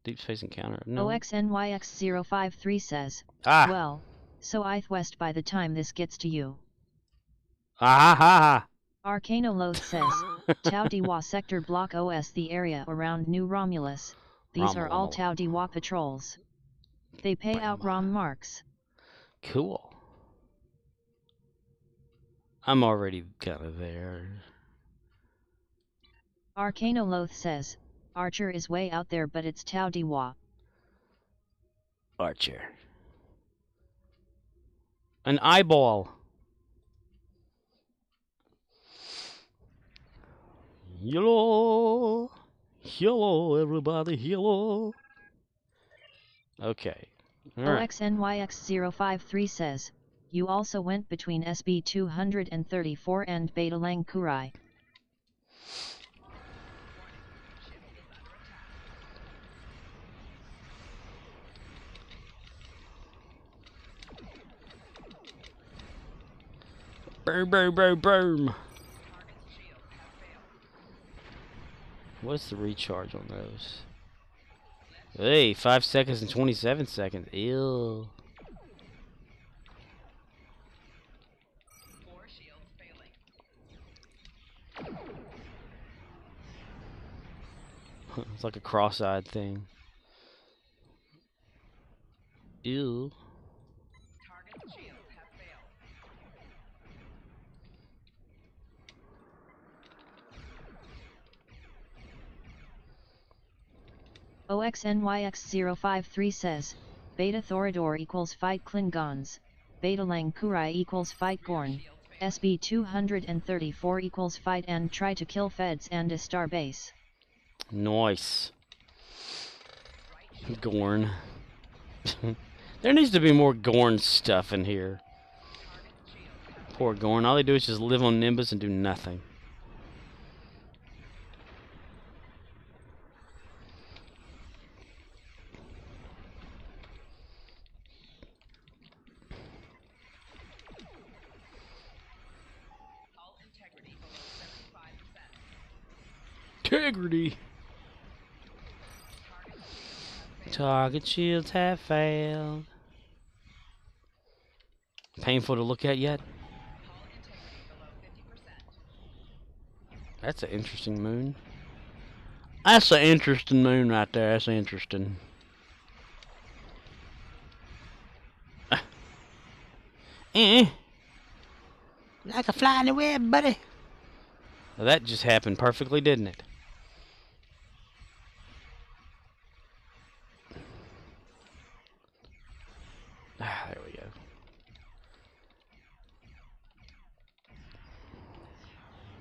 Deep Space Encounter. No. OXNYX053 says, Ah! well, so Ith West by the time this gets to you. Ah ha ha! Arcanoloth says, Tau Diwa Sector Block OS the area around New Romulus. These are all Tau Diwa patrols. They pay out ROM marks. Cool. I'm already kind of there. Arcanoloth says, Archer is way out there but it's Tau Diwa. Archer. An eyeball. Hello. Hello, everybody. Hello. Okay. Alright. OXNYX053 says, you also went between SB 234 and Beta Lang Kurai. Boom, boom, boom, boom. What's the recharge on those? Hey, 5 seconds and 27 seconds. Ew. It's like a cross-eyed thing. Ew. OXNYX053 says, Beta Thorador equals fight Klingons, Beta Lang Kurai equals fight Gorn, SB 234 equals fight and try to kill Feds and a star base. Nice. Gorn. There needs to be more Gorn stuff in here. Poor Gorn. All they do is just live on Nimbus and do nothing. Integrity. Target shields have failed. Painful to look at yet? That's an interesting moon. That's an interesting moon right there. That's interesting. Like a fly in the web, buddy. Well, that just happened perfectly, didn't it? Ah, there we go.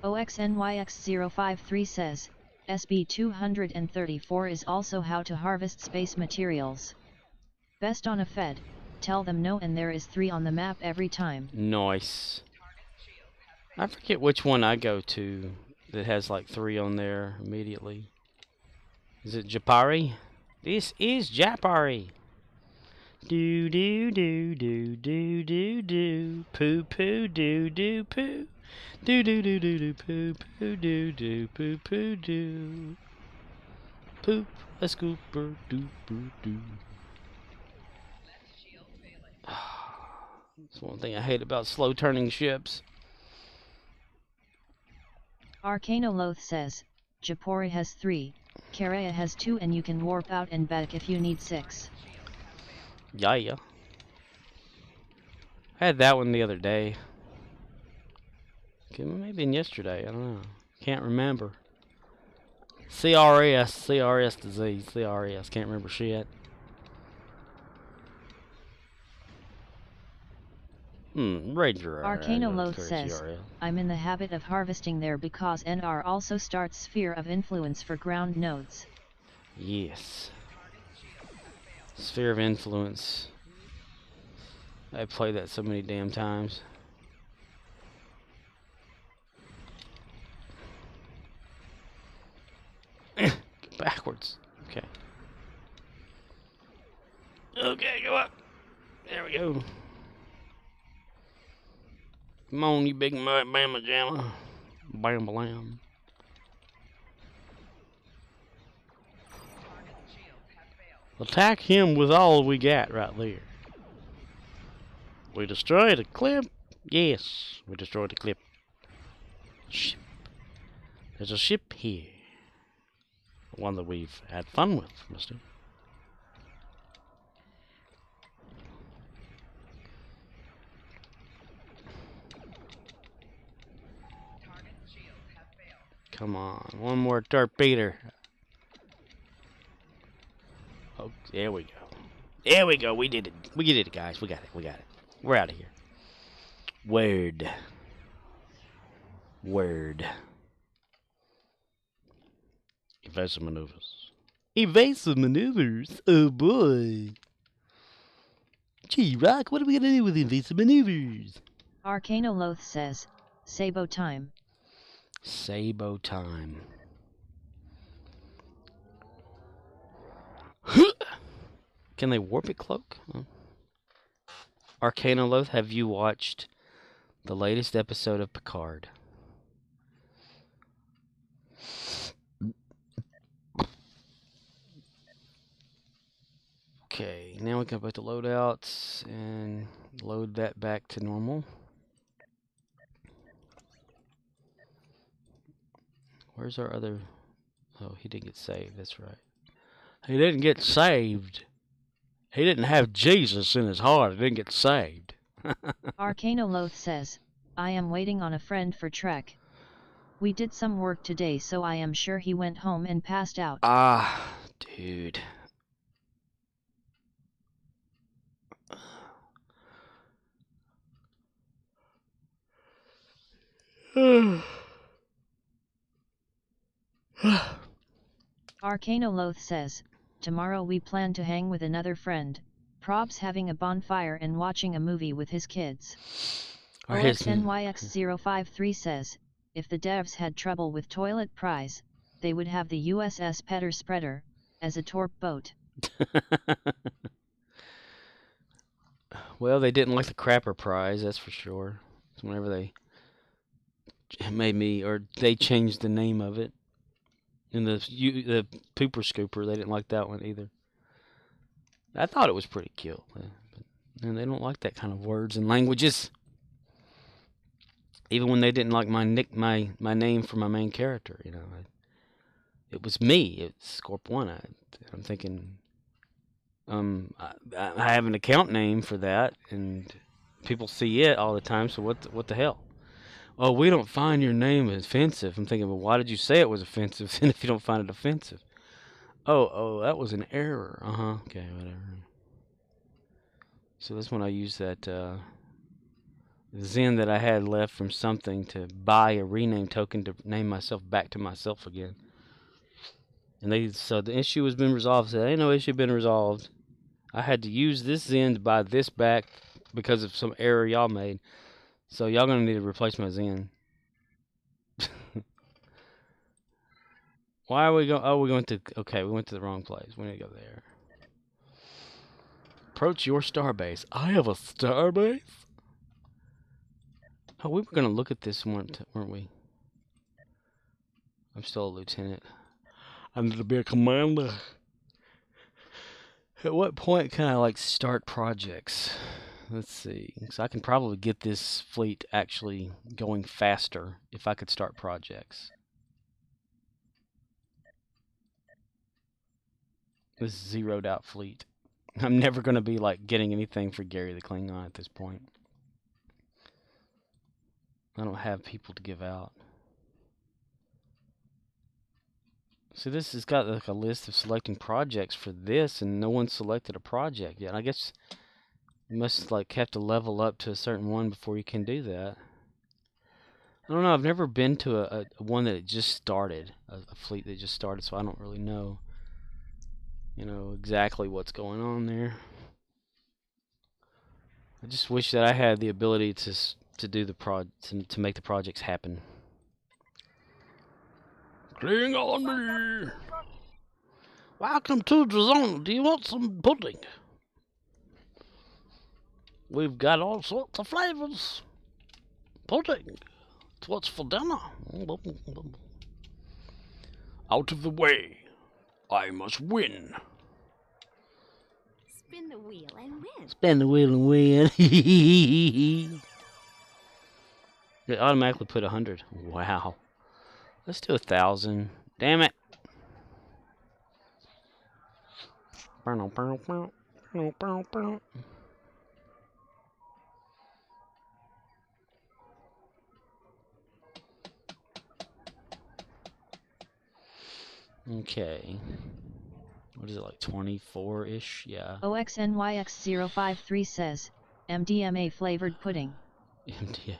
OXNYX053 says, SB 234 is also how to harvest space materials. Best on a Fed, tell them no and there is 3 on the map every time. Nice. I forget which one I go to that has like 3 on there immediately. Is it Japari? This is Japari. Do do do do do do do poo poo do do poo do do do do do poo poo do do poo poo do poop a scooper do boo do. That's one thing I hate about slow turning ships. Arcanoloth says, Japori has 3, Karea has 2 and you can warp out and back if you need 6. Yeah. I had that one the other day. Okay, maybe yesterday, I don't know. Can't remember. CRS disease, CRS, can't remember shit. Ranger. Arcanoloth says, I'm in the habit of harvesting there because NR also starts sphere of influence for ground nodes. Yes. Sphere of influence. I played that so many damn times. Backwards. Okay. Okay, go up. There we go. Come on, you big mud bama jamma. Bam blam. Attack him with all we got right there. We destroyed a clip. Yes, we destroyed the clip. Ship. There's a ship here. One that we've had fun with, mister. Come on, one more torpedo. Oh, there we go. There we go. We did it. We did it, guys. We got it. We got it. We're out of here. Word. Word. Evasive maneuvers. Evasive maneuvers? Oh boy. Gee, Rock, what are we gonna do with evasive maneuvers? Arcanoloth says, Sabo time. Sabo time. Can they warp it, Cloak? Oh. Arcanoloth, have you watched the latest episode of Picard? Okay, now we can go back to loadouts and load that back to normal. Where's our other... Oh, he didn't get saved, that's right. He didn't get saved. He didn't have Jesus in his heart. He didn't get saved. Arcanoloth says, I am waiting on a friend for Trek. We did some work today, so I am sure he went home and passed out. Ah, dude. Arcanoloth says, tomorrow we plan to hang with another friend, probs having a bonfire and watching a movie with his kids. OXNYX053 says, if the devs had trouble with Toilet Prize, they would have the USS Petter Spreader as a torp boat. Well, they didn't like the Crapper Prize, that's for sure. So whenever they made me, or they changed the name of it. And the Pooper Scooper, they didn't like that one either. I thought it was pretty cool. But and they don't like that kind of words and languages. Even when they didn't like my name for my main character, you know. It was me. It's Scorp1. I'm thinking, I have an account name for that, and people see it all the time. So what the hell? Oh, we don't find your name offensive. I'm thinking, well, why did you say it was offensive? And if you don't find it offensive, oh, that was an error. Okay, whatever. So this one I used that Zen that I had left from something to buy a rename token to name myself back to myself again. And so the issue has been resolved. So ain't no issue been resolved. I had to use this Zen to buy this back because of some error y'all made. So y'all gonna need to replace my Zen. Why are we going? Oh, we went to. Okay, we went to the wrong place. We need to go there. Approach your starbase. I have a starbase. Oh, we were gonna look at this one, weren't we? I'm still a lieutenant. I need to be a commander. At what point can I like start projects? Let's see. So I can probably get this fleet actually going faster if I could start projects. This zeroed out fleet. I'm never going to be like getting anything for Gary the Klingon at this point. I don't have people to give out. See, this has got like a list of selecting projects for this, and no one selected a project yet. I guess you must like have to level up to a certain one before you can do that. I don't know. I've never been to a one that just started, a fleet that just started, so I don't really know, you know, exactly what's going on there. I just wish that I had the ability to do the to make the projects happen. Cling on me. Welcome to the zone. Do you want some pudding? We've got all sorts of flavors. Pudding. It's what's for dinner. Out of the way. I must win. Spin the wheel and win. Spin the wheel and win. It automatically put 100. Wow. Let's do 1,000. Damn it. Okay. What is it, like 24-ish? Yeah. OXNYX053 says, MDMA flavored pudding. MDA.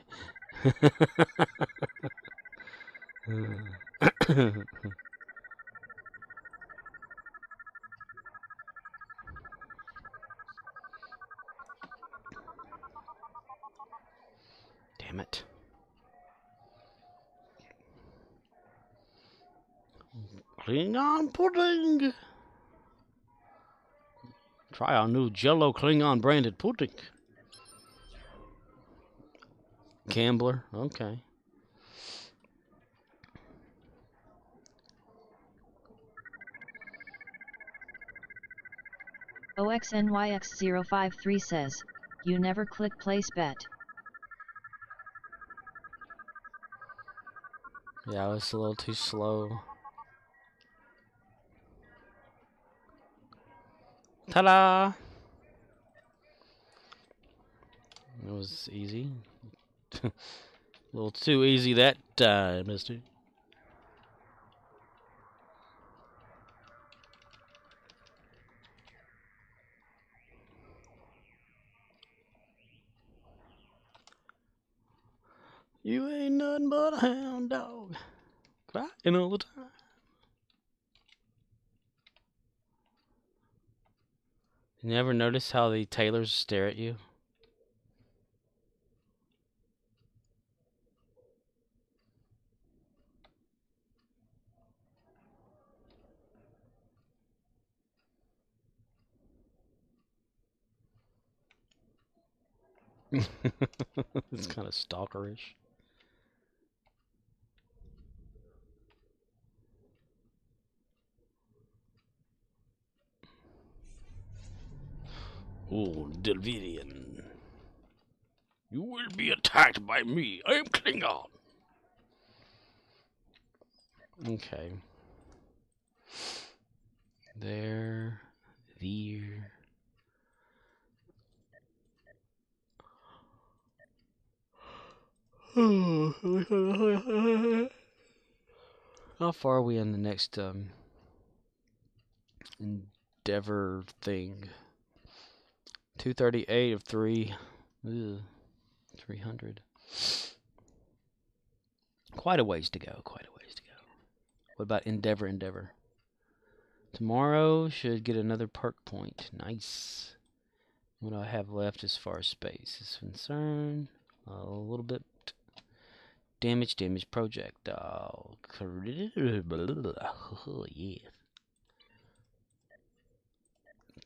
Damn it. Klingon pudding. Try our new Jello Klingon branded pudding. Gambler, okay. OXNYX053 says, you never click place bet. Yeah, I was a little too slow. Ta-da! It was easy. A little too easy that time, mister. You ain't nothing but a hound dog, crying all the time. You never notice how the tailors stare at you? It's kind of stalkerish. Oh, Delvirian. You will be attacked by me. I am Klingon. Okay. There. How far are we in the next endeavor thing? 238 of 3. Ugh, 300. Quite a ways to go. What about Endeavor? Tomorrow should get another perk point. Nice. What do I have left as far as space is concerned? A little bit. Damage projectile. Oh, yeah.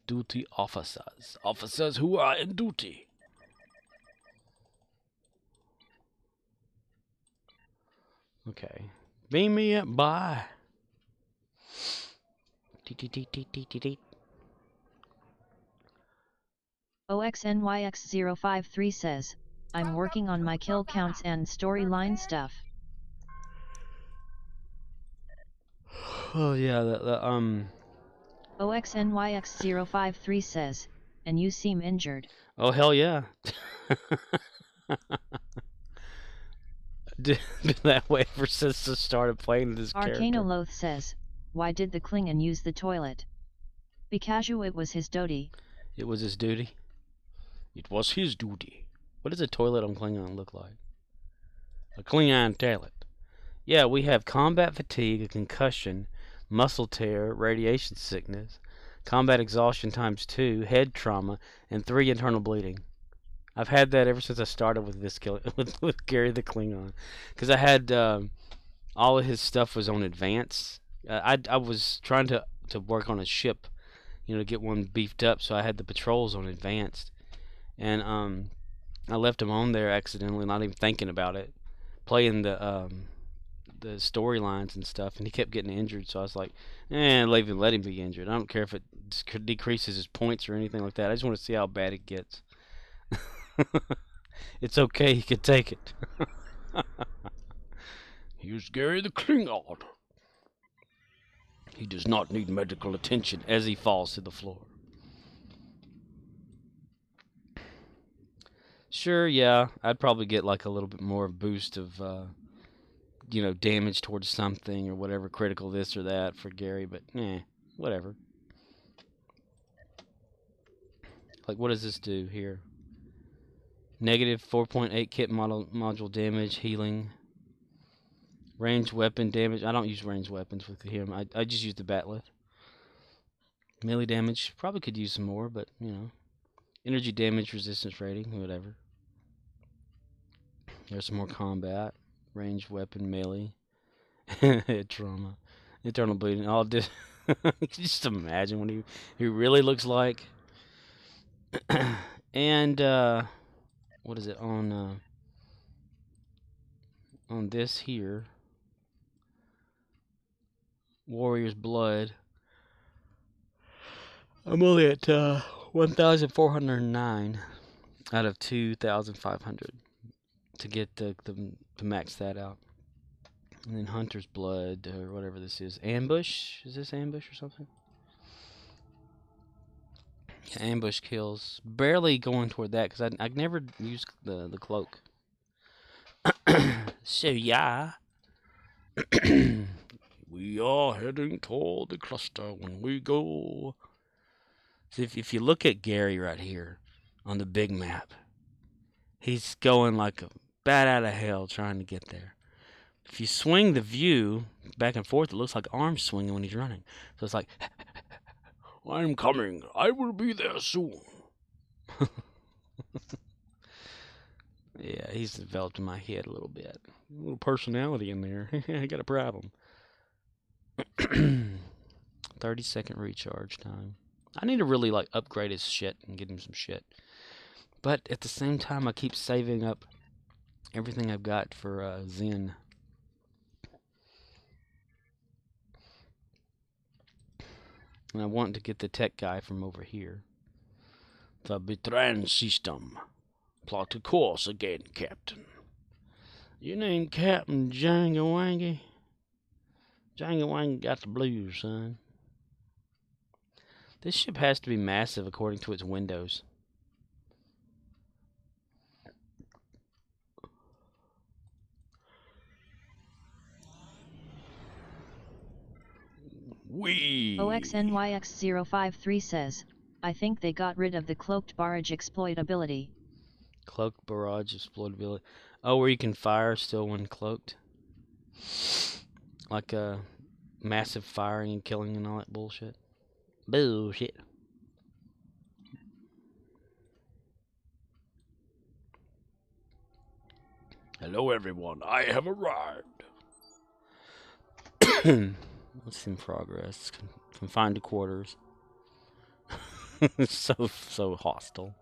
Duty officers. Officers who are in duty. Okay. Beam me up, bye. OXNYX053 says, I'm working on my kill counts and storyline stuff. Oh yeah, OXNYX053 says, and you seem injured. Oh hell yeah. That way ever since I started playing this character. Arcanoloth says, why did the Klingon use the toilet? Because it was his duty. It was his duty? It was his duty. What does a toilet on Klingon look like? A Klingon toilet. Yeah, we have combat fatigue, a concussion, muscle tear, radiation sickness, combat exhaustion ×2, head trauma, and 3 internal bleeding. I've had that ever since I started with this with Gary the Klingon, because I had all of his stuff was on advance. I was trying to work on a ship, to get one beefed up, so I had the patrols on advanced, and I left him on there accidentally, not even thinking about it, playing the storylines and stuff, and he kept getting injured. So I was like, let him be injured. I don't care if it decreases his points or anything like that. I just want to see how bad it gets. It's okay, he can take it. Here's Gary the Klingon. He does not need medical attention, as he falls to the floor. Sure, yeah, I'd probably get like a little bit more boost of, damage towards something or whatever, critical this or that for Gary, but whatever. Like, what does this do here? Negative 4.8 kit module damage, healing. Ranged weapon damage. I don't use ranged weapons with him. I just use the bat'leth. Melee damage. Probably could use some more, but, Energy damage, resistance rating, whatever. There's some more combat. Ranged weapon, melee. Head trauma. Internal bleeding. All this. Just imagine what he really looks like. And, what is it? On this here. Warrior's Blood. I'm only at 1,409 out of 2,500 to get to max that out. And then Hunter's Blood, or whatever this is. Ambush? Is this ambush or something? Yeah, ambush kills. Barely going toward that, because I never used the cloak. So, yeah. We are heading toward the cluster when we go. So if you look at Gary right here on the big map, he's going like a bat out of hell trying to get there. If you swing the view back and forth, it looks like arms swinging when he's running. So it's like, I'm coming. I will be there soon. Yeah, he's developed in my head a little bit. A little personality in there. I got a problem. 30-second recharge time. I need to really upgrade his shit and get him some shit. But at the same time, I keep saving up everything I've got for Zen. And I want to get the tech guy from over here. The Betran system. Plot a course again, Captain. You named Captain Django Wangy? Django Wangy got the blues, son. This ship has to be massive according to its windows. OXNYX053 says, I think they got rid of the cloaked barrage exploitability. Cloaked barrage exploitability. Oh, where you can fire still when cloaked? Like massive firing and killing and all that bullshit. Bullshit. Hello, everyone. I have arrived. What's in progress? Confined to quarters. so hostile.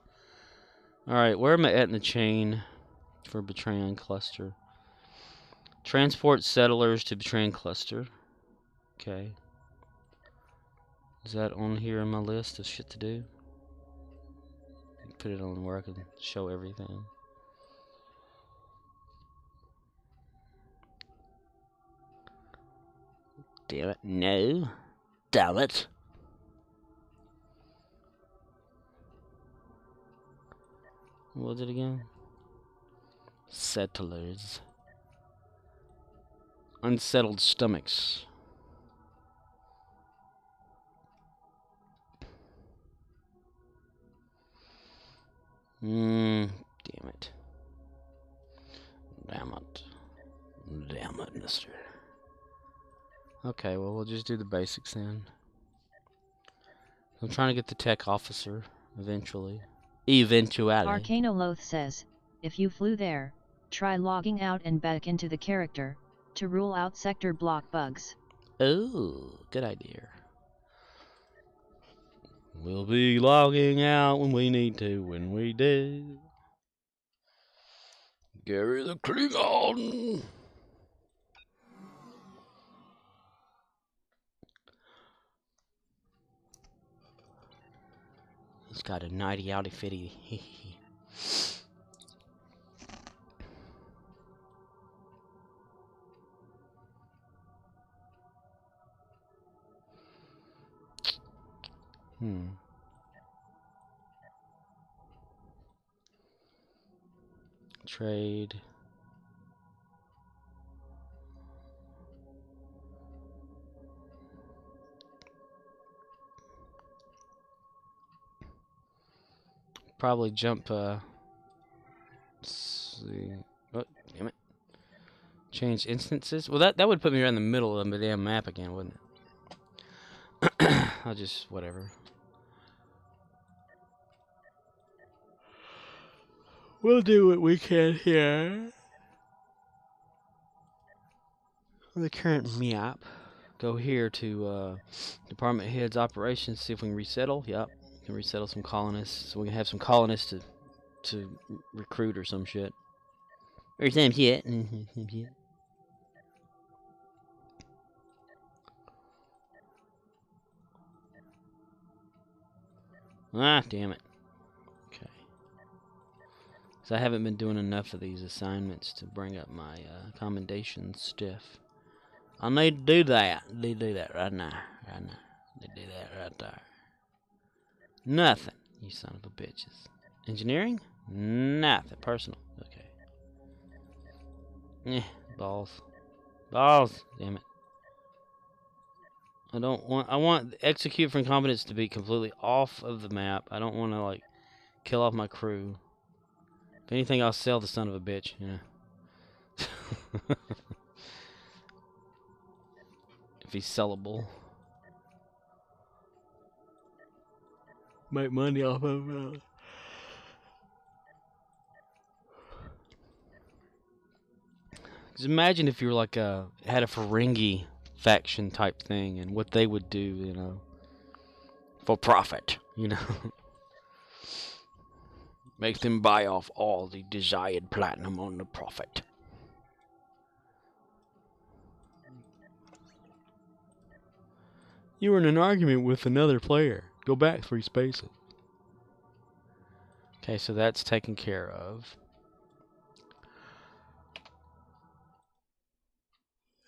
Alright, where am I at in the chain for Betran Cluster? Transport settlers to Betran Cluster. Okay. Is that on here in my list of shit to do? Put it on where I can show everything. Damn it, no. Damn it. What was it again? Settlers. Unsettled stomachs. Damn it. Damn it. Damn it, mister. Okay, well, we'll just do the basics then. I'm trying to get the tech officer, eventually. Eventuality. Arcanoloth says, if you flew there, try logging out and back into the character, to rule out sector block bugs. Oh, good idea. We'll be logging out when we need to, when we do. Gary the Klingon! He's got a nighty outy fitty. Trade. Probably jump, let's see. Oh, damn it. Change instances? Well, that would put me right in the middle of the damn map again, wouldn't it? I'll just, whatever. We'll do what we can here. The current map. Go here to Department Head's Operations, see if we can resettle. Yep, we can resettle some colonists, so we can have some colonists to recruit or some shit. Or some shit. Some shit. Ah, damn it. Okay. So I haven't been doing enough of these assignments to bring up my commendation stuff. I need to do that. I need to do that right now. Right now. I need to do that right there. Nothing, you son of a bitches. Engineering? Nothing. Personal. Okay. Balls. Balls. Damn it. I want execute for incompetence to be completely off of the map. I don't want to, like, kill off my crew. If anything, I'll sell the son of a bitch. Yeah. If he's sellable. Make money off of it. Just imagine if you were like had a Ferengi faction type thing and what they would do, you know, for profit, you know. Make them buy off all the desired platinum on the profit. You were in an argument with another player. Go back 3 spaces. Okay, so that's taken care of.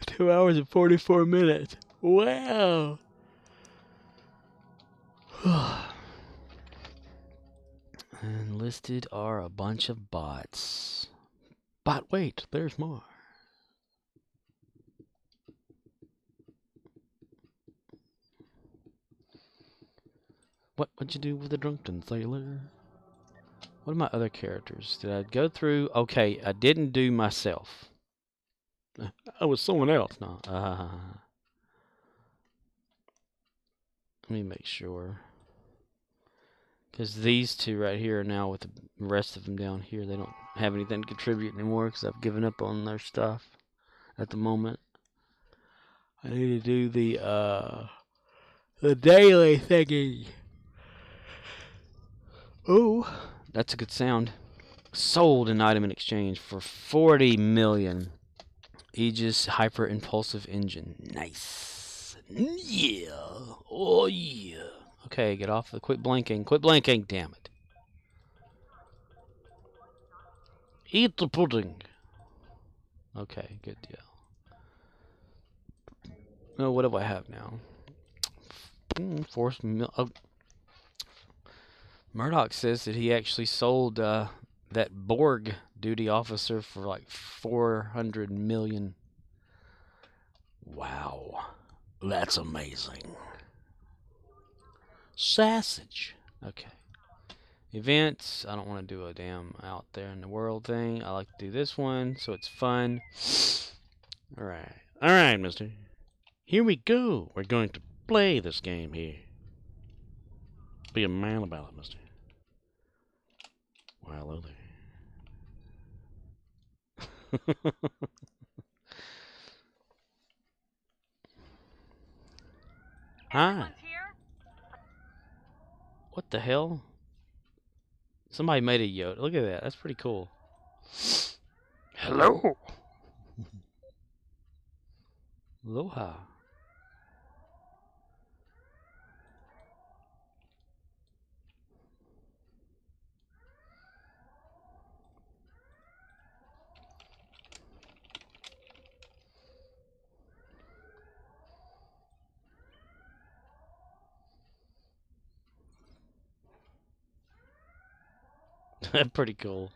2 hours and 44 minutes. Wow. And listed are a bunch of bots. But wait, there's more. What'd you do with the drunken sailor? What are my other characters? Did I go through? Okay, I didn't do myself. I was someone else now. Let me make sure. Because these two right here are now with the rest of them down here. They don't have anything to contribute anymore because I've given up on their stuff at the moment. I need to do the daily thingy. Oh, that's a good sound. Sold an item in exchange for 40 million. Aegis Hyper Impulsive Engine. Nice. Yeah. Oh, yeah. Okay, get off the... Quit blinking. Quit blinking, damn it. Eat the pudding. Okay, good deal. Oh, what do I have now? Forced mil... Oh. Murdoch says that he actually sold that Borg duty officer for like 400 million. Wow. That's amazing. Sausage. Okay. Events. I don't want to do a damn out there in the world thing. I like to do this one, so it's fun. Alright. Alright, mister. Here we go. We're going to play this game here. Be a man about it, mister. Well, hello there. Hi. What the hell? Somebody made a Yoda. Look at that. That's pretty cool. Hello. Aloha. Pretty cool.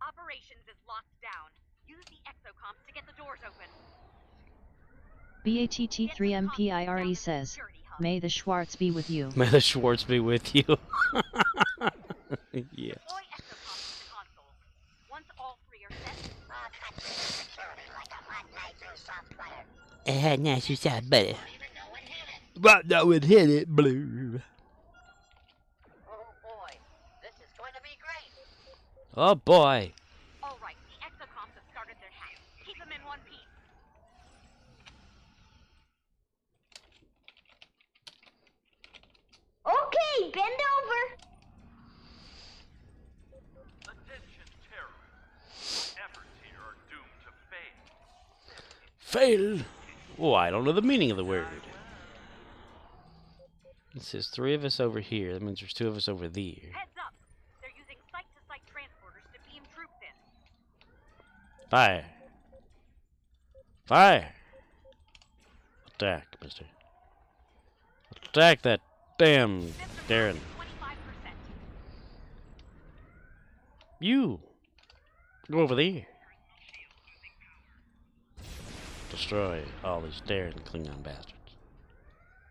Operations is locked down. Use the exocomps to get the doors open. BATT3MPIRE says, May the Schwartz be with you. May the Schwartz be with you. Yeah. Deploy exocomps to the consoles. Once all three are set, Nice you sound better. But that would hit it, blue. oh boy, this is going to be great. Oh boy. All right, the exocomps have started their hack. Keep them in one piece. Okay, bend over. Attention, terrorists. Efforts here are doomed to fail. Fail. Oh, I don't know the meaning of the word. It says 3 of us over here. That means there's 2 of us over there. Heads up! They're using site-to-site transporters to beam troops in. Fire. Fire. Attack, mister. Attack that damn System Darren. 25%. You. Go over there. Destroy all these Darren Klingon bastards.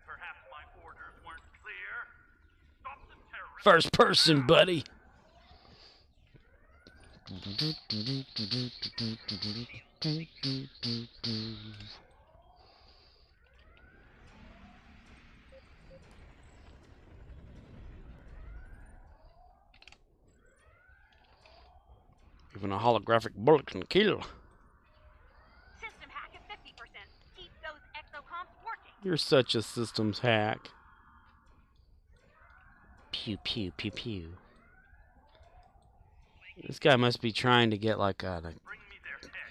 Perhaps my orders weren't clear. Stop the terrorists. First person, buddy. Even a holographic bullet can kill. System hack at 50%. Keep those exocomps working. You're such a systems hack. Pew, pew, pew, pew. This guy must be trying to get like Bring me their head.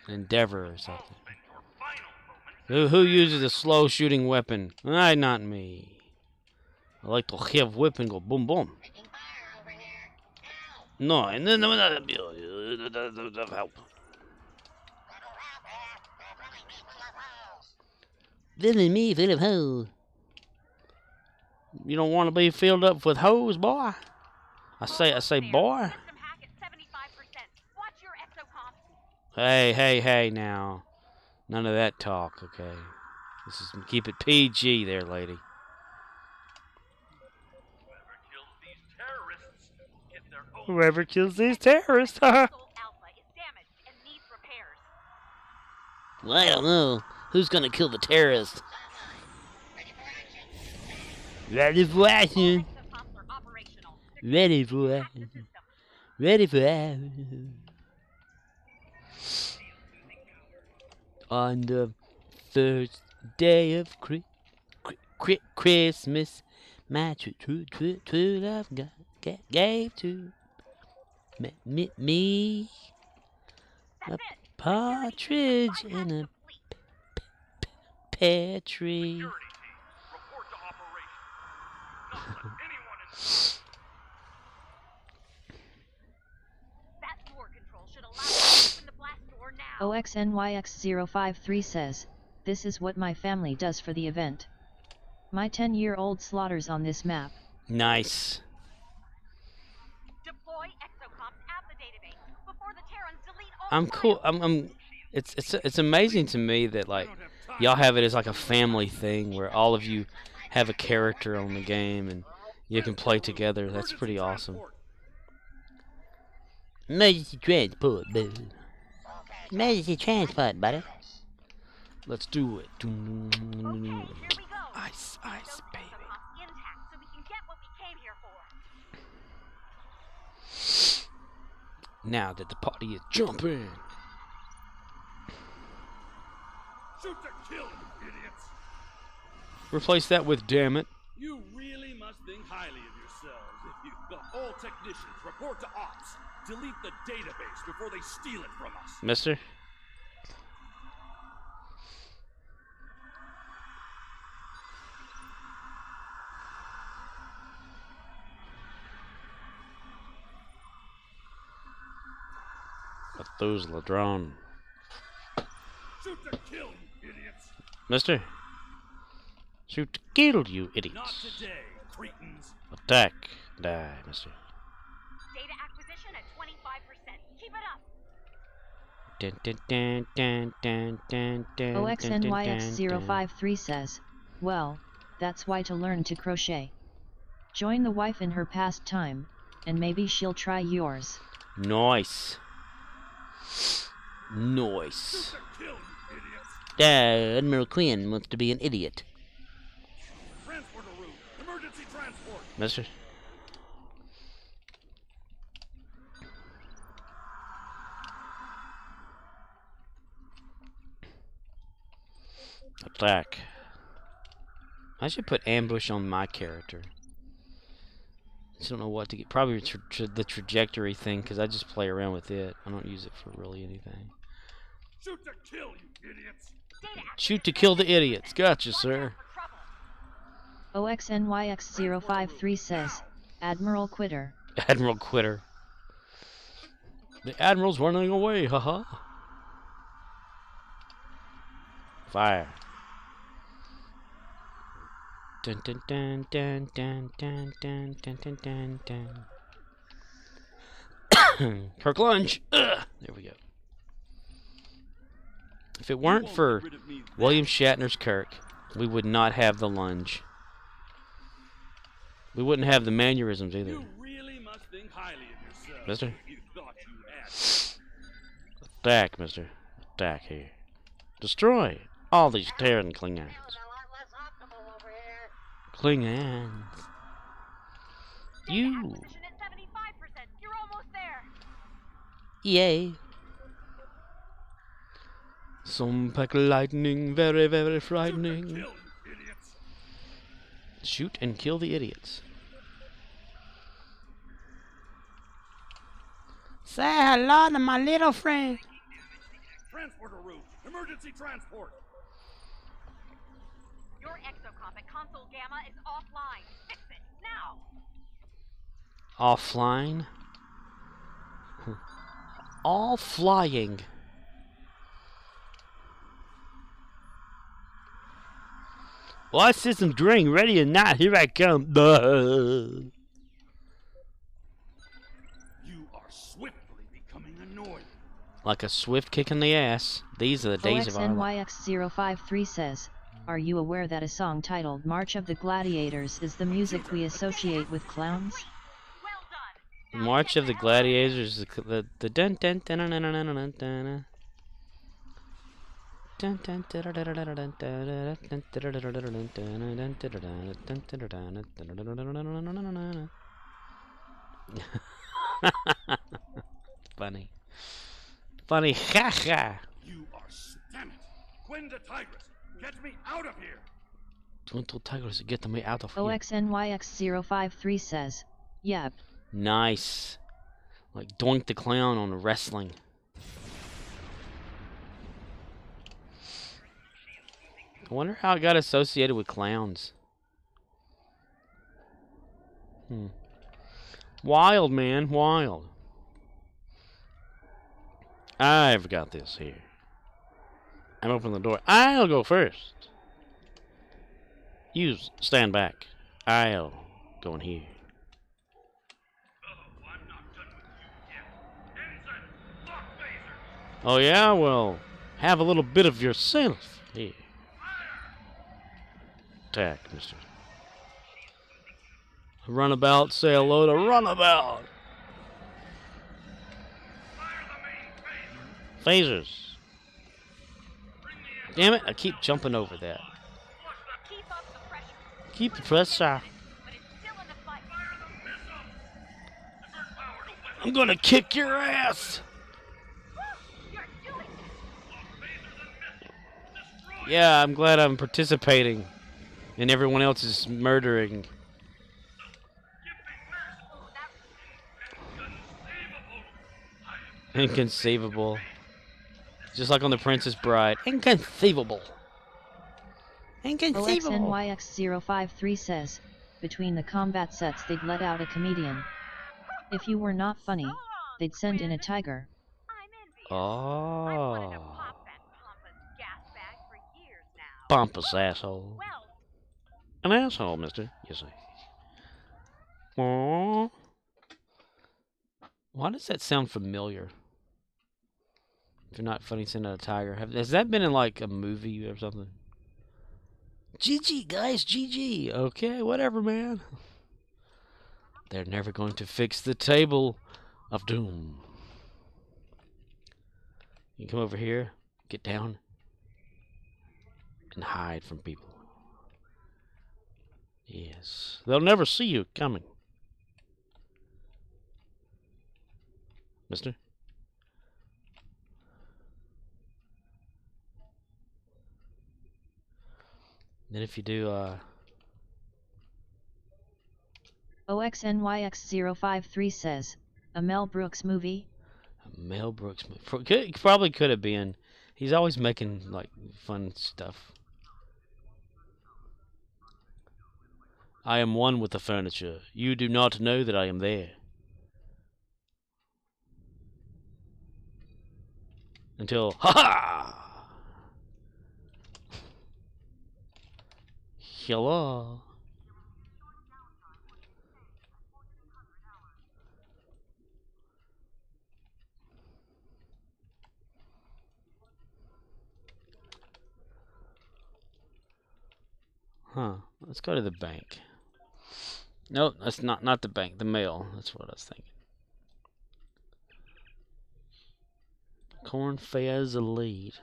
an endeavor or something. Spend your final moments. Who uses a slow shooting weapon? Not me. I like to have weapon go boom boom. No, and then help. Then me full of hoes. You don't want to be filled up with hoes, boy. I say, boy. System hack at 75%. Watch your exocomps. Hey, now. None of that talk, okay? This is keep it PG, there, lady. Whoever kills these terrorists get their own. Whoever kills these terrorists, haha. Soul Alpha is damaged and needs repairs. Well, I don't know. Who's gonna kill the terrorists? Ready for action. Exocomps are operational. Ready for Hack the action. system. Ready for action. On the first day of Christmas, my true love gave to me a That's it. partridge in a pear tree. Security team, report to operation. Not let anyone in. That door control should allow us to open the blast door now. OXNYX053 says, This is what my family does for the event. My 10-year-old slaughters on this map. Nice. Deploy exocomps at the database before the Terrans delete all I'm cool. files. It's amazing to me that like y'all have it as like a family thing where all of you have a character on the game and you can play together. That's pretty awesome. Emergency transport, buddy. Emergency transport, buddy. Let's do it. Okay, here we go. Ice, Keep ice, those baby. exocomps intact so we can get what we came here for. Now that the party is jumping. Shoot to kill, you idiots! Replace that with damn it. You really must think highly of yourselves if you... All technicians, report to ops. Delete the database before they steal it from us. Mister? Methuselah drone. Shoot to kill, you idiots! Mister? Shoot to kill, you Not idiots. today, cretins. Attack. Die, mister. Data acquisition at 25%. Keep it up. Dun, dun, dun, dun, dun, dun, dun, OXNYX053 says, well, that's why to learn to crochet. Join the wife in her pastime, and maybe she'll try yours. Nice. Nice. Shoot to kill, you idiots! Admiral Quinn wants to be an idiot. Transporter room. Emergency transport. Mister? Attack. I should put ambush on my character. I just don't know what to get. Probably the trajectory thing, because I just play around with it. I don't use it for really anything. Shoot to kill, you idiots! Data Shoot to kill the idiots. Gotcha, sir. for trouble. OXNYX053 says, Admiral Quitter. Admiral Quitter. The Admiral's running away, haha. Fire. Dun dun dun dun dun dun dun dun dun dun dun. Kirk lunge. Ugh. There we go. If it weren't for William Shatner's Kirk, we would not have the lunge. We wouldn't have the mannerisms either. You really must think highly of yourself. Mister? If you thought you had. Attack, mister. Attack here. Destroy all these Terran Klingons. Klingons. You. Acquisition at 75%. You're almost there. Yay. Some pack lightning, very, very frightening. Kill, you idiots! Shoot and kill the idiots. Say hello to my little friend. Transporter room. Emergency transport. Your exocomp at Console Gamma is offline. Fix it now. Offline. All flying. Well, I system drink ready or not. Here I come. You are swiftly becoming annoying. Like a swift kick in the ass. These are the days of our life. OXNYX053 says, are you aware that a song titled March of the Gladiators is the music we associate with clowns? Well done. Now March get of the hell out Gladiators, the dun dun dun dun dun dun dun dun. Dun dun dun dun dun dun dun dun dun dun. Funny. Funny, haha. You are damn it. Quinn to Tigress. Get me out of here. Don't Tigers get me out of here. OXNYX053 says, yep. Nice. Like Doink the Clown on wrestling. I wonder how it got associated with clowns. Wild, man, wild. I've got this here. I'm opening the door. I'll go first. You stand back. I'll go in here. Oh, I'm not done with you yet. Ensign, lock phaser. Oh yeah? Well, have a little bit of yourself here. Attack, mister. Runabout, say hello to Runabout. Phasers. Damn it, I keep jumping over that. Keep up the pressure. Keep the pressure. But it's still in the fight. I'm gonna kick your ass. You're doing it. Yeah, I'm glad I'm participating in everyone else's murdering. Oh, that Inconceivable. Just like on The Princess Bride. Inconceivable. Inconceivable. OXNYX053 says, between the combat sets they'd let out a comedian. If you were not funny, they'd send in a tiger. I'm envious. I've wanted to Oh. pop that pompous gas bag for years now. Pompous asshole. Well, An asshole, mister. You see. Aww. Why does that sound familiar? If you're not funny, send out a tiger. Has that been in like a movie or something? GG, guys, GG. Okay, whatever, man. They're never going to fix the table of doom. You come over here, get down, and hide from people. Yes. They'll never see you coming. Mister? Then if you do, OXNYX053 says, a Mel Brooks movie? Mel Brooks movie. Probably could have been. He's always making, like, fun stuff. I am one with the furniture. You do not know that I am there. Until, ha-ha! Hello. Huh. Let's go to the bank. Nope, that's not the bank. The mail. That's what I was thinking. Corn Fez Elite.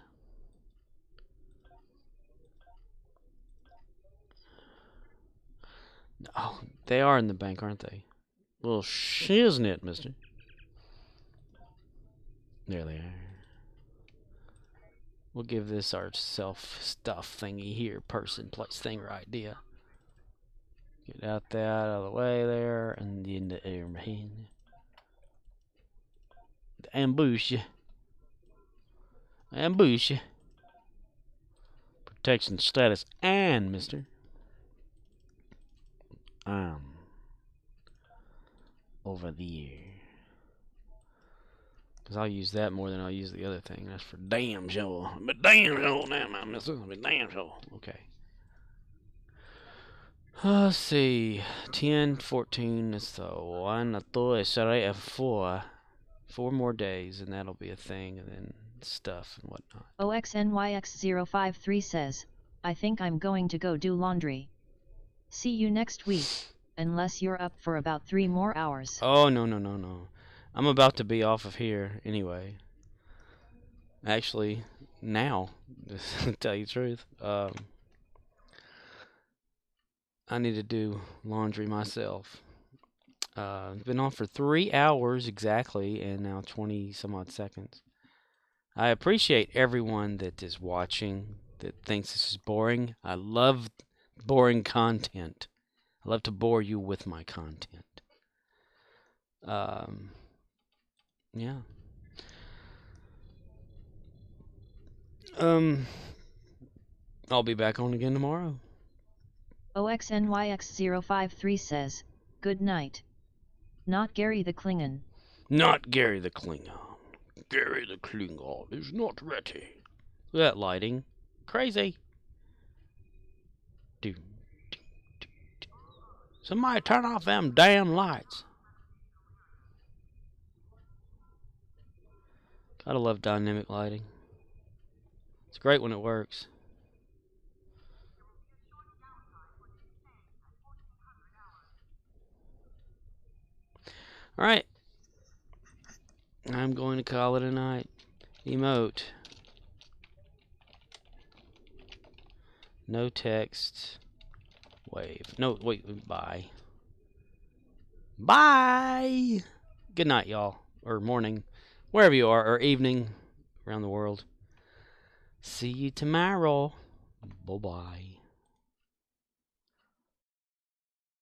Oh, they are in the bank, aren't they? Little shiznit, mister. There they are. We'll give this our self-stuff thingy here. Person, place, thing, or idea. Get out of the way there, and in the air, man. Ambush you. Ambush you. Protection status and, mister. Over there. Because I'll use that more than I'll use the other thing. That's for damn sure. But damn sure now, my mister. But damn sure. Okay. Let's see. 10, 14. So 1, 2, 3, 4. 4 more days, and that'll be a thing, and then stuff and whatnot. OXNYX053 says, I think I'm going to go do laundry. See you next week, unless you're up for about 3 more hours. Oh, no. I'm about to be off of here anyway. Actually, now, to tell you the truth. I need to do laundry myself. It's been on for 3 hours exactly, and now 20 some odd seconds. I appreciate everyone that is watching, that thinks this is boring. I love boring content. I love to bore you with my content. Yeah. I'll be back on again tomorrow. OXNYX053 says, good night. Not Gary the Klingon. Not Gary the Klingon. Gary the Klingon is not ready. Look at that lighting. Crazy. Somebody turn off them damn lights. Gotta love dynamic lighting. It's great when it works. Alright. I'm going to call it a night. Emote. No text. Wave. No, wait, bye. Bye! Good night, y'all. Or morning. Wherever you are. Or evening. Around the world. See you tomorrow. Bye-bye.